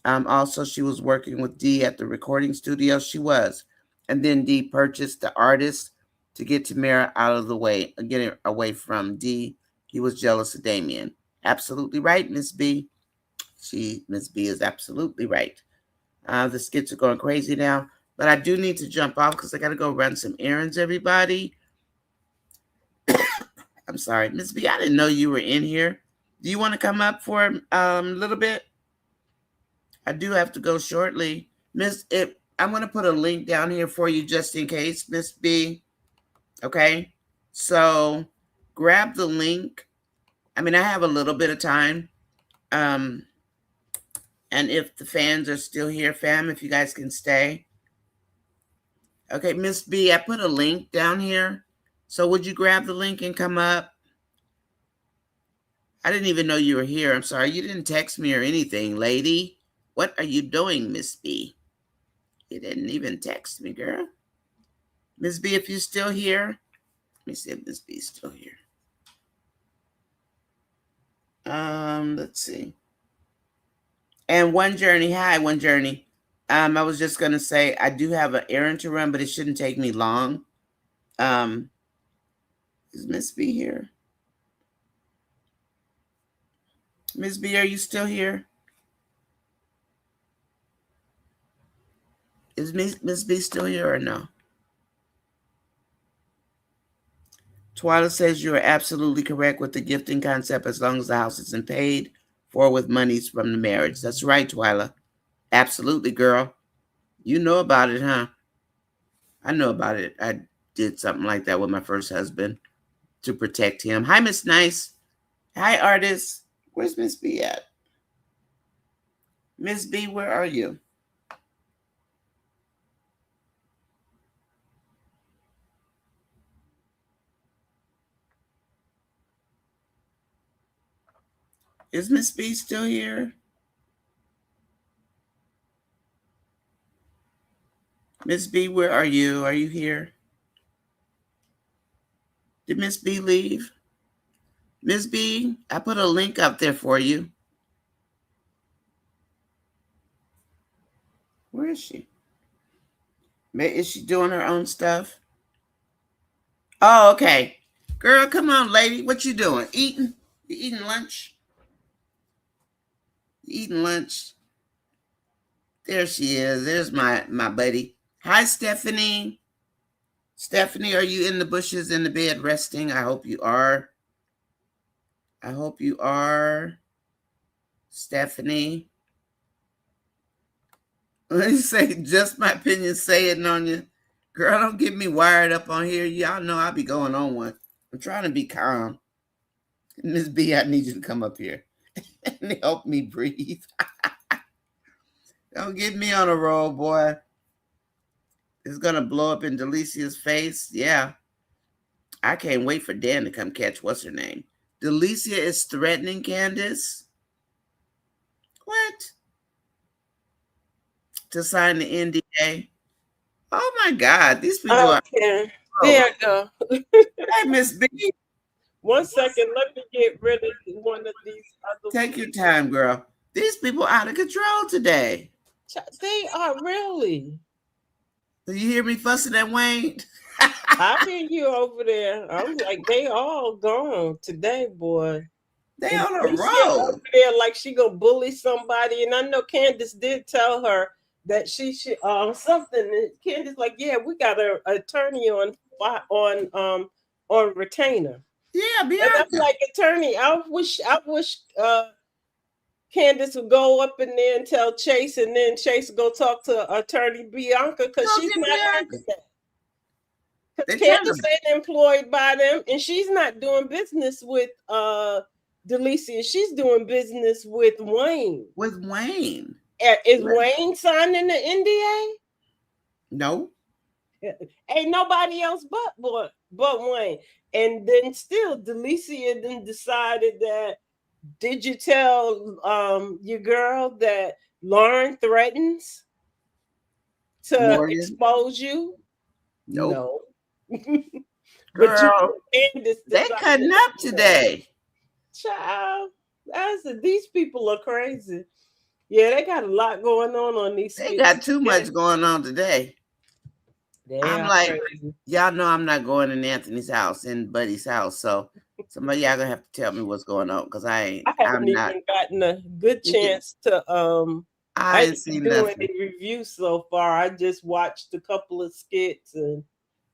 Also, she was working with Dee at the recording studio. She was. And then Dee purchased the artist to get Tamera out of the way, getting away from Dee. He was jealous of Damien. Absolutely right, Miss B. Miss B is absolutely right. The skits are going crazy now. But I do need to jump off because I got to go run some errands, everybody. I'm sorry, Miss B, I didn't know you were in here. Do you want to come up for a little bit? I do have to go shortly. I'm going to put a link down here for you just in case, Miss B. Okay? So grab the link. I mean, I have a little bit of time. And if the fans are still here, fam, if you guys can stay. Okay, Miss B, I put a link down here. So would you grab the link and come up? I didn't even know you were here. I'm sorry. You didn't text me or anything, lady. What are you doing, Miss B? You didn't even text me, girl. Miss B, if you're still here, let me see if Miss B's still here. Let's see. And One Journey, hi, One Journey. I was just gonna say I do have an errand to run, but it shouldn't take me long. Is Miss B here? Miss B, are you still here? Is Miss B still here or no? Twyla says you are absolutely correct with the gifting concept as long as the house isn't paid for with monies from the marriage. That's right, Twyla. Absolutely, girl. You know about it, huh? I know about it. I did something like that with my first husband to protect him. Hi, Miss Nice. Hi, artist. Where's Miss B at? Miss B, where are you? Is Miss B still here? Miss B, where are you? Are you here? Did Miss B leave? Miss B, I put a link up there for you. Where is she? Is she doing her own stuff? Oh, okay. Girl, come on, lady. What you doing? Eating? You eating lunch? You eating lunch? There she is. There's my buddy. Hi, Stephanie. Stephanie, are you in the bushes in the bed resting? I hope you are. I hope you are. Stephanie. Let me say, just my opinion, say it on you. Girl, don't get me wired up on here. Y'all know I'll be going on one. I'm trying to be calm. Miss B, I need you to come up here and help me breathe. Don't get me on a roll, boy. It's going to blow up in Delicia's face. Yeah. I can't wait for Dan to come catch what's her name. Delicia is threatening Candace. What? To sign the NDA. Oh my God, these people are. There you go. Hey, Miss B. 1 second, let me get rid of one of these other. Take your time, girl. These people are out of control today. They are really. Do you hear me fussing at Wayne? I hear you over there. I'm like, they all gone today, boy. They on a roll over there, like she gonna bully somebody. And I know Candace did tell her that she should something. Candace like, yeah, we got an attorney on retainer. Yeah, and I'm like, attorney, I wish Candace would go up in there and tell Chase, and then Chase go talk to attorney Bianca because she's not doing that. Because Candace ain't employed by them, and she's not doing business with Delicia. She's doing business with Wayne. With Wayne. Is Wayne signing the NDA? No. Ain't nobody else but Wayne. And then still, Delicia then decided that, did you tell your girl that Lauren threatens to expose you? Nope. No. Girl, they cutting up today. Child, these people are crazy. Yeah, they got a lot going on these. They got too much going on today. I'm like, y'all know I'm not going in Anthony's house and Buddy's house, so somebody y'all gonna have to tell me what's going on because I haven't even gotten a good chance to I ain't didn't seen do nothing. any reviews so far. I just watched a couple of skits and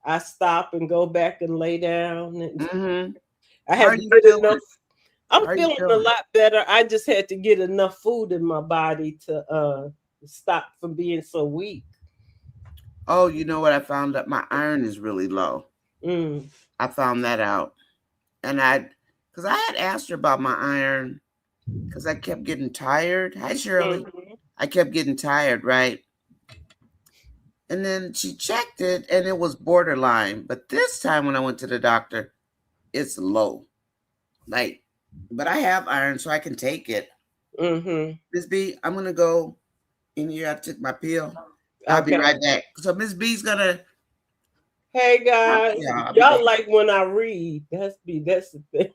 I stop and go back and lay down. And I How had are to you get feeling? enough. I'm How are you feeling a feeling? lot better. I just had to get enough food in my body to stop from being so weak. Oh, you know what I found out? My iron is really low. Mm. I found that out. And because I had asked her about my iron, because I kept getting tired. Hi, Shirley. Mm-hmm. I kept getting tired, right? And then she checked it and it was borderline. But this time when I went to the doctor, it's low. Like, but I have iron, so I can take it. Mm-hmm. Miss B, I'm going to go in here. I took my pill. I'll be Okay. right back. So Miss B's going to, Hey guys, yeah, I'll be back. y'all like when I read. That's the thing.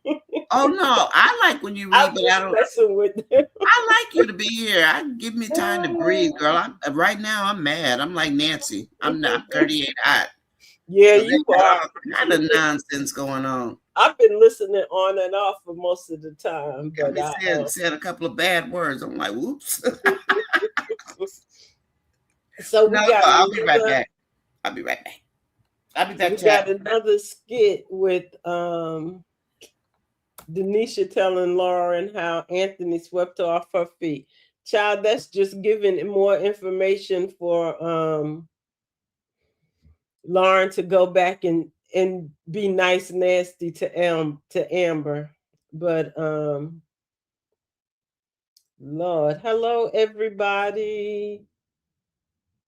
Oh, no. I like when you read, I'm but just I don't. messing with them. I like you to be here. Give me time to breathe, girl. Right now I'm mad. I'm like Nancy. I'm 38 hot. Yeah, So you they got are. all kind of nonsense going on. I've been listening on and off for most of the time, Got but me saying a couple of bad words. I'm like, whoops. so No, we got I'll be right another back. I'll be right back. I'll be we back, got chat. another skit with Denisha telling Lauren how Anthony swept her off her feet. Child, that's just giving more information for Lauren to go back and be nice nasty to Amber. But Lord, hello everybody.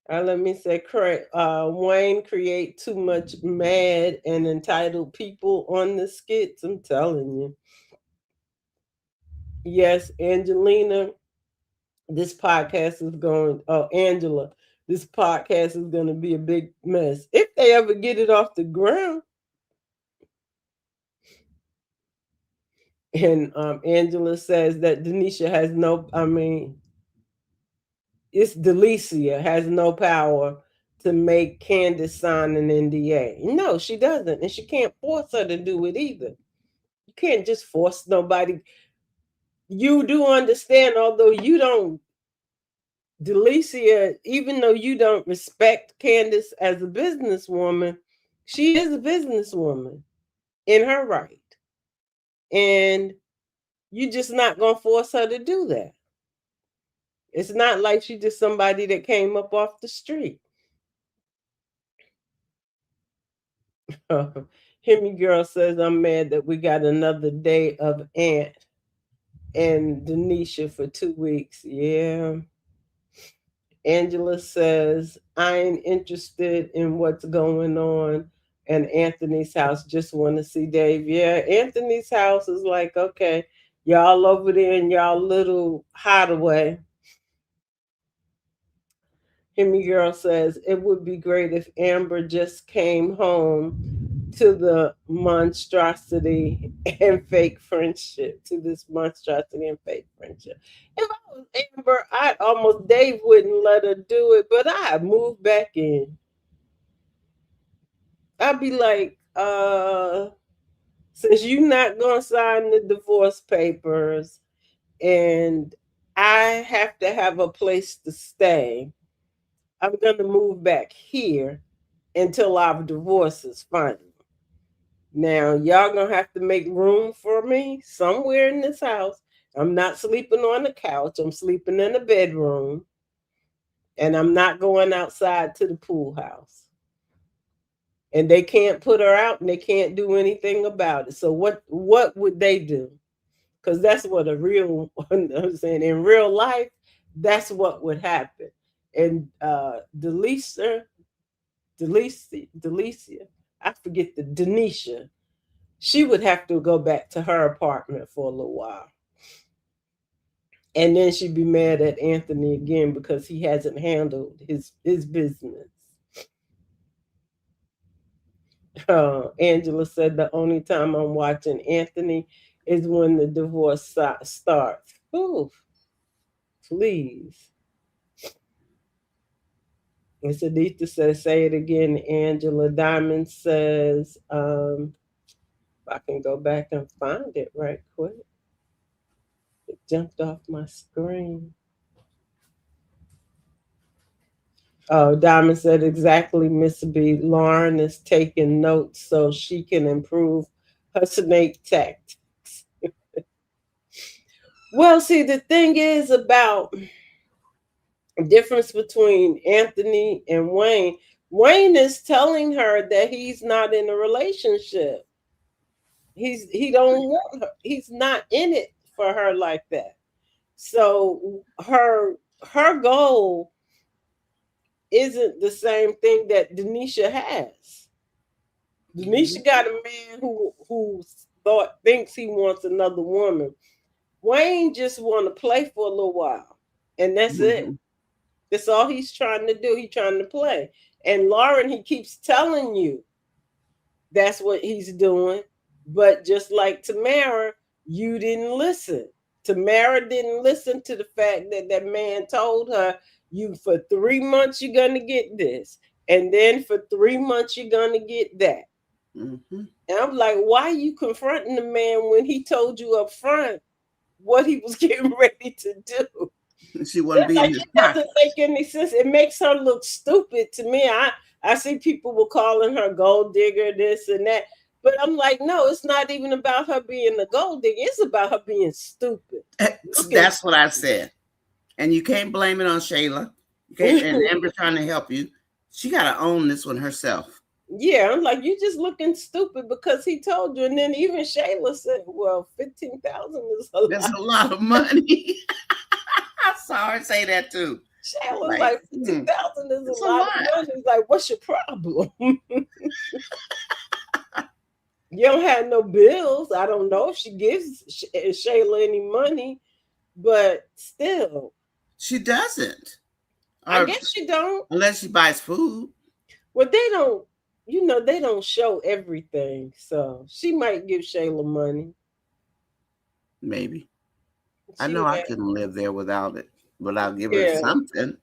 Let me say correct. Wayne create too much mad and entitled people on the skits. I'm telling you. Yes, Angelina, this podcast is going. Oh, Angela, this podcast is going to be a big mess if they ever get it off the ground. And Angela says that Denisha has no. I mean, it's Delicia has no power to make Candace sign an NDA. No, she doesn't, and she can't force her to do it either. You can't just force nobody. You do understand, although you don't, Delicia, even though you don't respect Candace as a businesswoman, she is a businesswoman in her right, and you just not gonna force her to do that. It's not like she's just somebody that came up off the street. Himmy Girl says, I'm mad that we got another day of Aunt and Denisha for 2 weeks. Yeah. Angela says, I ain't interested in what's going on. And Anthony's house just want to see Dave. Yeah, Anthony's house is like, okay, y'all over there in y'all little hideaway. Himmy Girl says, it would be great if Amber just came home to the monstrosity and fake friendship, to this monstrosity and fake friendship. If I was Amber, Dave wouldn't let her do it, but I'd move back in. I'd be like, since you're not gonna sign the divorce papers and I have to have a place to stay, I'm gonna move back here until our divorce is final. Now, y'all gonna have to make room for me somewhere in this house. I'm not sleeping on the couch. I'm sleeping in the bedroom. And I'm not going outside to the pool house. And they can't put her out and they can't do anything about it. So what would they do? Because that's what a real I'm saying in real life, that's what would happen. And Delicia, I forget the Denisha, she would have to go back to her apartment for a little while. And then she'd be mad at Anthony again because he hasn't handled his business. Angela said the only time I'm watching Anthony is when the divorce starts. Ooh, please. And Sadita says, say it again. Angela Diamond says, if I can go back and find it right quick. It jumped off my screen. Oh, Diamond said exactly, Miss B. Lauren is taking notes so she can improve her snake tactics. Well, see, the thing is about the difference between Anthony and Wayne. Wayne is telling her that he's not in a relationship. He don't want her. He's not in it for her like that. So her goal isn't the same thing that Denisha has. Denisha got a man who thinks he wants another woman. Wayne just want to play for a little while, and that's it. That's all he's trying to do. He's trying to play. And Lauren, he keeps telling you that's what he's doing. But just like Tamera, you didn't listen. Tamera didn't listen to the fact that that man told her, you for 3 months you're gonna get this, and then for 3 months you're gonna get that. And I'm like, why are you confronting the man when he told you up front what he was getting ready to do? She wouldn't be in his pocket. Doesn't make any sense. It makes her look stupid to me. I see people were calling her gold digger, this and that. But I'm like, no, it's not even about her being a gold digger. It's about her being stupid. That's what I said. And you can't blame it on Shayla. And Amber trying to help you. She got to own this one herself. Yeah, I'm like, you just looking stupid because he told you. And then even Shayla said, well, 15,000 is That's a lot of money. I saw her say that too. Shayla's like 15,000 is a lot of money. He's like, what's your problem? You don't have no bills. I don't know if she gives Shayla any money, but still. She doesn't. I guess she don't. Unless she buys food. Well, they don't, they don't show everything. So she might give Shayla money. Maybe. I know I couldn't live there without giving her something.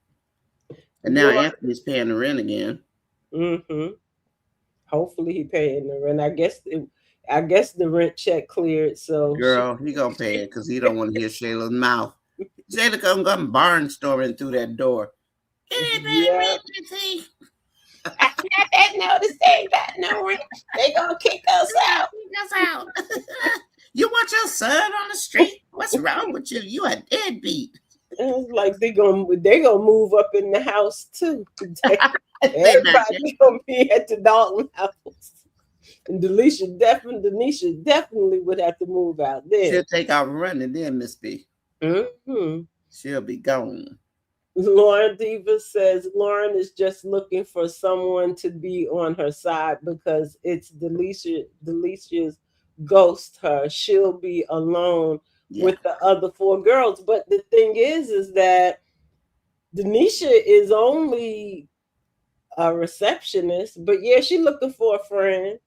And now Anthony's paying the rent again. Hopefully he paying the rent. I guess the rent check cleared. So girl, he gonna pay it because he don't want to hear Shayla's mouth. Shayla come barnstorming through that door. I got that notice. They ain't got no rent. They gonna kick us out. You want your son on the street? What's wrong with you? You a deadbeat. It's like they gonna move up in the house too. Everybody gonna be at the Dalton house. And Denisha definitely would have to move out there. She'll take out running then, Miss B. She'll be gone. Lauren Diva says Lauren is just looking for someone to be on her side because it's Delicia's ghost her. She'll be alone with the other 4 girls. But the thing is that Denisha is only a receptionist, but yeah, she's looking for a friend.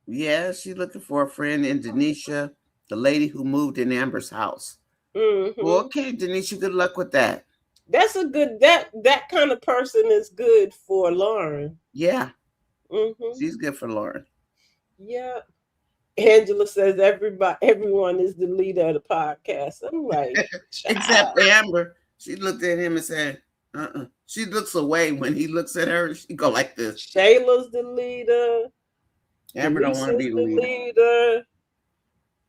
Yeah, she's looking for a friend in Denisha, the lady who moved in Amber's house. Well, okay, Denisha, good luck with that. That's a good that kind of person is good for Lauren. Yeah. She's good for Lauren. Yeah. Angela says everyone is the leader of the podcast. I'm like, except Amber. She looked at him and said, She looks away when he looks at her. She go like this. Shayla's the leader. Amber don't want to be the leader.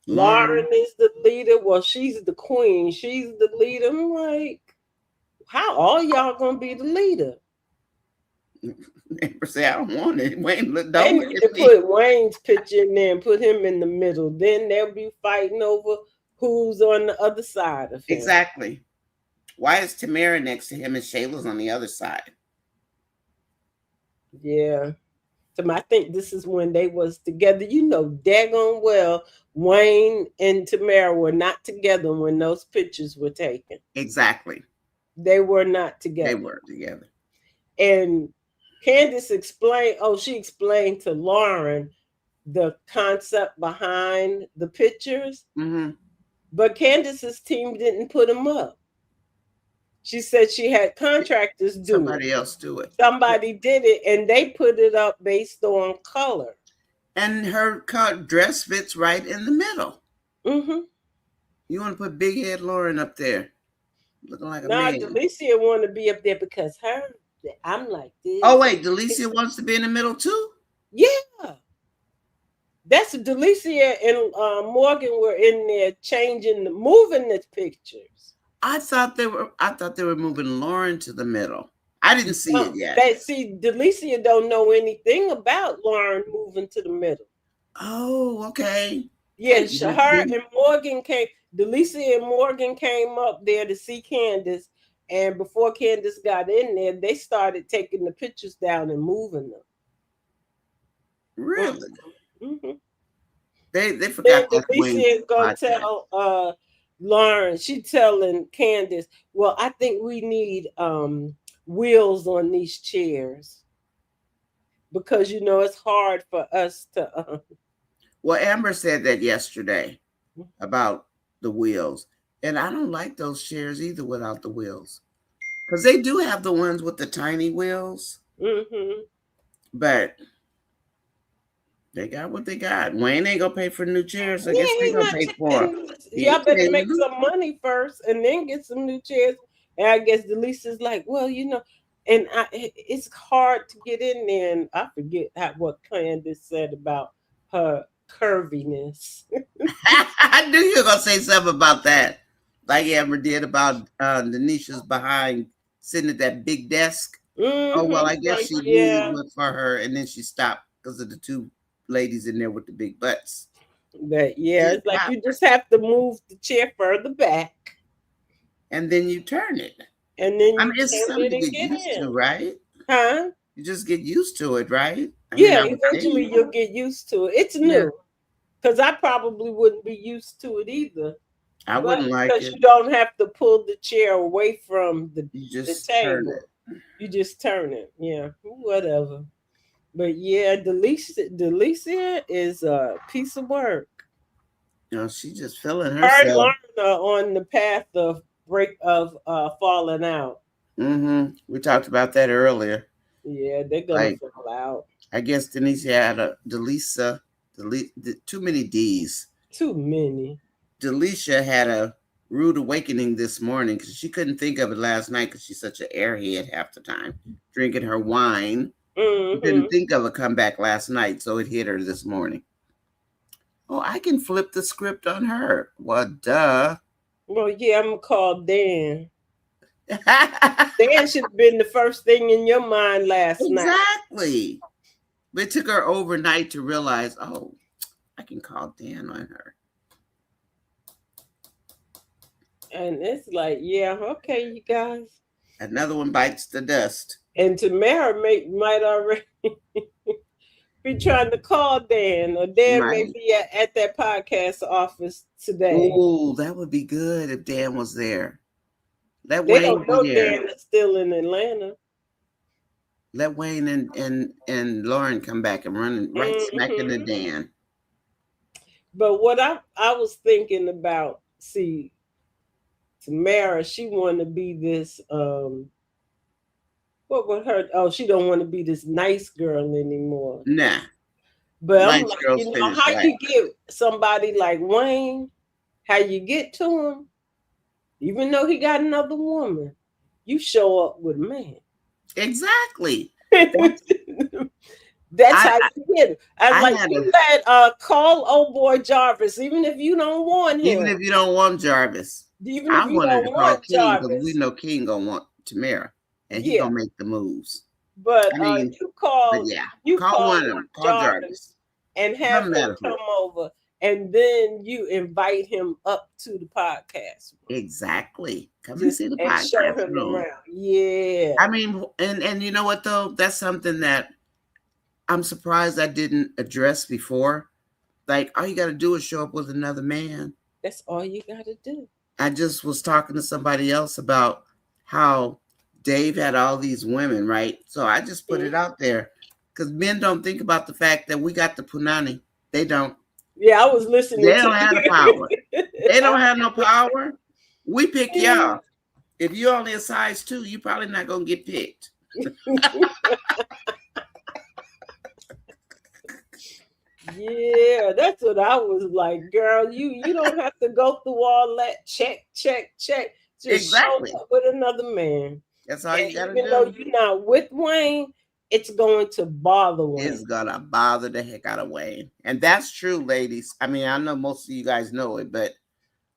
Lauren is the leader. Well, she's the queen. She's the leader. I'm like, how all y'all gonna be the leader? Amber say, I don't want it. Wayne, they need to put Wayne's picture in there and put him in the middle. Then they'll be fighting over who's on the other side of him. Exactly. Why is Tamera next to him and Shayla's on the other side? Yeah. So I think this is when they was together. You know daggone well Wayne and Tamera were not together when those pictures were taken. Exactly. They were not together. They were together. And Candace explained to Lauren the concept behind the pictures. But Candace's team didn't put them up. She said she had contractors do Somebody else do it. Somebody did it, and they put it up based on color. And her dress fits right in the middle. You want to put big head Lauren up there, looking like a man. Delicia want to be up there because I'm like this. Oh wait, Delicia wants to be in the middle too? Yeah. That's Delicia and Morgan were in there moving the pictures. I thought they were moving Lauren to the middle. I didn't see it yet. Delicia don't know anything about Lauren moving to the middle. Oh, okay. Yeah, her and Morgan came. Delicia and Morgan came up there to see Candace, and before Candace got in there, they started taking the pictures down and moving them. Really? Mm-hmm. They forgot that. Delicia gonna tell Lauren. She telling Candace, "Well, I think we need wheels on these chairs because it's hard for us to." Well, Amber said that yesterday about the wheels, and I don't like those chairs either without the wheels, because they do have the ones with the tiny wheels, but they got what they got. Wayne ain't gonna pay for new chairs. I guess they gonna pay for them. Y'all better make some money first and then get some new chairs. And I guess Delicia's like, well, and it's hard to get in there. And I forget what Candace said about her curviness. I knew you were gonna say something about that, like Amber did about Denisha's behind sitting at that big desk. Oh well, I guess she moved for her, and then she stopped because of the two ladies in there with the big butts. But it's like you just have to move the chair further back, and then you turn it, and then it's something to get used to, right? Huh? You just get used to it, right? Eventually you'll get used to it. It's new, because I probably wouldn't be used to it either. I wouldn't like it because you don't have to pull the chair away from the table. You just turn it. Yeah, whatever. But Delicia is a piece of work. She's just feeling herself. Her on the path of falling out. We talked about that earlier. Yeah, they're gonna fall out. I guess Delicia had too many D's. Too many. Delicia had a rude awakening this morning because she couldn't think of it last night because she's such an airhead half the time, drinking her wine. She couldn't think of a comeback last night, so it hit her this morning. Oh, I can flip the script on her. Well, duh. Well, yeah, I'm gonna call Dan. Dan should have been the first thing in your mind last night. Exactly. But it took her overnight to realize, oh, I can call Dan on her. And it's like, okay, you guys. Another one bites the dust. And Tamera might already be trying to call Dan, or Dan may be at that podcast office today. Oh, that would be good if Dan was there. They don't know Dan is still in Atlanta. Let Wayne and Lauren come back and run right smack into Dan. But what I was thinking about, see, Tamera, she wanted to be this what would her? Oh, she don't want to be this nice girl anymore. Nah. But I'm like, how you get somebody like Wayne? How you get to him? Even though he got another woman, you show up with a man. Exactly. That's how you get it. You let call old boy Jarvis, even if you don't want him. Even if you don't want Jarvis. I wanted to call King because we know King gonna want Tamera, and he's gonna make the moves. But you call one of them, call Jarvis, and have him come over, and then you invite him up to the podcast. Exactly. Come and see the podcast. Show him around. Yeah. I mean, and you know what though? That's something that I'm surprised I didn't address before. Like, all you got to do is show up with another man. That's all you got to do. I just was talking to somebody else about how Dave had all these women, right? So I just put it out there because men don't think about the fact that we got the punani. They don't. Yeah, I was listening. They don't have the power. They don't have no power. We pick y'all. If you're only a size 2, you're probably not going to get picked. Yeah, that's what I was like, girl. You don't have to go through all that check. Just show up with another man. That's all you gotta even do. though you're not with Wayne, it's going to bother Wayne. It's gonna bother the heck out of Wayne. And that's true, ladies. I mean, I know most of you guys know it, but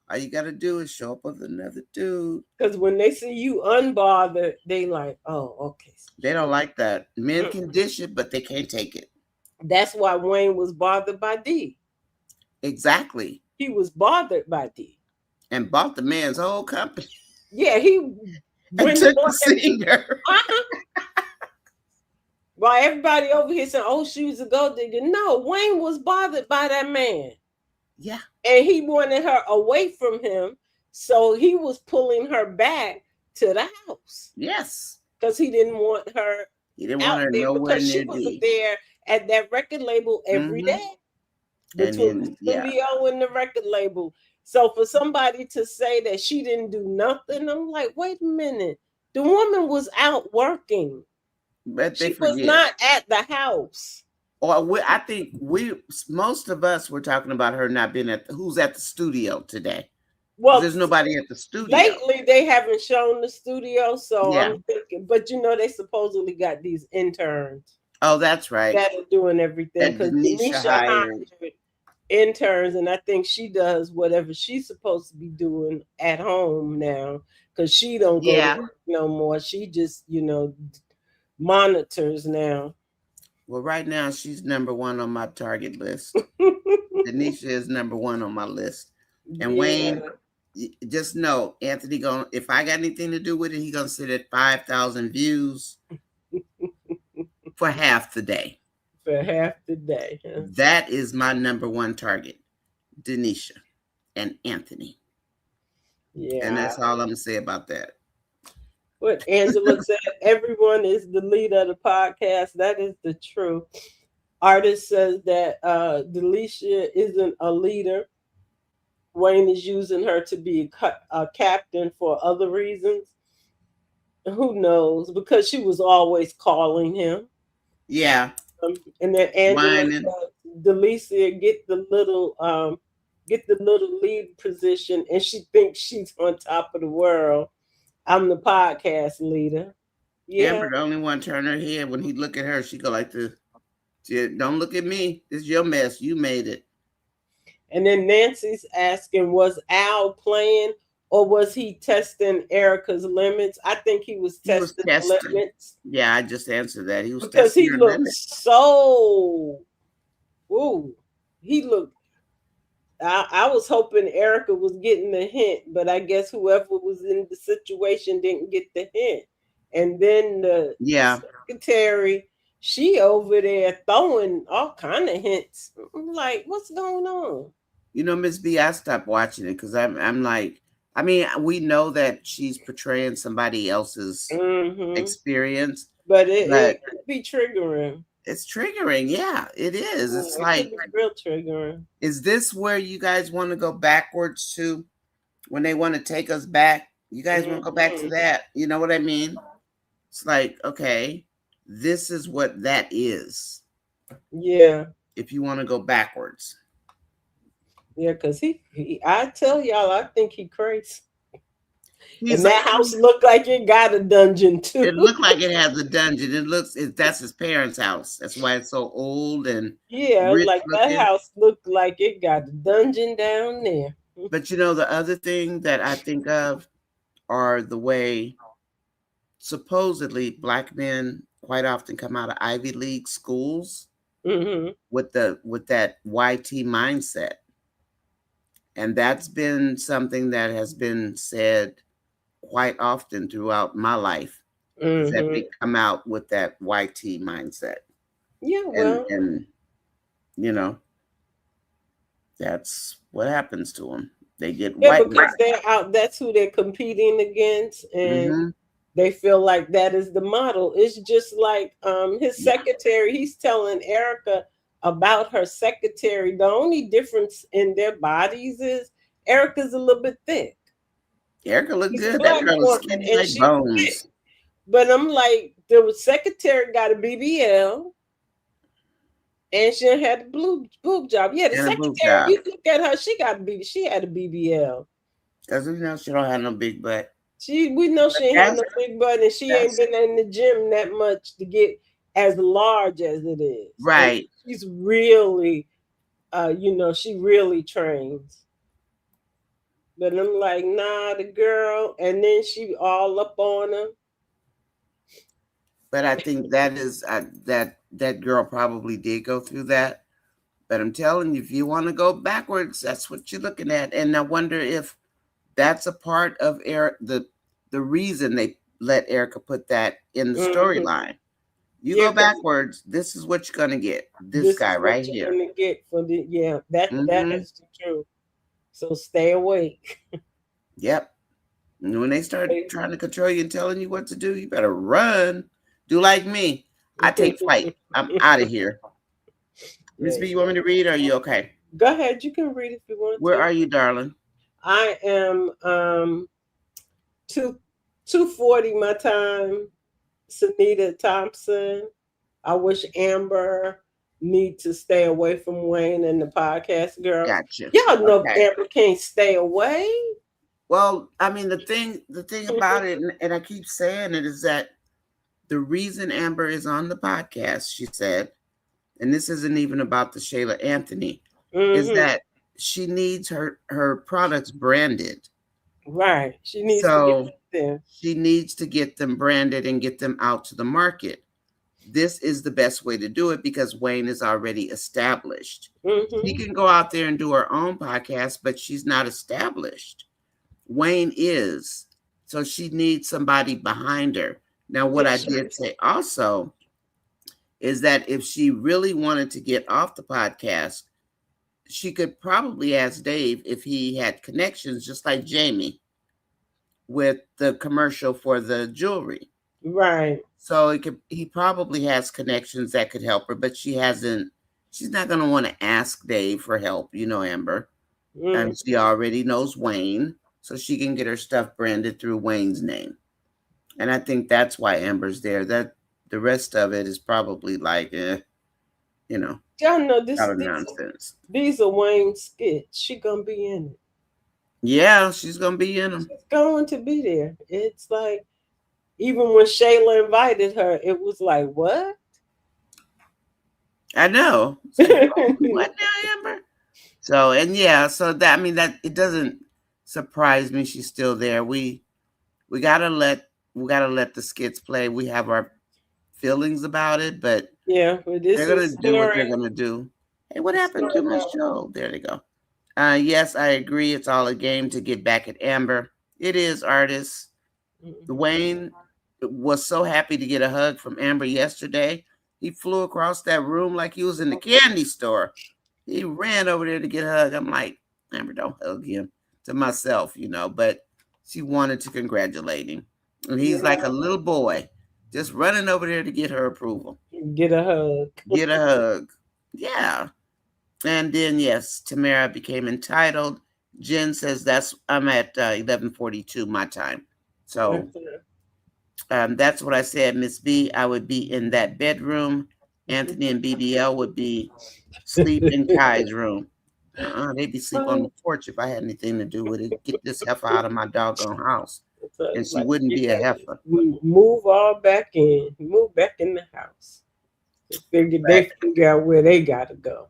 all you gotta do is show up with another dude. Because when they see you unbothered, they like, oh, okay. They don't like that. Men can dish it, but they can't take it. That's why Wayne was bothered by D. Exactly. He was bothered by D. And bought the man's whole company. Yeah, he and took the singer. While everybody over here saying, oh, she was a gold digger. No, Wayne was bothered by that man. Yeah. And he wanted her away from him. So he was pulling her back to the house. Yes. Because he didn't want her. He didn't want her nowhere because near she was D. there at that record label every day. Between the studio and the record label. So for somebody to say that she didn't do nothing, I'm like, wait a minute. The woman was out working. But she was not at the house. Or I think most of us were talking about her not being who's at the studio today. Well, there's nobody at the studio. Lately, they haven't shown the studio, so I'm thinking. But you know, they supposedly got these interns. Oh, that's right. That are doing everything because Denisha hired interns, and I think she does whatever she's supposed to be doing at home now because she don't go to work no more. She just, monitors now. Well, right now she's number one on my target list. Denisha is number one on my list, and Wayne. Just know, Anthony if I got anything to do with it, he gonna sit at 5,000 views for half the day. For half the day. That is my number one target, Denisha and Anthony. Yeah. And that's all I'm gonna say about that. What Angela said, everyone is the leader of the podcast. That is the truth. Artist says that Delisha isn't a leader. Wayne is using her to be a captain for other reasons. Who knows? Because she was always calling him. Yeah. And then Angela says, Delisha get the little lead position, and she thinks she's on top of the world. I'm the podcast leader. Yeah. Amber, the only one turn her head when he look at her, she go like this. Don't look at me. This is your mess. You made it. And then Nancy's asking, was Al playing or was he testing Erica's limits? I think he was testing limits. Yeah, I just answered that. He was because he looked limits. So. Ooh, he looked. I was hoping Erica was getting the hint, but I guess whoever was in the situation didn't get the hint. And then the secretary, she over there throwing all kind of hints. I'm like, what's going on? Miss B, I stopped watching it because I'm like, I mean, we know that she's portraying somebody else's experience. But it could be triggering. It's triggering. Yeah, it is. It's like real triggering. Is this where you guys want to go backwards to when they want to take us back? You guys want to go back to that? You know what I mean? It's like, okay, this is what that is. Yeah. If you want to go backwards. Yeah, because I tell y'all, I think he crazy. And that house looked like it got a dungeon too. It looked like it has a dungeon. That's his parents' house. That's why it's so old and like that house looked like it got a dungeon down there. But the other thing that I think of are the way supposedly Black men quite often come out of Ivy League schools with that YT mindset. And that's been something that has been said quite often throughout my life, that they come out with that YT mindset. Yeah, well. And that's what happens to them. They get white. Because they're out. That's who they're competing against. And they feel like that is the model. It's just like his secretary, he's telling Erica about her secretary. The only difference in their bodies is Erica's a little bit thick. Erica looked good. That girl was skinny like bones. But I'm like, the secretary got a BBL, and she had a boob job. Yeah, the secretary. You look at her; she had a BBL. Doesn't she don't have no big butt. We know she ain't had no big butt, and she ain't been in the gym that much to get as large as it is. Right. And she's really, she really trains. But I'm like, nah, the girl, and then she all up on him. But I think that is that girl probably did go through that. But I'm telling you, if you want to go backwards, that's what you're looking at. And I wonder if that's a part of the reason they let Erica put that in the storyline. You go backwards, this is what you're gonna get. This guy right here. Gonna get for the that is true. So stay awake. Yep. And when they start trying to control you and telling you what to do, you better run. Do like me. I take flight. I'm out of here. Miss B, you want me to read or are you okay? Go ahead. You can read if you want. Where are you, darling? I am 2:40 my time. Sunita Thompson. I wish Amber need to stay away from Wayne and the podcast girl. Gotcha. Y'all know Amber can't stay away. Well, I mean, the thing about it, and I keep saying it, is that the reason Amber is on the podcast, she said, and this isn't even about the Shayla Anthony, is that she needs her products branded. Right. She needs to get them. She needs to get them branded and get them out to the market. This is the best way to do it because Wayne is already established. She can go out there and do her own podcast, but she's not established. Wayne is. So she needs somebody behind her. Now, what I did say also is that if she really wanted to get off the podcast, she could probably ask Dave if he had connections, just like Jamie with the commercial for the jewelry. Right. So he probably has connections that could help her, but she's not going to want to ask Dave for help, Amber. And she already knows Wayne, so she can get her stuff branded through Wayne's name. And I think that's why Amber's there. That the rest of it is probably like, Y'all know this out of nonsense. These are Wayne's skits. She gonna be in it. Yeah, she's gonna be in them. She's going to be there. It's like, even when Shayla invited her, it was like, what? I know. Like, what now, Amber? So, and yeah, so that, I mean, that it doesn't surprise me she's still there. We gotta let the skits play. We have our feelings about it, but yeah, they're gonna do what they're gonna do. Hey, what happened to my show? There they go. Yes, I agree. It's all a game to get back at Amber. It is, artists. Wayne was so happy to get a hug from Amber yesterday. He flew across that room like he was in the candy store. He ran over there to get a hug. I'm like, Amber, don't hug him, to myself, but she wanted to congratulate him. And he's like a little boy, just running over there to get her approval. Get a hug. Get a hug. Yeah. And then, yes, Tamera became entitled. Jen says I'm at 11:42 my time. So that's what I said, Miss B. I would be in that bedroom. Anthony and BBL would be sleep in Kai's room. They'd be sleep on the porch if I had anything to do with it. Get this heifer out of my doggone house. And she wouldn't be a heifer. Move all back in. Move back in the house. They figure out where they got to go.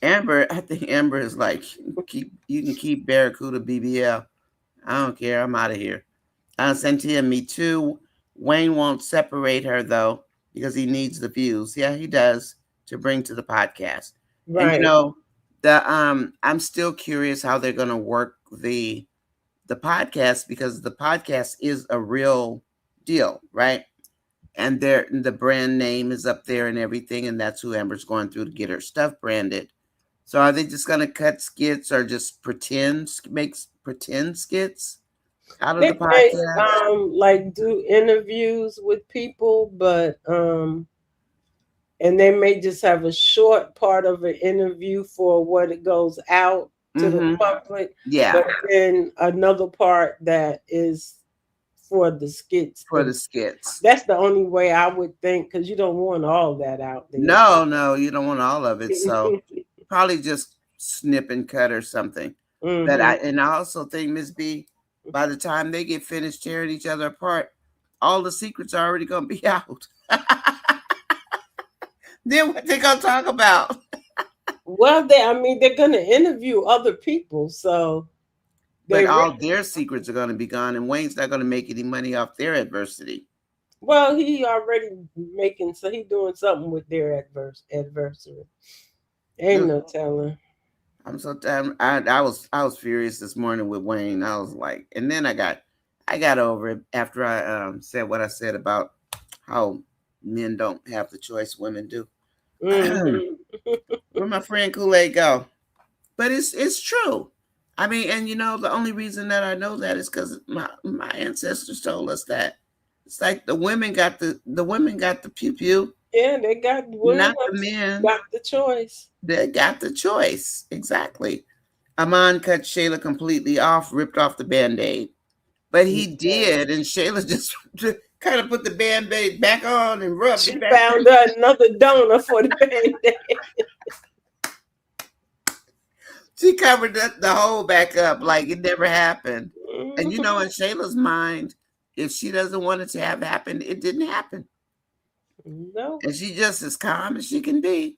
Amber, I think Amber is like, you can keep Barracuda BBL. I don't care. I'm out of here. Santia, me too. Wayne won't separate her though, because he needs the views. Yeah, he does, to bring to the podcast. Right. And I'm still curious how they're gonna work the podcast, because the podcast is a real deal, right? And the brand name is up there and everything, and that's who Amber's going through to get her stuff branded. So are they just gonna cut skits or just pretend skits out of the podcast? Like do interviews with people, but and they may just have a short part of an interview for what it goes out to the public. Yeah. But then another part that is for the skits. For the skits. That's the only way I would think, because you don't want all that out there. No, you don't want all of it. So probably just snip and cut or something. But I also think, Ms. B, by the time they get finished tearing each other apart, all the secrets are already going to be out. Then what they going to talk about? Well, they're going to interview other people, so. But all their secrets are going to be gone, and Wayne's not going to make any money off their adversity. Well, he already he doing something with their adversary. Ain't no telling. I'm so tired. I was furious this morning with Wayne. I was like, and then I got over it after I said what I said about how men don't have the choice, women do. Mm-hmm. Where my friend Kool-Aid go? But it's true. I mean, and the only reason that I know that is because my ancestors told us that. It's like the women got the pew pew. Yeah, they got women. Not the men. Got the choice. They got the choice. Exactly. Amon cut Shayla completely off, ripped off the Band-Aid. But he did, and Shayla just kind of put the Band-Aid back on and rubbed she it back. Found another donor for the Band-Aid. She covered the hole back up like it never happened. Mm-hmm. And in Shayla's mind, if she doesn't want it to have happened, it didn't happen. No. And she just as calm as she can be.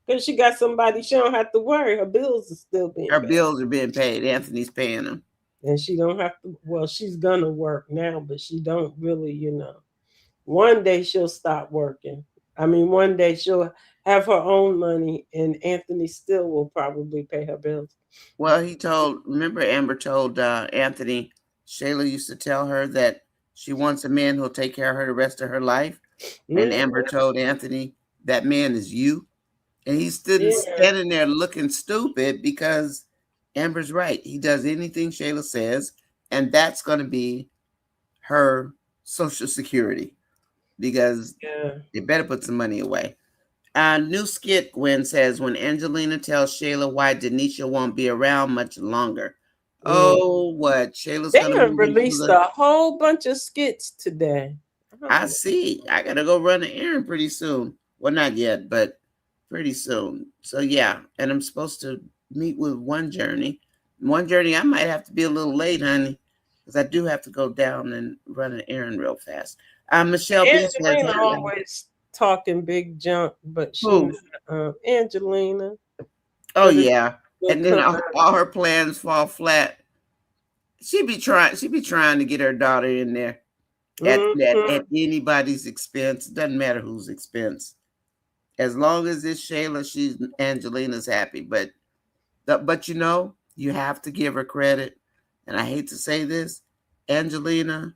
Because she got somebody, she don't have to worry. Her bills are still being paid. Her bills are being paid. Anthony's paying them. And she don't have to, well, she's going to work now, but she don't really, One day she'll stop working. I mean, one day she'll have her own money, and Anthony still will probably pay her bills. Well, remember Amber told Anthony, Shayla used to tell her that she wants a man who'll take care of her the rest of her life. Mm-hmm. And Amber told Anthony, that man is you. And he's standing there looking stupid because Amber's right. He does anything Shayla says, and that's going to be her Social Security because they better put some money away. New skit, Gwen says, when Angelina tells Shayla why Denisha won't be around much longer. Oh, what? Shayla's going to release a whole bunch of skits today. I see. I got to go run an errand pretty soon. Well, not yet, but pretty soon. So, yeah. And I'm supposed to meet with One Journey. One Journey, I might have to be a little late, honey, because I do have to go down and run an errand real fast. Michelle B. says, always talking big junk, but she's Angelina. Oh yeah, and then all her plans fall flat. She be trying to get her daughter in there at anybody's expense. Doesn't matter whose expense, as long as it's Shayla, Angelina's happy. But you have to give her credit, and I hate to say this, Angelina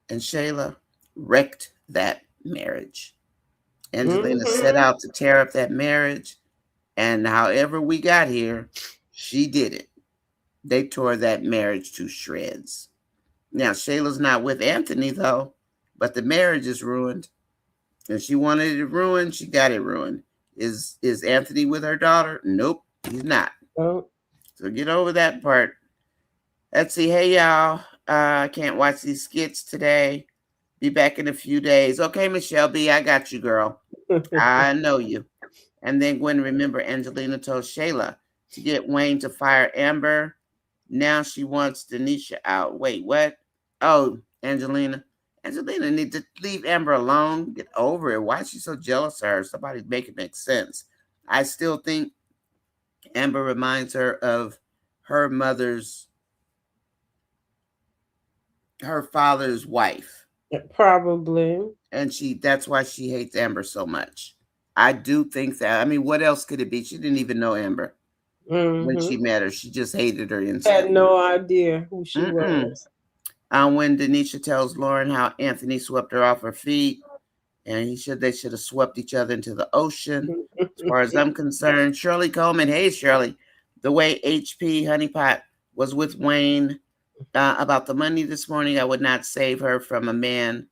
and Shayla wrecked that marriage. Angelina set out to tear up that marriage, and however we got here, she did it. They tore that marriage to shreds. Now, Shayla's not with Anthony, though, but the marriage is ruined. And she wanted it ruined, she got it ruined. Is Anthony with her daughter? Nope, he's not. Oh. So get over that part. Let's see. Hey, y'all. I can't watch these skits today. Be back in a few days. Okay, Michelle B., I got you, girl. I know you. And then Gwen, remember, Angelina told Shayla to get Wayne to fire Amber. Now she wants Denisha out. Wait, what? Oh, Angelina needs to leave Amber alone. Get over it. Why is she so jealous of her? Somebody make it make sense. I still think Amber reminds her of her father's wife. Probably. And that's why she hates Amber so much. I do think that. I mean, what else could it be? She didn't even know Amber when she met her. She just hated her instantly. Had no idea who she was. When Denisha tells Lauren how Anthony swept her off her feet, and they should have swept each other into the ocean. As far as I'm concerned, Shirley Coleman, hey Shirley, the way HP Honeypot was with Wayne about the money this morning, I would not save her from a man,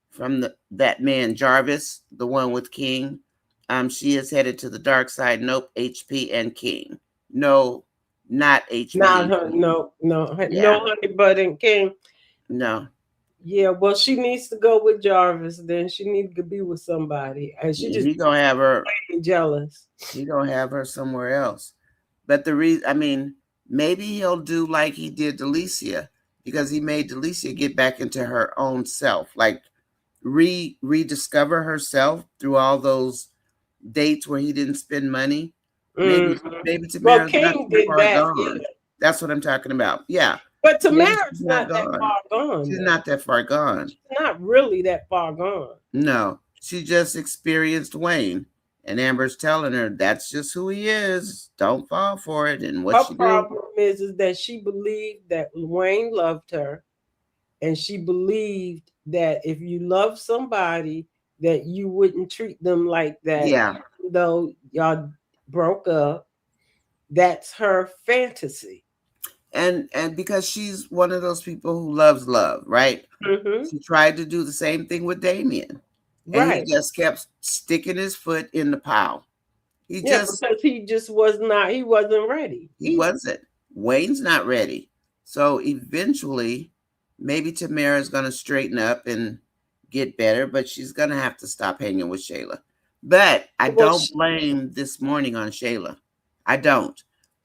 from that man Jarvis, the one with King. She is headed to the dark side. Nope, HP and King. No, not HP. Not her. No, Honeybud and King. No. Yeah, well, she needs to go with Jarvis. Then she needs to be with somebody, and he gonna have her jealous. He gonna have her somewhere else. But the reason, maybe he'll do like he did Delicia, because he made Delicia get back into her own self, like rediscover herself through all those dates where he didn't spend money. Maybe Tamara's not King too did far that. gone. Yeah. That's what I'm talking about. Yeah. But Tamara's not that far gone. She's not that far gone. She's not really that far gone. No. She just experienced Wayne. And Amber's telling her that's just who he is. Don't fall for it. And what her problem is that she believed that Wayne loved her. And she believed that if you love somebody, that you wouldn't treat them like that. Yeah. Even though y'all broke up. That's her fantasy. And because she's one of those people who loves love, right? Mm-hmm. She tried to do the same thing with Damien. And he just kept sticking his foot in the pile. Because he just wasn't ready. He wasn't. Wayne's not ready. So eventually, maybe Tamara's going to straighten up and get better, but she's going to have to stop hanging with Shayla. But I don't blame this morning on Shayla. I don't.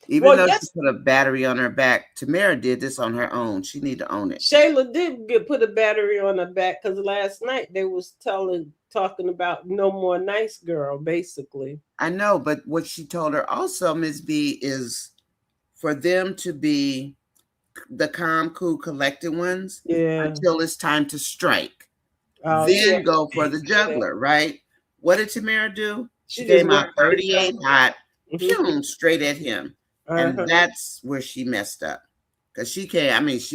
Even though she put a battery on her back, Tamera did this on her own. She need to own it. Shayla did put a battery on her back because last night they was talking about no more nice girl, basically. I know, but what she told her also, Ms. B, is for them to be the calm, cool, collected ones until it's time to strike. Then go for the juggler, right? What did Tamera do? She came out 38 hot, straight at him. And that's where she messed up. Because she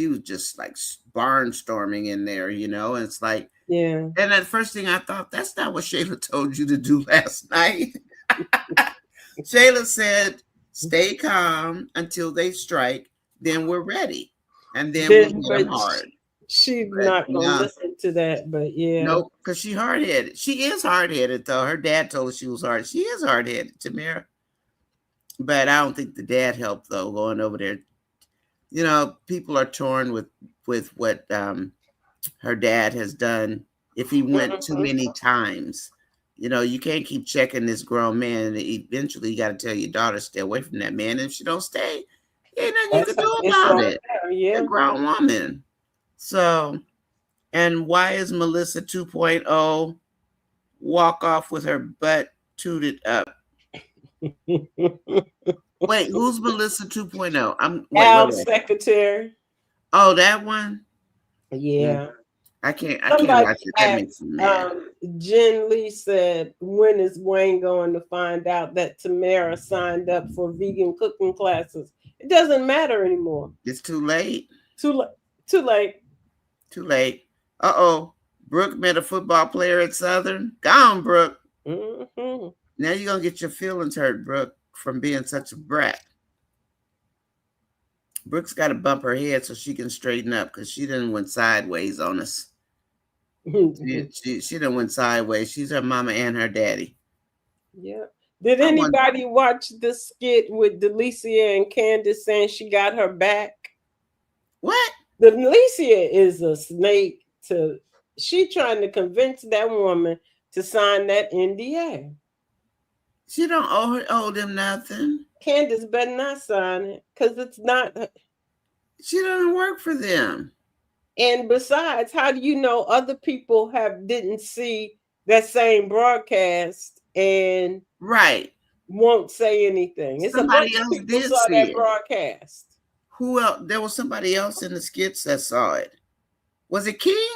was just like barnstorming in there, you know? And it's like, and the first thing I thought, that's not what Shayla told you to do last night. Shayla said, stay calm until they strike, then we're ready. And then we'll hit them hard. She's not going to listen to that, but yeah. Nope, because she's hard-headed. She is hard-headed, though. Her dad told her she was hard. She is hard-headed, Tamera. But I don't think the dad helped, though, going over there. You know, people are torn with what her dad has done. If he went too many times, you know, you can't keep checking this grown man. And eventually, you got to tell your daughter, stay away from that man. And if she don't stay, ain't nothing you can do about it. You're a grown woman. So, and why is Melissa 2.0 walk off with her butt tooted up? Wait, who's Melissa 2.0? Al's secretary. Oh, that one? Yeah. I can't watch it. That makes me mad. Jen Lee said, when is Wayne going to find out that Tamera signed up for vegan cooking classes? It doesn't matter anymore. It's too late. Too late. Too late. Uh-oh. Brooke met a football player at Southern. Gone, Brooke. Mm-hmm. Now you're going to get your feelings hurt, Brooke, from being such a brat. Brooke's got to bump her head so she can straighten up because she didn't went sideways on us. She done went sideways. She's her mama and her daddy. Yeah. Did anybody watch the skit with Delicia and Candace saying she got her back? What? Delicia is a snake. She trying to convince that woman to sign that NDA. She don't owe them nothing. Candace better not sign it because it's not. She doesn't work for them. And besides, how do you know other people didn't see that same broadcast and won't say anything? It's somebody else did saw see that broadcast. Who else? There was somebody else in the skits that saw it. Was it King?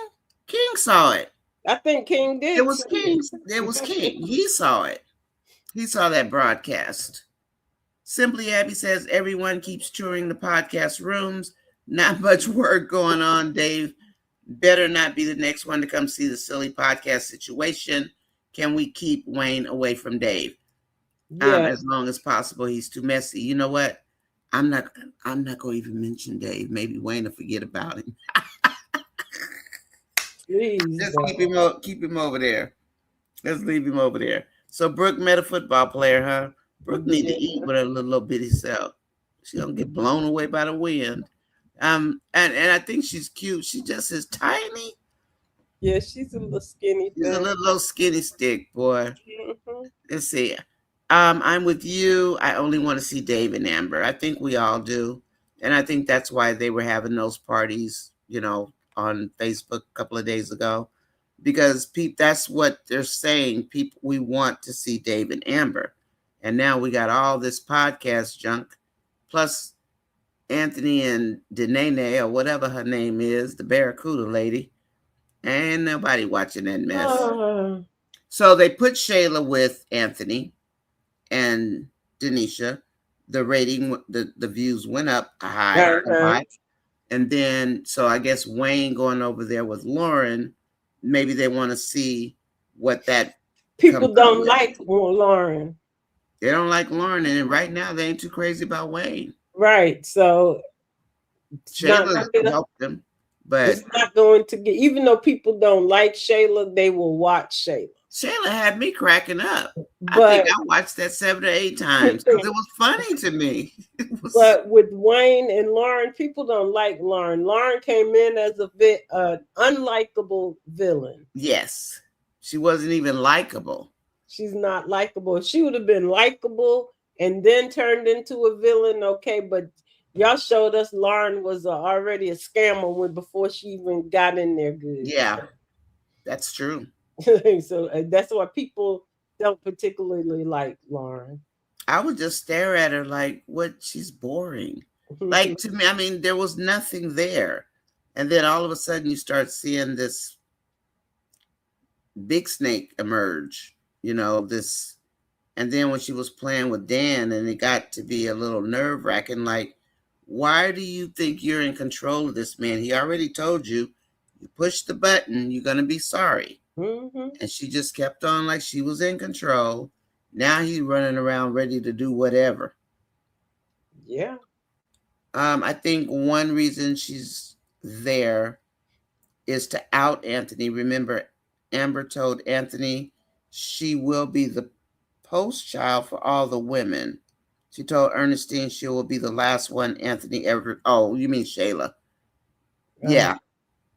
King saw it. I think King did. It was King. It was King. He saw it. He saw that broadcast. Simply Abby says everyone keeps touring the podcast rooms. Not much work going on, Dave. Better not be the next one to come see the silly podcast situation. Can we keep Wayne away from Dave? As long as possible. He's too messy. You know what? I'm not going to even mention Dave. Maybe Wayne will forget about him. Please, just keep him over there. Let's leave him over there. So Brooke met a football player, huh? Brooke need to eat with her little bitty self. She's gonna get blown away by the wind. And I think she's cute. She just is tiny. Yeah, she's a little skinny. She's a little skinny stick, boy. Mm-hmm. Let's see. I'm with you. I only want to see Dave and Amber. I think we all do. And I think that's why they were having those parties, on Facebook a couple of days ago, because that's what they're saying. People, we want to see Dave and Amber. And now we got all this podcast junk, plus Anthony and Danae, or whatever her name is, the Barracuda lady. Ain't nobody watching that mess. So they put Shayla with Anthony and Denisha. The rating, the views went up high. And then, so I guess Wayne going over there with Lauren, maybe they want to see what that. People don't like Lauren. They don't like Lauren, and right now they ain't too crazy about Wayne. Right. So Shayla helped them, but it's not going to get. Even though people don't like Shayla, they will watch Shayla. Shayla had me cracking up. I think I watched that 7 or 8 times because it was funny to me. But with Wayne and Lauren, people don't like Lauren. Lauren came in as a bit unlikable villain. Yes. She wasn't even likable. She's not likable. She would have been likable and then turned into a villain, okay, but y'all showed us Lauren was already a scammer before she even got in there good. Yeah, that's true. So that's why people don't particularly like Lauren. I would just stare at her like, what? She's boring. Like, to me, I mean, there was nothing there. And then all of a sudden you start seeing this big snake emerge, this. And then when she was playing with Dan, and it got to be a little nerve-wracking, like, why do you think you're in control of this man? He already told you, you push the button, you're going to be sorry. Mm-hmm. And she just kept on like she was in control. Now he's running around ready to do whatever. Yeah. I think one reason she's there is to out Anthony. Remember, Amber told Anthony she will be the post child for all the women. She told Ernestine she will be the last one Anthony ever. Oh, you mean Shayla? Yeah.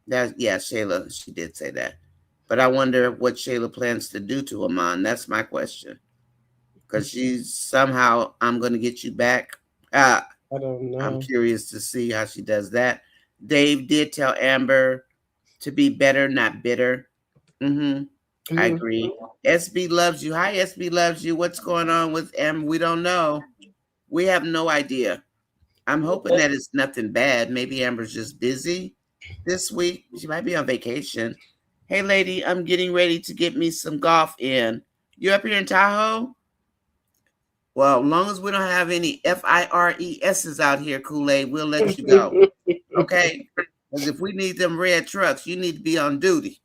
Shayla. She did say that. But I wonder what Shayla plans to do to Amon. That's my question. Because she's somehow, I'm going to get you back. I don't know. I'm curious to see how she does that. Dave did tell Amber to be better, not bitter. I agree. SB loves you. Hi, SB loves you. What's going on with Amber? We don't know. We have no idea. I'm hoping that it's nothing bad. Maybe Amber's just busy this week. She might be on vacation. Hey, lady, I'm getting ready to get me some golf in. You up here in Tahoe? Well, as long as we don't have any FIRESs out here, Kool-Aid, we'll let you go. Okay? Because if we need them red trucks, you need to be on duty.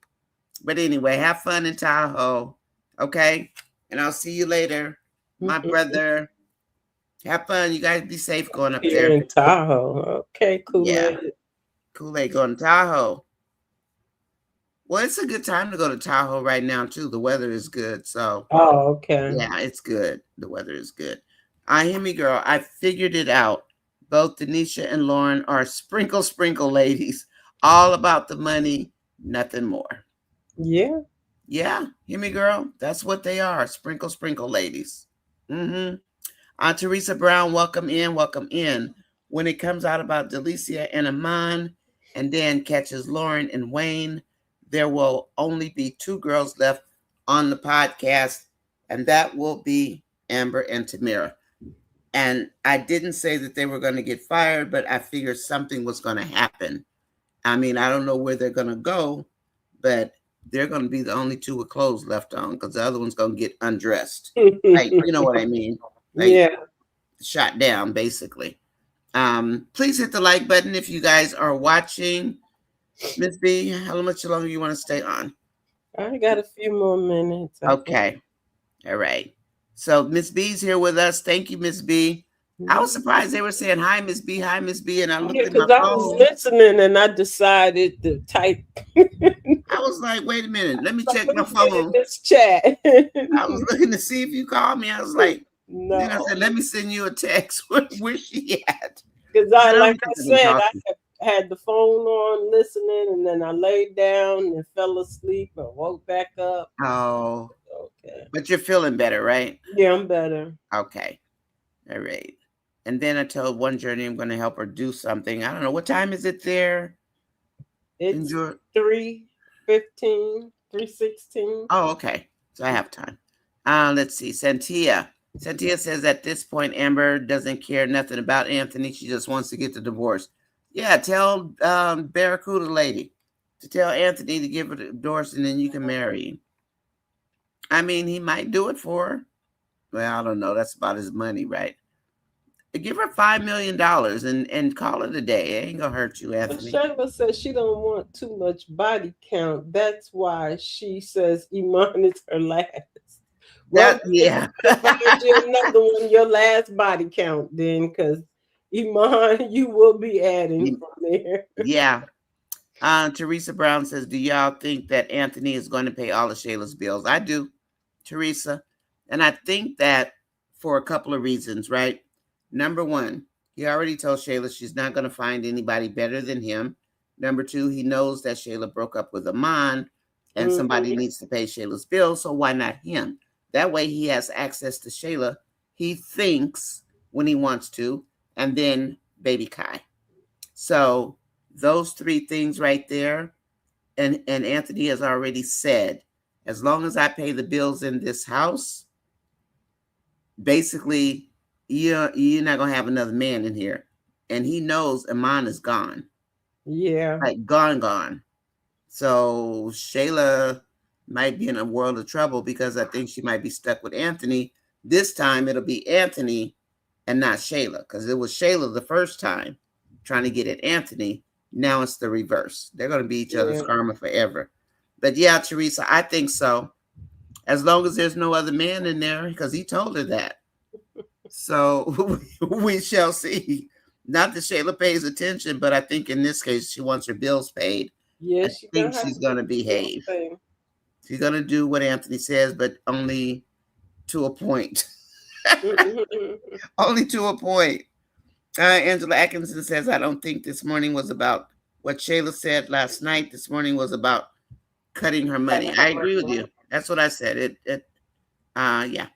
But anyway, have fun in Tahoe. Okay? And I'll see you later, my brother. Have fun. You guys be safe going up there. In Tahoe. Okay, Kool-Aid. Yeah. Kool-Aid going to Tahoe. Well, it's a good time to go to Tahoe right now, too. The weather is good. So, okay. Yeah, it's good. The weather is good. Hear me, girl. I figured it out. Both Denisha and Lauren are sprinkle ladies. All about the money, nothing more. Yeah. Yeah, hear me, girl. That's what they are. Sprinkle ladies. Aunt Teresa Brown, welcome in, welcome in. When it comes out about Delicia and Amon, and then catches Lauren and Wayne, there will only be 2 girls left on the podcast, and that will be Amber and Tamera. And I didn't say that they were going to get fired, but I figured something was going to happen. I mean, I don't know where they're going to go, but they're going to be the only 2 with clothes left on, because the other one's going to get undressed. Like, you know what I mean? Like, shot down, basically. Please hit the like button if you guys are watching. Miss B, how much longer you want to stay on? I got a few more minutes. Okay. All right. So Miss B's here with us. Thank you, Miss B. I was surprised they were saying hi, Miss B, hi, Miss B, and I looked at my phone. Because I was listening and I decided to type. I was like, wait a minute, let me check my phone. This chat. I was looking to see if you called me. I was like, no. Then I said, let me send you a text. Where's she at? Because like I said, I had the phone on listening, and then I laid down and fell asleep and woke back up. Oh. Okay. But you're feeling better, right? Yeah, I'm better. Okay. All right. And then I told one journey I'm going to help her do something. I don't know. What time is it there? It's 3:15, 3:16. Oh, okay. So I have time. Let's see. Santia says at this point, Amber doesn't care nothing about Anthony. She just wants to get the divorce. Yeah, tell Barracuda lady to tell Anthony to give her the divorce and then you can marry him. I mean, he might do it for her. Well, I don't know. That's about his money, right? Give her $5 million and call it a day. It ain't gonna hurt you, Anthony. Shayla says she don't want too much body count. That's why she says Iman is her last. Well, yeah. Find you another one, your last body count, then, because Iman, you will be adding from there. Yeah. Teresa Brown says, do y'all think that Anthony is going to pay all of Shayla's bills? I do, Teresa. And I think that for a couple of reasons, right? Number one, he already told Shayla she's not going to find anybody better than him. Number two, he knows that Shayla broke up with Iman and somebody needs to pay Shayla's bills, so why not him? That way he has access to Shayla, he thinks, when he wants to, and then baby Kai. So those three things right there, and Anthony has already said, as long as I pay the bills in this house, basically, you're not going to have another man in here. And he knows Iman is gone. Yeah. Like gone. So Shayla might be in a world of trouble because I think she might be stuck with Anthony. This time it'll be Anthony and not Shayla, because it was Shayla the first time trying to get at Anthony. Now it's the reverse. They're going to be each other's karma forever. But yeah, Teresa, I think so. As long as there's no other man in there, because he told her that. So we shall see. Not that Shayla pays attention, but I think in this case, she wants her bills paid. Yeah, I think she's going to behave. She's going to do what Anthony says, but only to a point. Only to a point. Angela Atkinson says, I don't think this morning was about what Shayla said last night. This morning was about cutting her money. I agree with you. That's what I said. Yeah.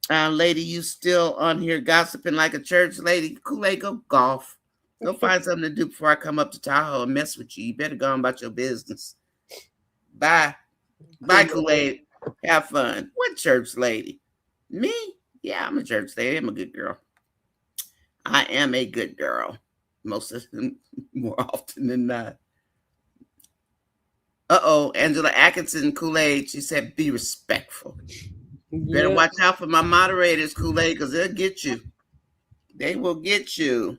Lady, you still on here gossiping like a church lady? Kool-Aid, go golf. Go find something to do before I come up to Tahoe and mess with you. You better go on about your business. Bye. Bye, Kool-Aid. Have fun. What church lady? Me? Yeah, I'm a church lady. I'm a good girl. I am a good girl. Most of them, more often than not. Angela Atkinson, Kool-Aid. She said, be respectful. Yeah. Better watch out for my moderators, Kool-Aid, because they'll get you. They will get you.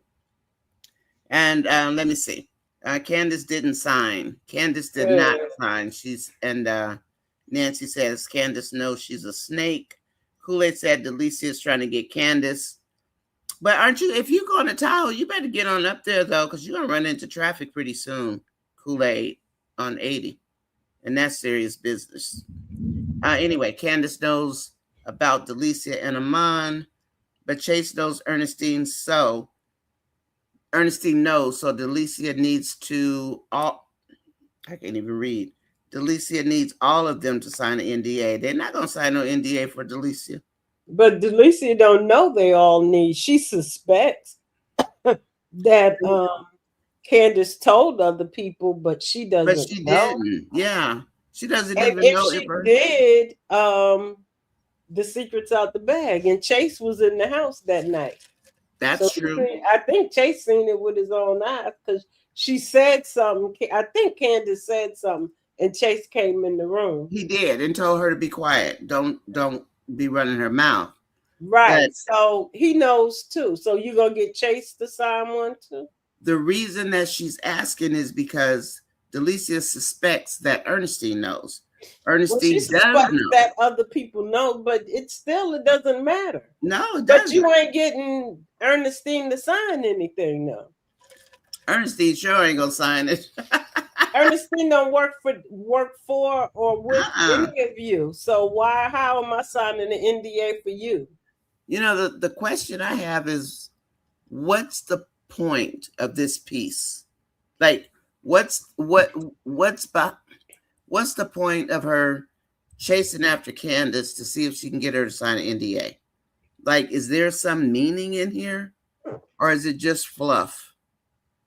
And let me see. Candace didn't sign. Candace did not sign. Nancy says Candace knows she's a snake. Kool-Aid said Delicia is trying to get Candace. But aren't you, if you're going to Tahoe, you better get on up there, though, because you're going to run into traffic pretty soon, Kool-Aid, on 80. And that's serious business. Anyway, Candace knows about Delicia and Iman, but Chase knows Ernestine, so Ernestine knows, so Delicia needs to I can't even read. Delicia needs all of them to sign an NDA. They're not going to sign no NDA for Delicia. But Delicia don't know they all need. She suspects that Candace told other people, but she doesn't know. But she didn't. Yeah. She doesn't even know if she did, the secret's out the bag. And Chase was in the house that night. That's true. I think Chase seen it with his own eyes because she said something. I think Candace said something, and Chase came in the room. He did and told her to be quiet. Don't be running her mouth. Right. But so he knows too. So you gonna get Chase to sign one too? The reason that she's asking is because Delicia suspects that Ernestine knows. Ernestine does know that other people know, but it doesn't matter. No, it doesn't. But you ain't getting Ernestine to sign anything, though. Ernestine sure ain't gonna sign it. Ernestine don't work for or with any of you. So how am I signing an NDA for you? You know, the question I have is, what's the point of this piece? Like, what's the point of her chasing after Candace to see if she can get her to sign an NDA? Like, is there some meaning in here? Or is it just fluff?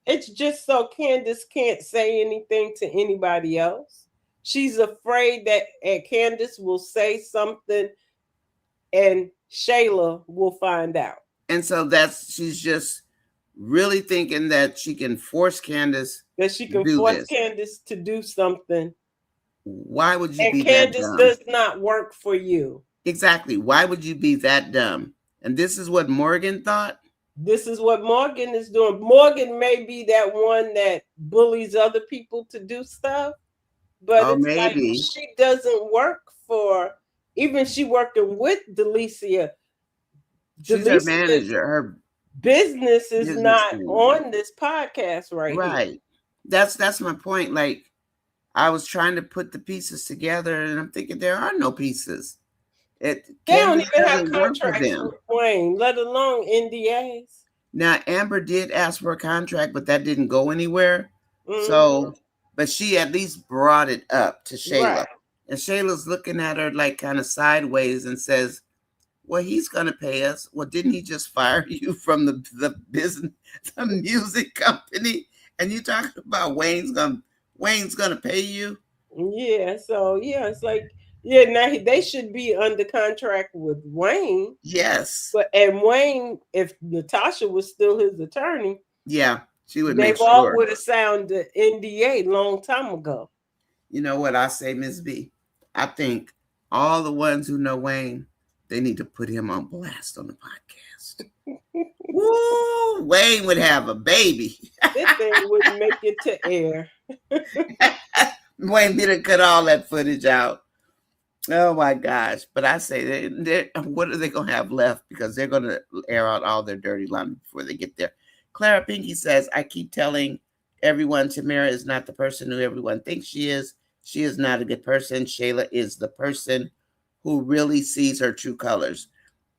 It's just so Candace can't say anything to anybody else. She's afraid that Candace will say something and Shayla will find out. And so she's just really thinking that she can force Candace Candace to do something. Why would you be Candace that dumb? Does not work for you. Exactly. Why would you be that dumb? And this is what Morgan thought? This is what Morgan is doing. Morgan may be that one that bullies other people to do stuff, but it's maybe. Like she doesn't work for, even she working with Delicia. She's her manager. Her business is not manager. On this podcast right here. That's my point. Like, I was trying to put the pieces together, and I'm thinking there are no pieces. They don't even have contracts with Wayne, let alone NDAs. Now, Amber did ask for a contract, but that didn't go anywhere. Mm-hmm. So, but she at least brought it up to Shayla. Right. And Shayla's looking at her like kind of sideways and says, well, he's going to pay us. Well, didn't he just fire you from the business, the music company? And you talking about Wayne's going to pay you? Yeah. So, yeah, it's like, yeah, now they should be under contract with Wayne. Yes. And Wayne, if Natasha was still his attorney, yeah, she would. They all would have signed the NDA long time ago. You know what I say, Ms. B? I think all the ones who know Wayne, they need to put him on blast on the podcast. Woo! Wayne would have a baby. This thing wouldn't make it to air. Wayne didn't cut all that footage out. Oh my gosh. But I say, what are they going to have left? Because they're going to air out all their dirty laundry before they get there. Clara Pinky says, I keep telling everyone Tamera is not the person who everyone thinks she is. She is not a good person. Shayla is the person who really sees her true colors.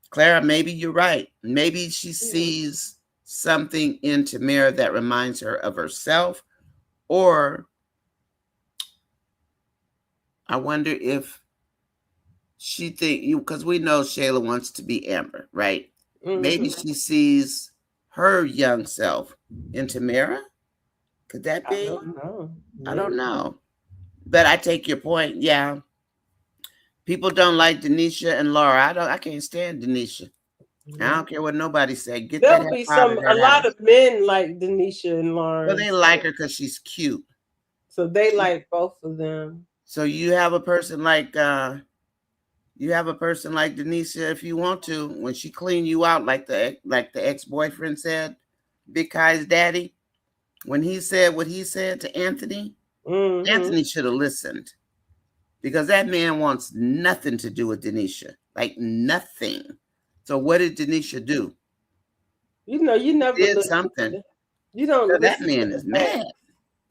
Clara, maybe you're right. Maybe she sees something in Tamera that reminds her of herself. Or I wonder if she because we know Shayla wants to be Amber, right? Mm-hmm. Maybe she sees her young self in Tamera. Could that be? I don't know. But I take your point. Yeah. People don't like Denisha and Laura. I can't stand Denisha. Mm-hmm. I don't care what nobody said. There'll be a lot of men like Denisha and Laura. Well, they like her because she's cute. So they like both of them. So you have a person like Denisha if you want to, when she clean you out like the ex-boyfriend said, Big Kai's daddy, when he said what he said to Anthony, mm-hmm. Anthony should have listened. Because that man wants nothing to do with Denisha. Like nothing. So what did Denisha do? You never did something. You don't so that man is mad.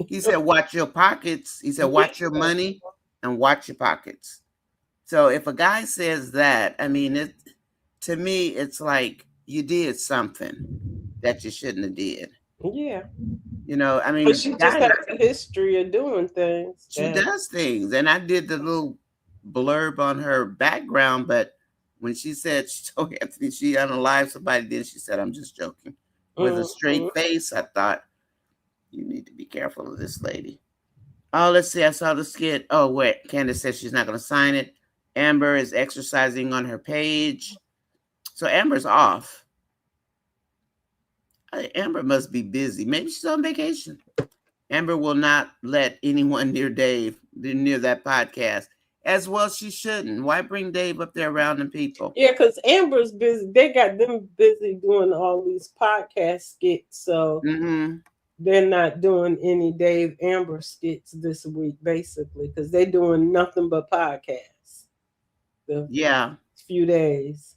He said, watch your pockets. He said, watch your money and watch your pockets. So if a guy says that, I mean, to me, it's like you did something that you shouldn't have did. Yeah. I mean, but she just has a history of doing things. She does things. And I did the little blurb on her background, but when she said she told Anthony she unalived somebody, then she said, I'm just joking. With a straight face, I thought, you need to be careful of this lady. Oh, let's see. I saw the skit. Oh, wait. Candace says she's not going to sign it. Amber is exercising on her page. So Amber's off. Amber must be busy. Maybe she's on vacation. Amber will not let anyone near Dave, near that podcast. As well, she shouldn't. Why bring Dave up there around the people? Yeah, because Amber's busy. They got them busy doing all these podcast skits. So they're not doing any Dave Amber skits this week, basically, because they're doing nothing but podcasts. The few days.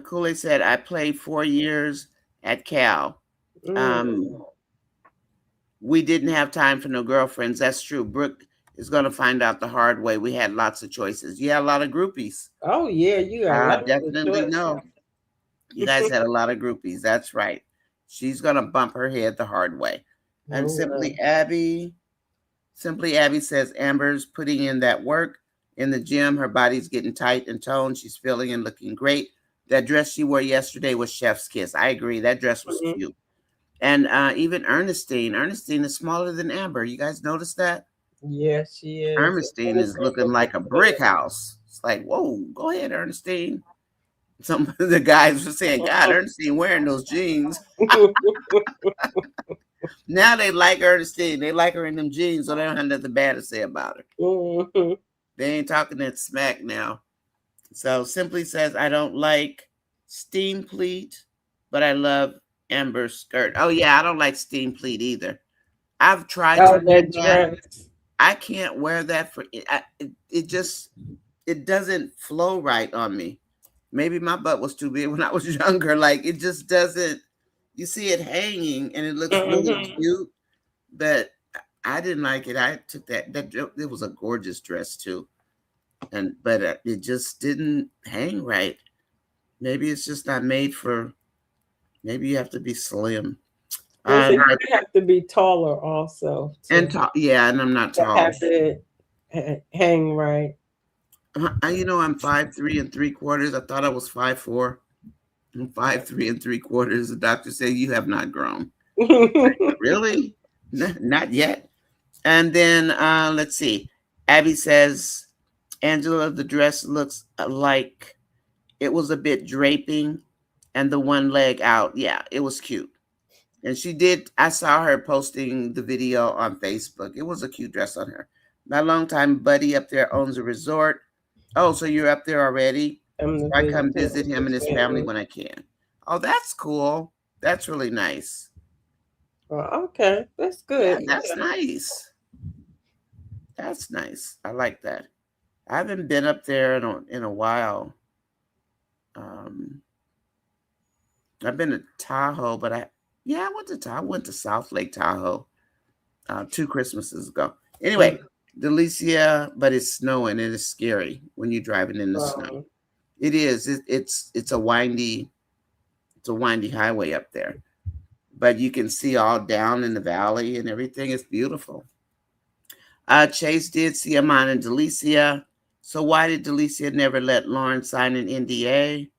Kool-Aid said, I played 4 years at Cal. We didn't have time for no girlfriends. That's true. Brooke is going to find out the hard way. We had lots of choices. You had a lot of groupies. Oh, yeah. You got definitely know. You guys had a lot of groupies. That's right. She's going to bump her head the hard way. And Simply Abby says Amber's putting in that work in the gym. Her body's getting tight and toned. She's feeling and looking great. That dress she wore yesterday was Chef's Kiss. I agree. That dress was cute. And even Ernestine is smaller than Amber. You guys notice that? Yes, she is. Ernestine is looking like a brick house. It's like, whoa, go ahead, Ernestine. Some of the guys were saying, God, Ernestine wearing those jeans. Now they like Ernestine. They like her in them jeans, so they don't have nothing bad to say about her. They ain't talking that smack now. So Simply says, I don't like steam pleat, but I love Amber's skirt. Oh, yeah, I don't like steam pleat either. I've tried to wear that. I can't wear that for it just it doesn't flow right on me. Maybe my butt was too big when I was younger. Like it just doesn't. You see it hanging and it looks really cute, but I didn't like it. I took that it was a gorgeous dress too, but it just didn't hang right. Maybe it's just not made for. Maybe you have to be slim. You have to be taller also. And yeah, and I'm not tall. Have to hang right. You know, I'm 5'3 3/4. I thought I was 5'4. I'm 5'3 3/4. The doctor said you have not grown. Really? Not yet. And then let's see. Abby says, Angela, the dress looks like it was a bit draping and the one leg out. Yeah, it was cute. And she did. I saw her posting the video on Facebook. It was a cute dress on her. My longtime buddy up there owns a resort. Oh, so you're up there already? So I come visit him and his family when I can. Oh, that's cool. That's really nice. Okay, that's good. Yeah, that's nice. That's nice. I like that. I haven't been up there in a while. I've been to Tahoe, but I went to Tahoe. I went to South Lake Tahoe 2 Christmases ago. Anyway, Delicia, but it's snowing and it's scary when you're driving in the snow. It is. It's a windy highway up there, but you can see all down in the valley and everything. It's beautiful. Chase did see Amon and Delicia. So why did Delicia never let Lauren sign an NDA?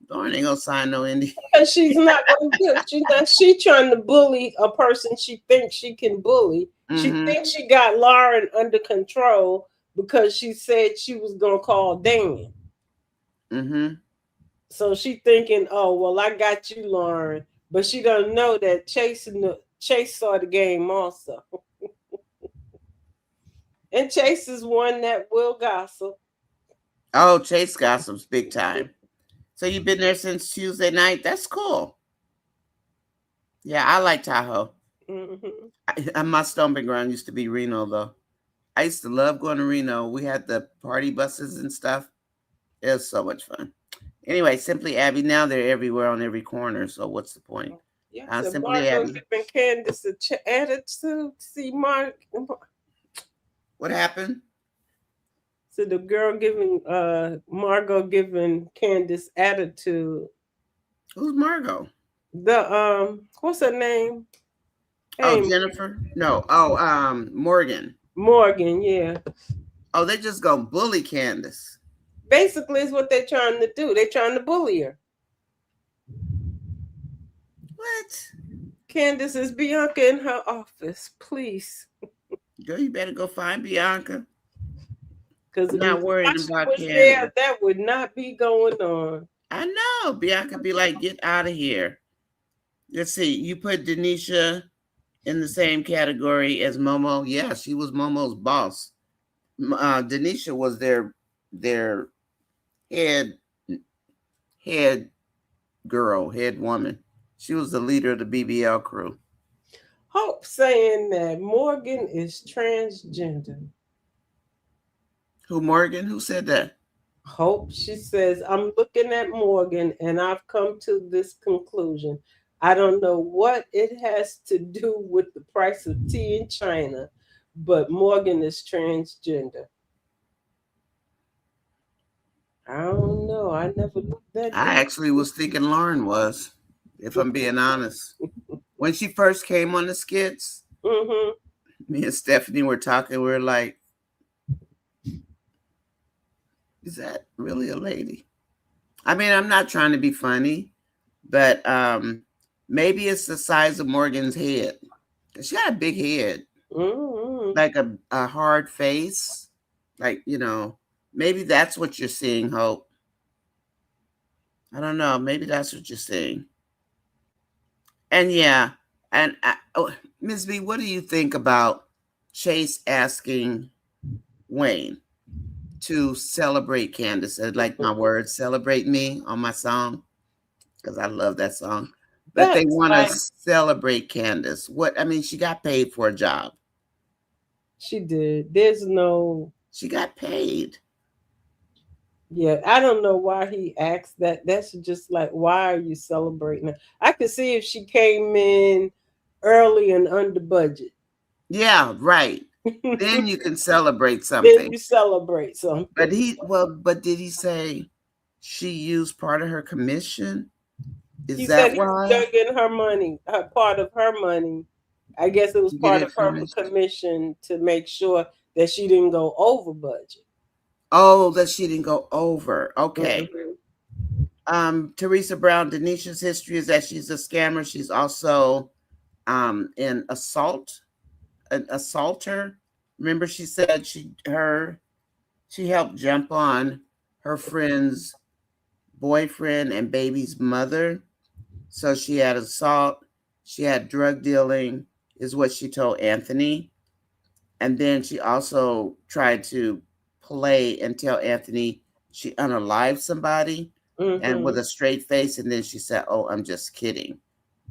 Lauren ain't gonna sign no NDA. Because she's not gonna do it. She's trying to bully a person she thinks she can bully. She thinks she got Lauren under control because she said she was gonna call Dan. So she thinking, oh well, I got you, Lauren, but she don't know that Chase saw the game also. And Chase is one that will gossip. Oh, Chase gossips big time. So you've been there since Tuesday night? That's cool. Yeah, I like Tahoe. My stomping ground used to be Reno, though. I used to love going to Reno. We had the party buses and stuff. It was so much fun. Anyway, Simply Abby, now they're everywhere on every corner. So what's the point? Yeah, so Simply Abby. Giving Candace an attitude. See, Mark. What happened? So the girl giving Margot giving Candace attitude. Who's Margot? The what's her name? Oh, Jennifer? No. Oh, Morgan. Morgan, yeah. Oh, they just gonna bully Candace. Basically, is what they're trying to do. They're trying to bully her. What? Candace, is Bianca in her office? Please. Girl, you better go find Bianca. Because I'm not worried about Candace. There, that would not be going on. I know. Bianca be like, get out of here. Let's see. You put Denisha in the same category as Momo. Yeah, she was Momo's boss. Denisha was their head girl, head woman. She was the leader of the BBL crew. Hope saying that Morgan is transgender. Who, Morgan? Who said that? Hope. She says, I'm looking at Morgan and I've come to this conclusion. I don't know what it has to do with the price of tea in China, but Morgan is transgender. I don't know. I never looked at that. I actually was thinking Lauren was, if I'm being honest. When she first came on the skits, me and Stephanie were talking. We were like, is that really a lady? I mean, I'm not trying to be funny, but maybe it's the size of Morgan's head. She got a big head, like a hard face, like maybe that's what you're seeing, Hope. I don't know. Maybe that's what you're seeing. And yeah, and Ms. B, what do you think about Chase asking Wayne to celebrate Candace? I like my word, celebrate me on my song, because I love that song. But they want to celebrate Candace. What, I mean, she got paid for a job. She did. She got paid. Yeah, I don't know why he asked that. That's just like, why are you celebrating her? I could see if she came in early and under budget. Yeah, right. Then you can celebrate something. Then you celebrate something. But did he say she used part of her commission? He said why? He was getting her money, part of her money. I guess it was part of her commission to make sure that she didn't go over budget. Oh, that she didn't go over. Okay. Teresa Brown, Denisha's history is that she's a scammer. She's also an assaulter. Remember, she said she helped jump on her friend's boyfriend and baby's mother. So she had assault, she had drug dealing, is what she told Anthony. And then she also tried to play and tell Anthony she unalived somebody and with a straight face. And then she said, "Oh, I'm just kidding."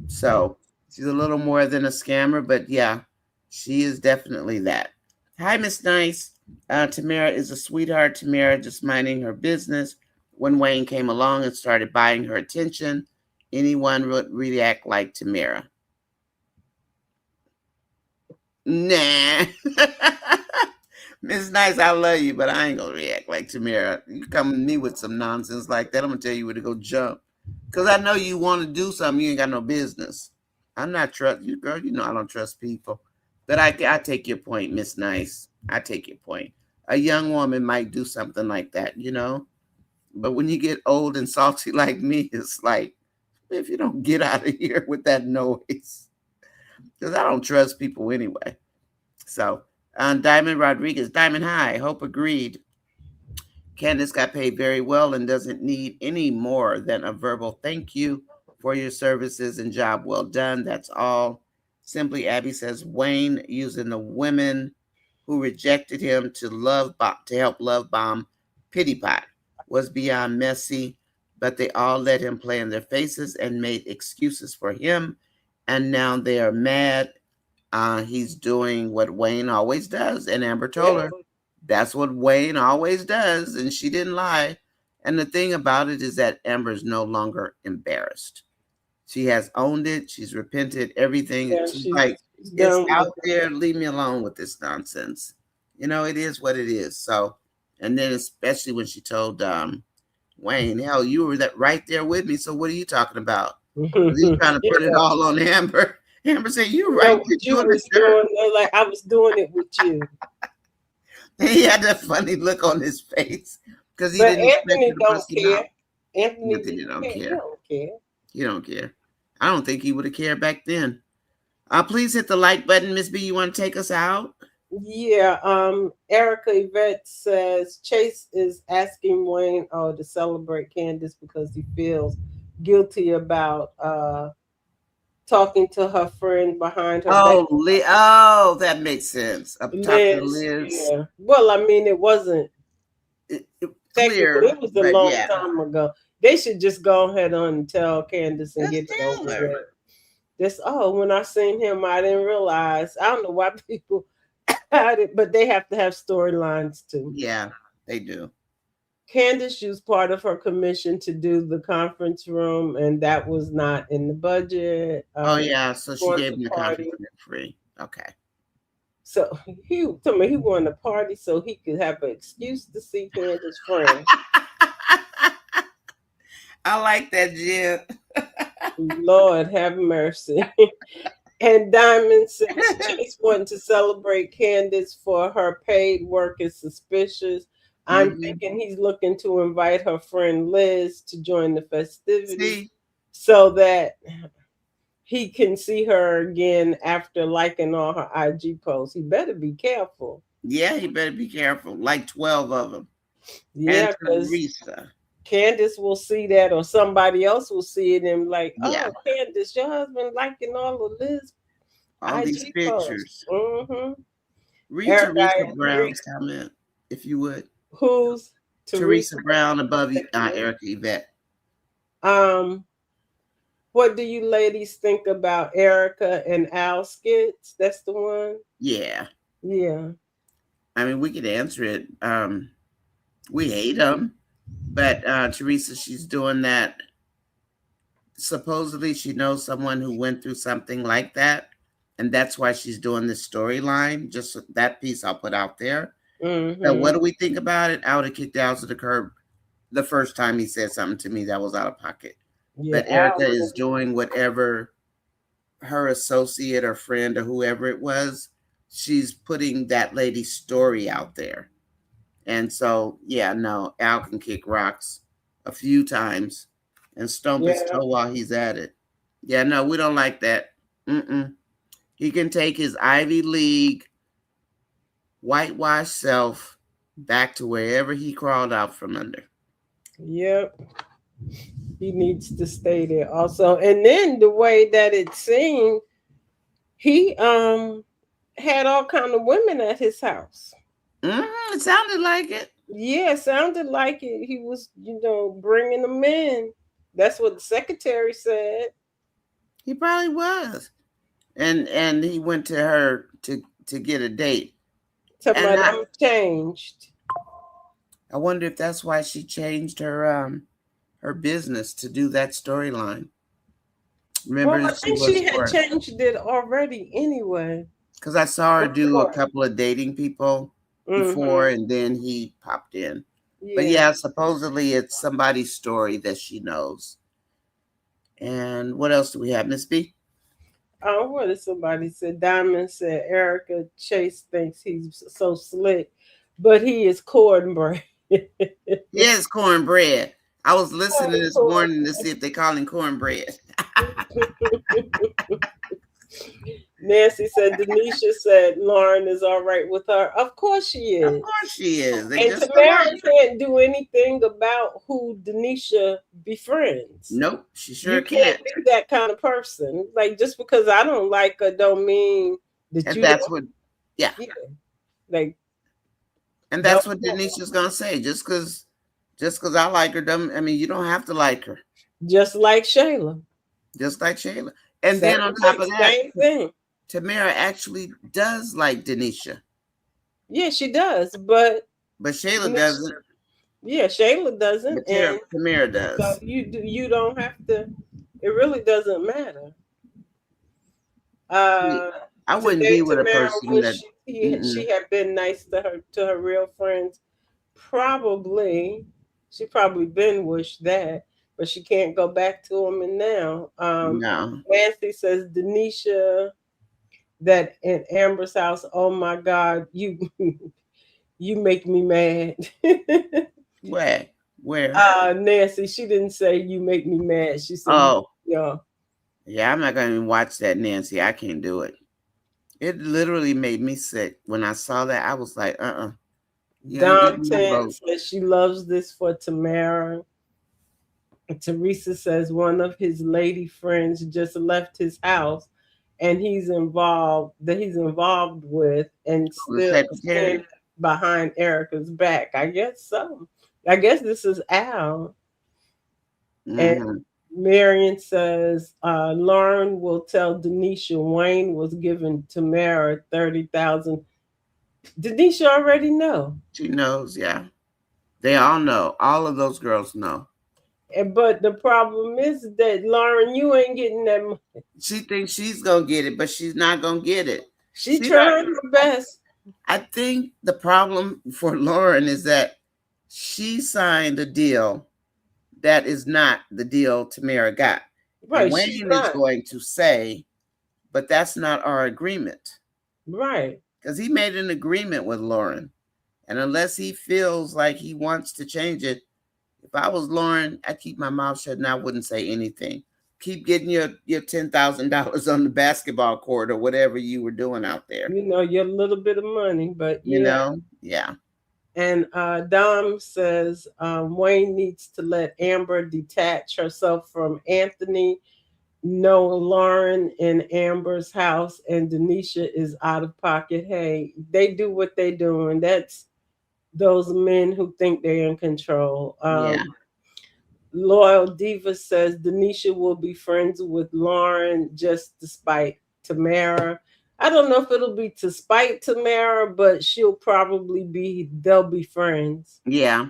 So she's a little more than a scammer, but yeah, she is definitely that. Hi, Miss Nice. Tamera is a sweetheart. Tamera just minding her business when Wayne came along and started buying her attention. Anyone would react like Tamera? Nah. Miss Nice, I love you, but I ain't gonna react like Tamera. You come to me with some nonsense like that, I'm gonna tell you where to go jump. Because I know you want to do something you ain't got no business. I'm not trust you, girl. You know I don't trust people. But I take your point, Miss Nice. I take your point. A young woman might do something like that, But when you get old and salty like me, it's like, if you don't get out of here with that noise. Because I don't trust people anyway. So, Diamond Rodriguez, Diamond High, Hope agreed. Candace got paid very well and doesn't need any more than a verbal thank you for your services and job well done. That's all. Simply Abby says Wayne using the women who rejected him to help love bomb Pity Pot was beyond messy, but they all let him play in their faces and made excuses for him. And now they are mad. He's doing what Wayne always does. And Amber told her, that's what Wayne always does. And she didn't lie. And the thing about it is that Amber's no longer embarrassed. She has owned it. She's repented everything. Yeah, she's like, it's out there. Leave me alone with this nonsense. It is what it is. So, and then especially when she told Wayne, hell, you were right there with me. So what are you talking about? He's trying to put it all on Amber. Amber said, "You right? You was doing like I was doing it with you." He had that funny look on his face because he didn't. Anthony don't care. Anthony don't care. He don't care. He don't care. I don't think he would have cared back then. Please hit the like button, Miss B. You want to take us out? Yeah. Erica Yvette says Chase is asking Wayne to celebrate Candace because he feels guilty about talking to her friend behind her back. Oh, that makes sense. Talking to Liz. Yeah. Well, I mean, it wasn't clear. It was a long time ago. They should just go ahead on and tell Candace and get it over with. This when I seen him, I didn't realize. I don't know why people had it, but they have to have storylines too. Yeah, they do. Candace used part of her commission to do the conference room, and that was not in the budget. So she gave him the conference room free. Okay. So he wanted a party so he could have an excuse to see Candace's friend. I like that, Jill. Lord have mercy. And Diamond says Chase wanting to celebrate Candace for her paid work is suspicious. I'm thinking he's looking to invite her friend Liz to join the festivities so that he can see her again after liking all her IG posts. He better be careful. Yeah, he better be careful. Like 12 of them. Yeah, because Candace will see that, or somebody else will see it and like, oh, Candace, your husband liking all of Liz all these pictures. Read Teresa Brown's comment, if you would. Who's Teresa Brown above Erica Yvette? What do you ladies think about Erica and Al skits? That's the one. Yeah. Yeah. I mean, we could answer it. We hate them, but Teresa, she's doing that. Supposedly, she knows someone who went through something like that. And that's why she's doing this storyline. Just that piece I'll put out there. Now, what do we think about it? I would have kicked Al to the curb the first time he said something to me that was out of pocket. Yeah, but Erica is doing whatever her associate or friend or whoever it was, she's putting that lady's story out there. And so, yeah, no, Al can kick rocks a few times and stomp his toe while he's at it. Yeah, no, we don't like that. He can take his Ivy League whitewashed self back to wherever he crawled out from under. Yep. He needs to stay there also. And then the way that it seemed, he had all kind of women at his house. It sounded like it. Yeah, it sounded like it. He was, bringing them in. That's what the secretary said. He probably was. And he went to her to get a date. I'm changed. I wonder if that's why she changed her business to do that storyline. Remember, I think she had changed it already anyway. Because I saw her do a couple of dating people before, and then he popped in. Yeah. But yeah, supposedly it's somebody's story that she knows. And what else do we have, Miss B? Oh, what did somebody said? Diamond said Erica Chase thinks he's so slick, but he is cornbread. Yes, cornbread. I was listening this morning to see if they call him cornbread. Nancy said Denisha said Lauren is all right with her. Of course she is. Of course she is. And Tamera can't do anything about who Denisha befriends. Nope, she sure can't. Be that kind of person. Like, just because I don't like her don't mean that and that's what. Yeah. Like. And that's what Denisha's gonna say. Just because I like her, you don't have to like her. Just like Shayla. Just like Shayla. And then on top of that, same thing. Tamera actually does like Denisha. Yeah, she does, but Shayla doesn't. Yeah, Shayla doesn't, but and Tamera does. So you don't have to. It really doesn't matter. I wouldn't be with a person that she had been nice to her real friends. She probably been wished that. But she can't go back to him and now. No. Nancy says Denisha that in Amber's house. Oh my God, you make me mad. Where? Nancy, she didn't say you make me mad. She said, yeah. I'm not gonna even watch that, Nancy. I can't do it. It literally made me sick when I saw that. I was like, Dom says she loves this for Tamera. Teresa says one of his lady friends just left his house and he's involved with and still stand behind Erica's back. I guess so. I guess this is Al. And Marion says Lauren will tell Denisha Wayne was giving Tamera $30,000. Denisha already know. She knows, yeah. They all know. All of those girls know. But the problem is that Lauren, you ain't getting that money. She thinks she's gonna get it, but she's not gonna get it. She's trying her best. I think the problem for Lauren is that she signed a deal that is not the deal Tamera got. Right. Wayne is going to say, but that's not our agreement. Right. Because he made an agreement with Lauren. And unless he feels like he wants to change it, if I was Lauren, I'd keep my mouth shut and I wouldn't say anything. Keep getting your $10,000 on the basketball court or whatever you were doing out there. You know, your little bit of money, but yeah. You know, yeah. And Dom says Wayne needs to let Amber detach herself from Anthony. No Lauren in Amber's house, and Denisha is out of pocket. Hey, they do what they doing. That's those men who think they're in control. Yeah. Loyal Diva says Denisha will be friends with Lauren just despite Tamera. I don't know if it'll be to spite Tamera, but they'll be friends. Yeah.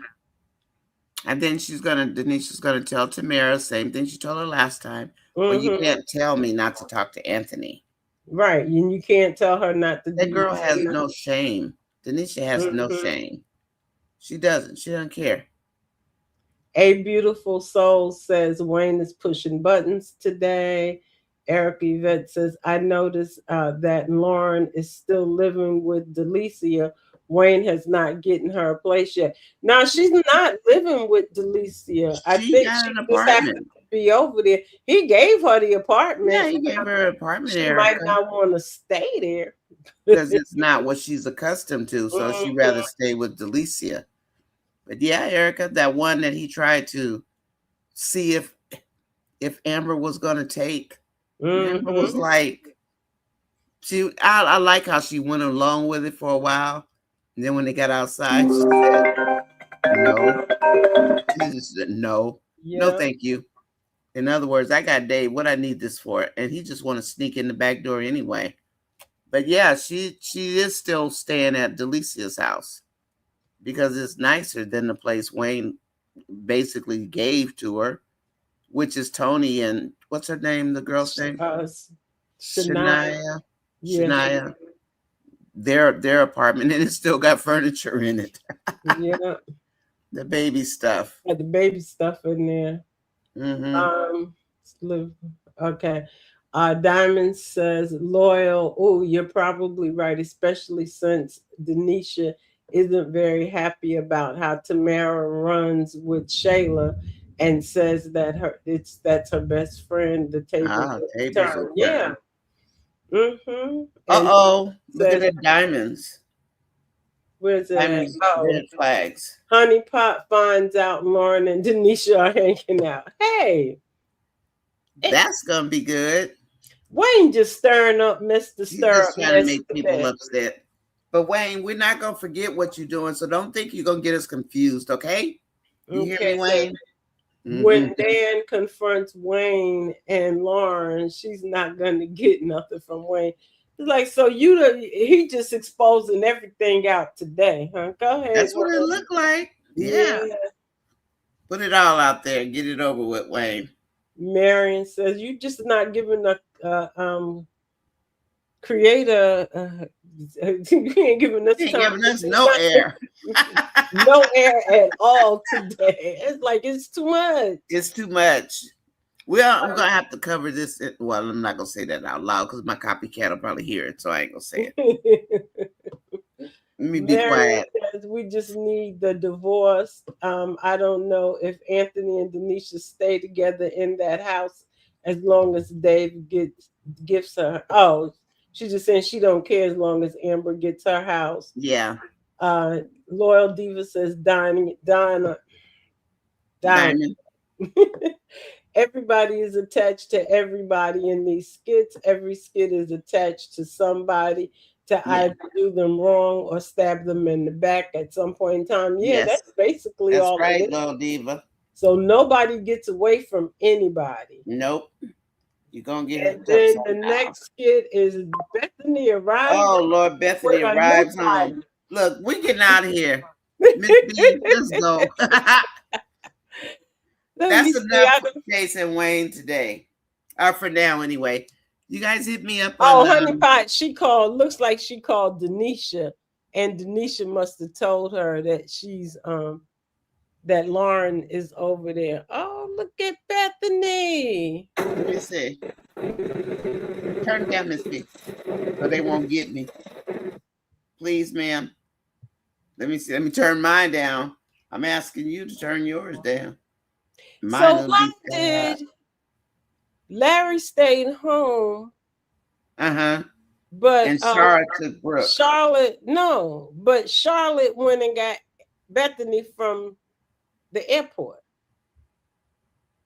And then Denisha's gonna tell Tamera, same thing she told her last time. Well, you can't tell me not to talk to Anthony. Right. And you can't tell her not to do that. Girl has no shame. Denisha has no shame. She doesn't care. A Beautiful Soul says Wayne is pushing buttons today. Erica Yvette says, I noticed that Lauren is still living with Delicia. Wayne has not gotten her a place yet. Now, she's not living with Delicia. I think got she an just apartment. happened to be over there. He gave her the apartment. Yeah, he gave her an apartment. She might not want to stay there. Because it's not what she's accustomed to. So she'd rather stay with Delicia. But yeah, Erica, that one that he tried to see if Amber was going to take, Amber was like, I like how she went along with it for a while. And then when they got outside, she said, no. She just said, no. Yeah. No, thank you. In other words, I got Dave. What I need this for? And he just want to sneak in the back door anyway. But yeah, she is still staying at Delicia's house because it's nicer than the place Wayne basically gave to her, which is Tony and what's her name? The girl's name? Shania. Yeah. Shania. Their apartment, and it's still got furniture in it. Yeah. The baby stuff. Got the baby stuff in there. Okay. Diamond says, Loyal, oh, you're probably right, especially since Denisha isn't very happy about how Tamera runs with Shayla and says that that's her best friend, the table. Yeah. Uh-oh. Look at the diamonds. Where's it? Diamonds, red flags. Honey Pot finds out Lauren and Denisha are hanging out. Hey. That's going to be good. Wayne just stirring up Mr. Stir. He's just trying to make people upset. But Wayne, we're not going to forget what you're doing, so don't think you're going to get us confused, okay? You hear me, Wayne? When Dan confronts Wayne and Lauren, she's not going to get nothing from Wayne. It's like, so he just exposing everything out today, huh? Go ahead. That's what it looked like. Yeah. Put it all out there and get it over with, Wayne. Marion says, you just not giving a creator you ain't giving us no air. No air at all today. It's like it's too much. It's too much. I'm gonna have to cover this. Well, I'm not gonna say that out loud because my copycat will probably hear it, so I ain't gonna say it. Let me be quiet. Says we just need the divorce. I don't know if Anthony and Denisha stay together in that house as long as Dave gives her. Oh, she's just saying she don't care as long as Amber gets her house. Yeah. Loyal Diva says Diamond. Everybody is attached to everybody in these skits. Every skit is attached to somebody to either do them wrong or stab them in the back at some point in time. Yeah, that's basically all. That's right, Loyal Diva. So nobody gets away from anybody. Nope. You're going to get it. And then the next skit is Bethany arrives. Oh, Lord, Bethany arrives home. Look, we're getting out of here. Miss B, let's go. That's enough for Chase and Wayne today. Or for now, anyway. You guys hit me up on... Honey Pot, looks like she called Denisha. And Denisha must have told her that she's... that Lauren is over there. Oh, look at Bethany. Let me see. Turn down, Miss B, so they won't get me. Please, ma'am. Let me see. Let me turn mine down. I'm asking you to turn yours down. Mine so why did Larry stayed home? But and Charlotte took Brooke. Charlotte went and got Bethany from the airport.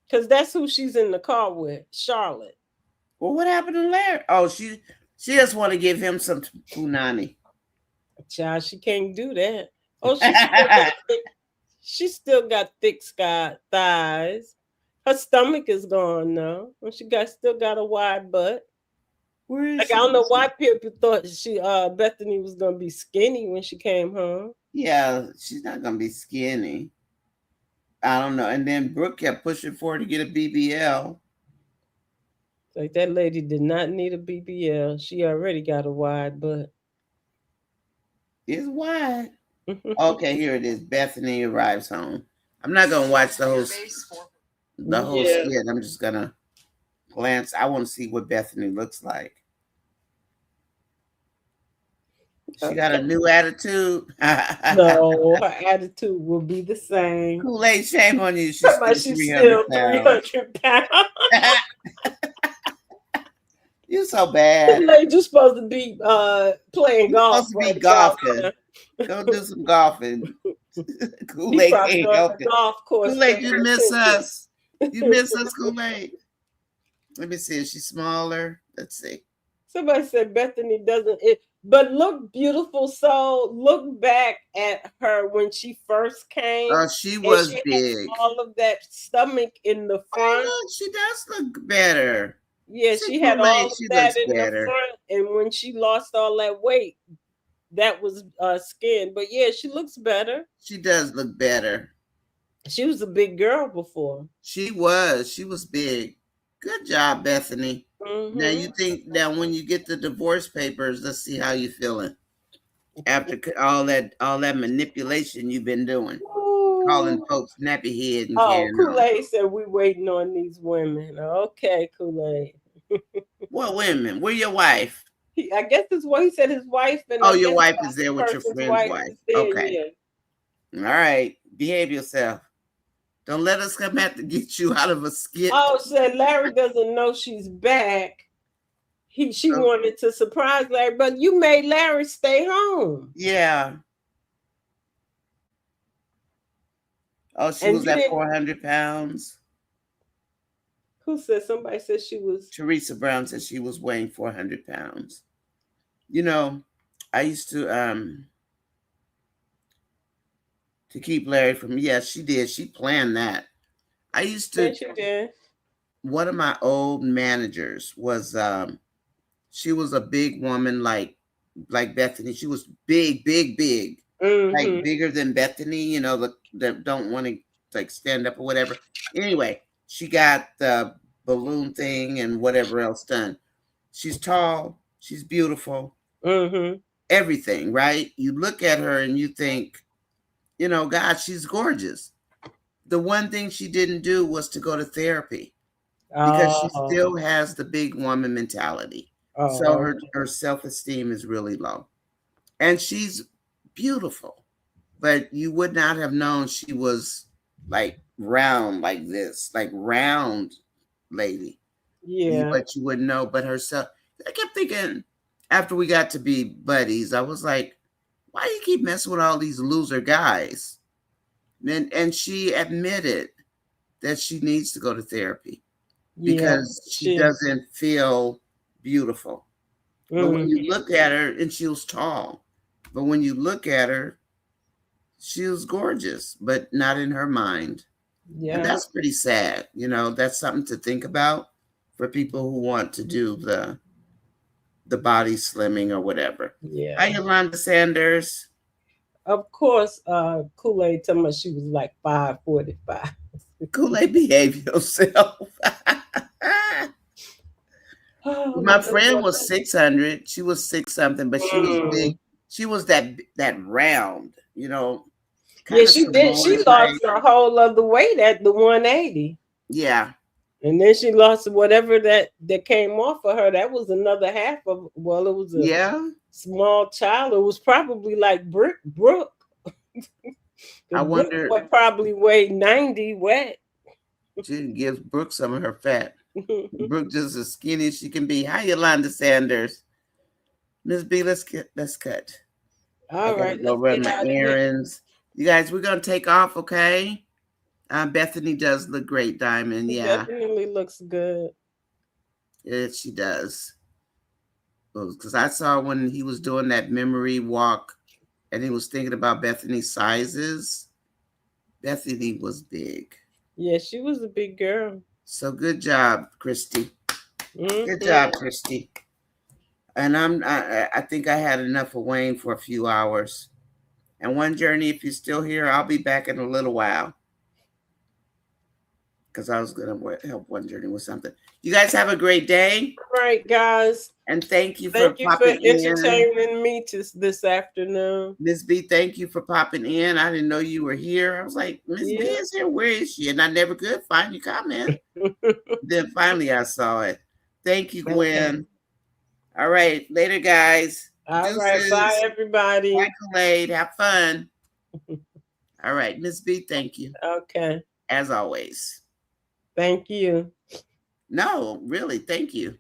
Because that's who she's in the car with, Charlotte. Well, what happened to Larry? Oh, she just want to give him some punani. Child, she can't do that. Oh, she still got thick thighs. Her stomach is gone now. And she still got a wide butt. Like, I don't know why people thought Bethany was gonna be skinny when she came home. Yeah, she's not gonna be skinny. I don't know. And then Brooke kept pushing for her to get a BBL. Like, that lady did not need a BBL. She already got a wide butt. It's wide. Okay, here it is. Bethany arrives home. I'm not gonna watch the whole skit. I'm just gonna glance. I want to see what Bethany looks like. She got a new attitude. No, her attitude will be the same. Kool-Aid, shame on you. She's still 300 pounds. You're so bad. Kool-Aid, you're supposed to be playing golf. Supposed to be golfing. Go do some golfing. Kool-Aid can't help it. Kool-Aid, you miss us. You miss us, Kool-Aid. Let me see. Is she smaller? Let's see. Somebody said Bethany doesn't. But look beautiful. So look back at her when she first came. She was big. All of that stomach in the front. Oh, she does look better. Yeah, she had all of that in the front. And when she lost all that weight, that was skin. But yeah, she looks better. She does look better. She was a big girl before. She was. She was big. Good job, Bethany. Mm-hmm. Now you think that when you get the divorce papers, let's see how you feeling after all that manipulation you've been doing. Ooh. Calling folks nappy head and Kool-Aid said we waiting on these women. Okay, Kool-Aid. What women? Where your wife? I guess that's what he said. His wife and your wife is there with your friend's wife. Okay. Yeah. All right. Behave yourself. Don't let us come out to get you out of a skit. Oh, said Larry doesn't know she's back. She wanted to surprise Larry, but you made Larry stay home. Yeah. Oh, she was at 400 pounds. Who said? Somebody said she was. Teresa Brown said she was weighing 400 pounds. You know, I used to keep Larry from. Yes, she did. She planned that. I used to. Yes, she did. One of my old managers was. She was a big woman, like Bethany. She was big, mm-hmm. Like bigger than Bethany. You know, that don't want to like stand up or whatever. Anyway, she got the balloon thing and whatever else done. She's tall. She's beautiful. Mm-hmm. Everything, right? You look at her and you think, you know, God, she's gorgeous. The one thing she didn't do was to go to therapy because she still has the big woman mentality. So her self-esteem is really low. And she's beautiful, but you would not have known she was like round like this, like round lady. Yeah. But you wouldn't know. But herself, I kept thinking after we got to be buddies, I was like, why do you keep messing with all these loser guys? And she admitted that she needs to go to therapy because she doesn't feel beautiful. But when you look at her, and she was tall, but when you look at her, she was gorgeous, but not in her mind. Yeah. And that's pretty sad. You know, that's something to think about for people who want to do the body slimming or whatever. Yeah. Hi, Yolanda Sanders. Of course, Kool-Aid told me she was like 5'45". Kool-Aid, behave yourself. My friend was 600. She was 6 something, but she was big. She was that round, you know. Yeah, she did. She lost her whole other weight at the 180. Yeah. And then she lost whatever that came off of her. That was another half of, well, it was a small child. It was probably like Brooke. I wonder. Brooke probably weighed 90 wet. She gives Brooke some of her fat. Brooke just as skinny as she can be. How Yolanda Sanders? Miss B, let's cut. All right, go run my errands. You guys, we're gonna take off, okay? Bethany does look great, Diamond. Yeah, definitely looks good. Yeah, she does. Because I saw when he was doing that memory walk, and he was thinking about Bethany's sizes. Bethany was big. Yeah, she was a big girl. So good job, Christy. Good job, Christy. And I think I had enough of Wayne for a few hours. And One Journey, if you're still here, I'll be back in a little while. Because I was going to help One Journey with something. You guys have a great day. All right, guys. And thank you for entertaining me this afternoon. Miss B, thank you for popping in. I didn't know you were here. I was like, Miss B is here. Where is she? And I never could find your comment. Then finally I saw it. Thank you, Gwen. Okay. All right. Later, guys. All right. Bye, everybody. Bye, Khaled. Have fun. All right. Miss B, thank you. Okay. As always. Thank you. No, really. Thank you.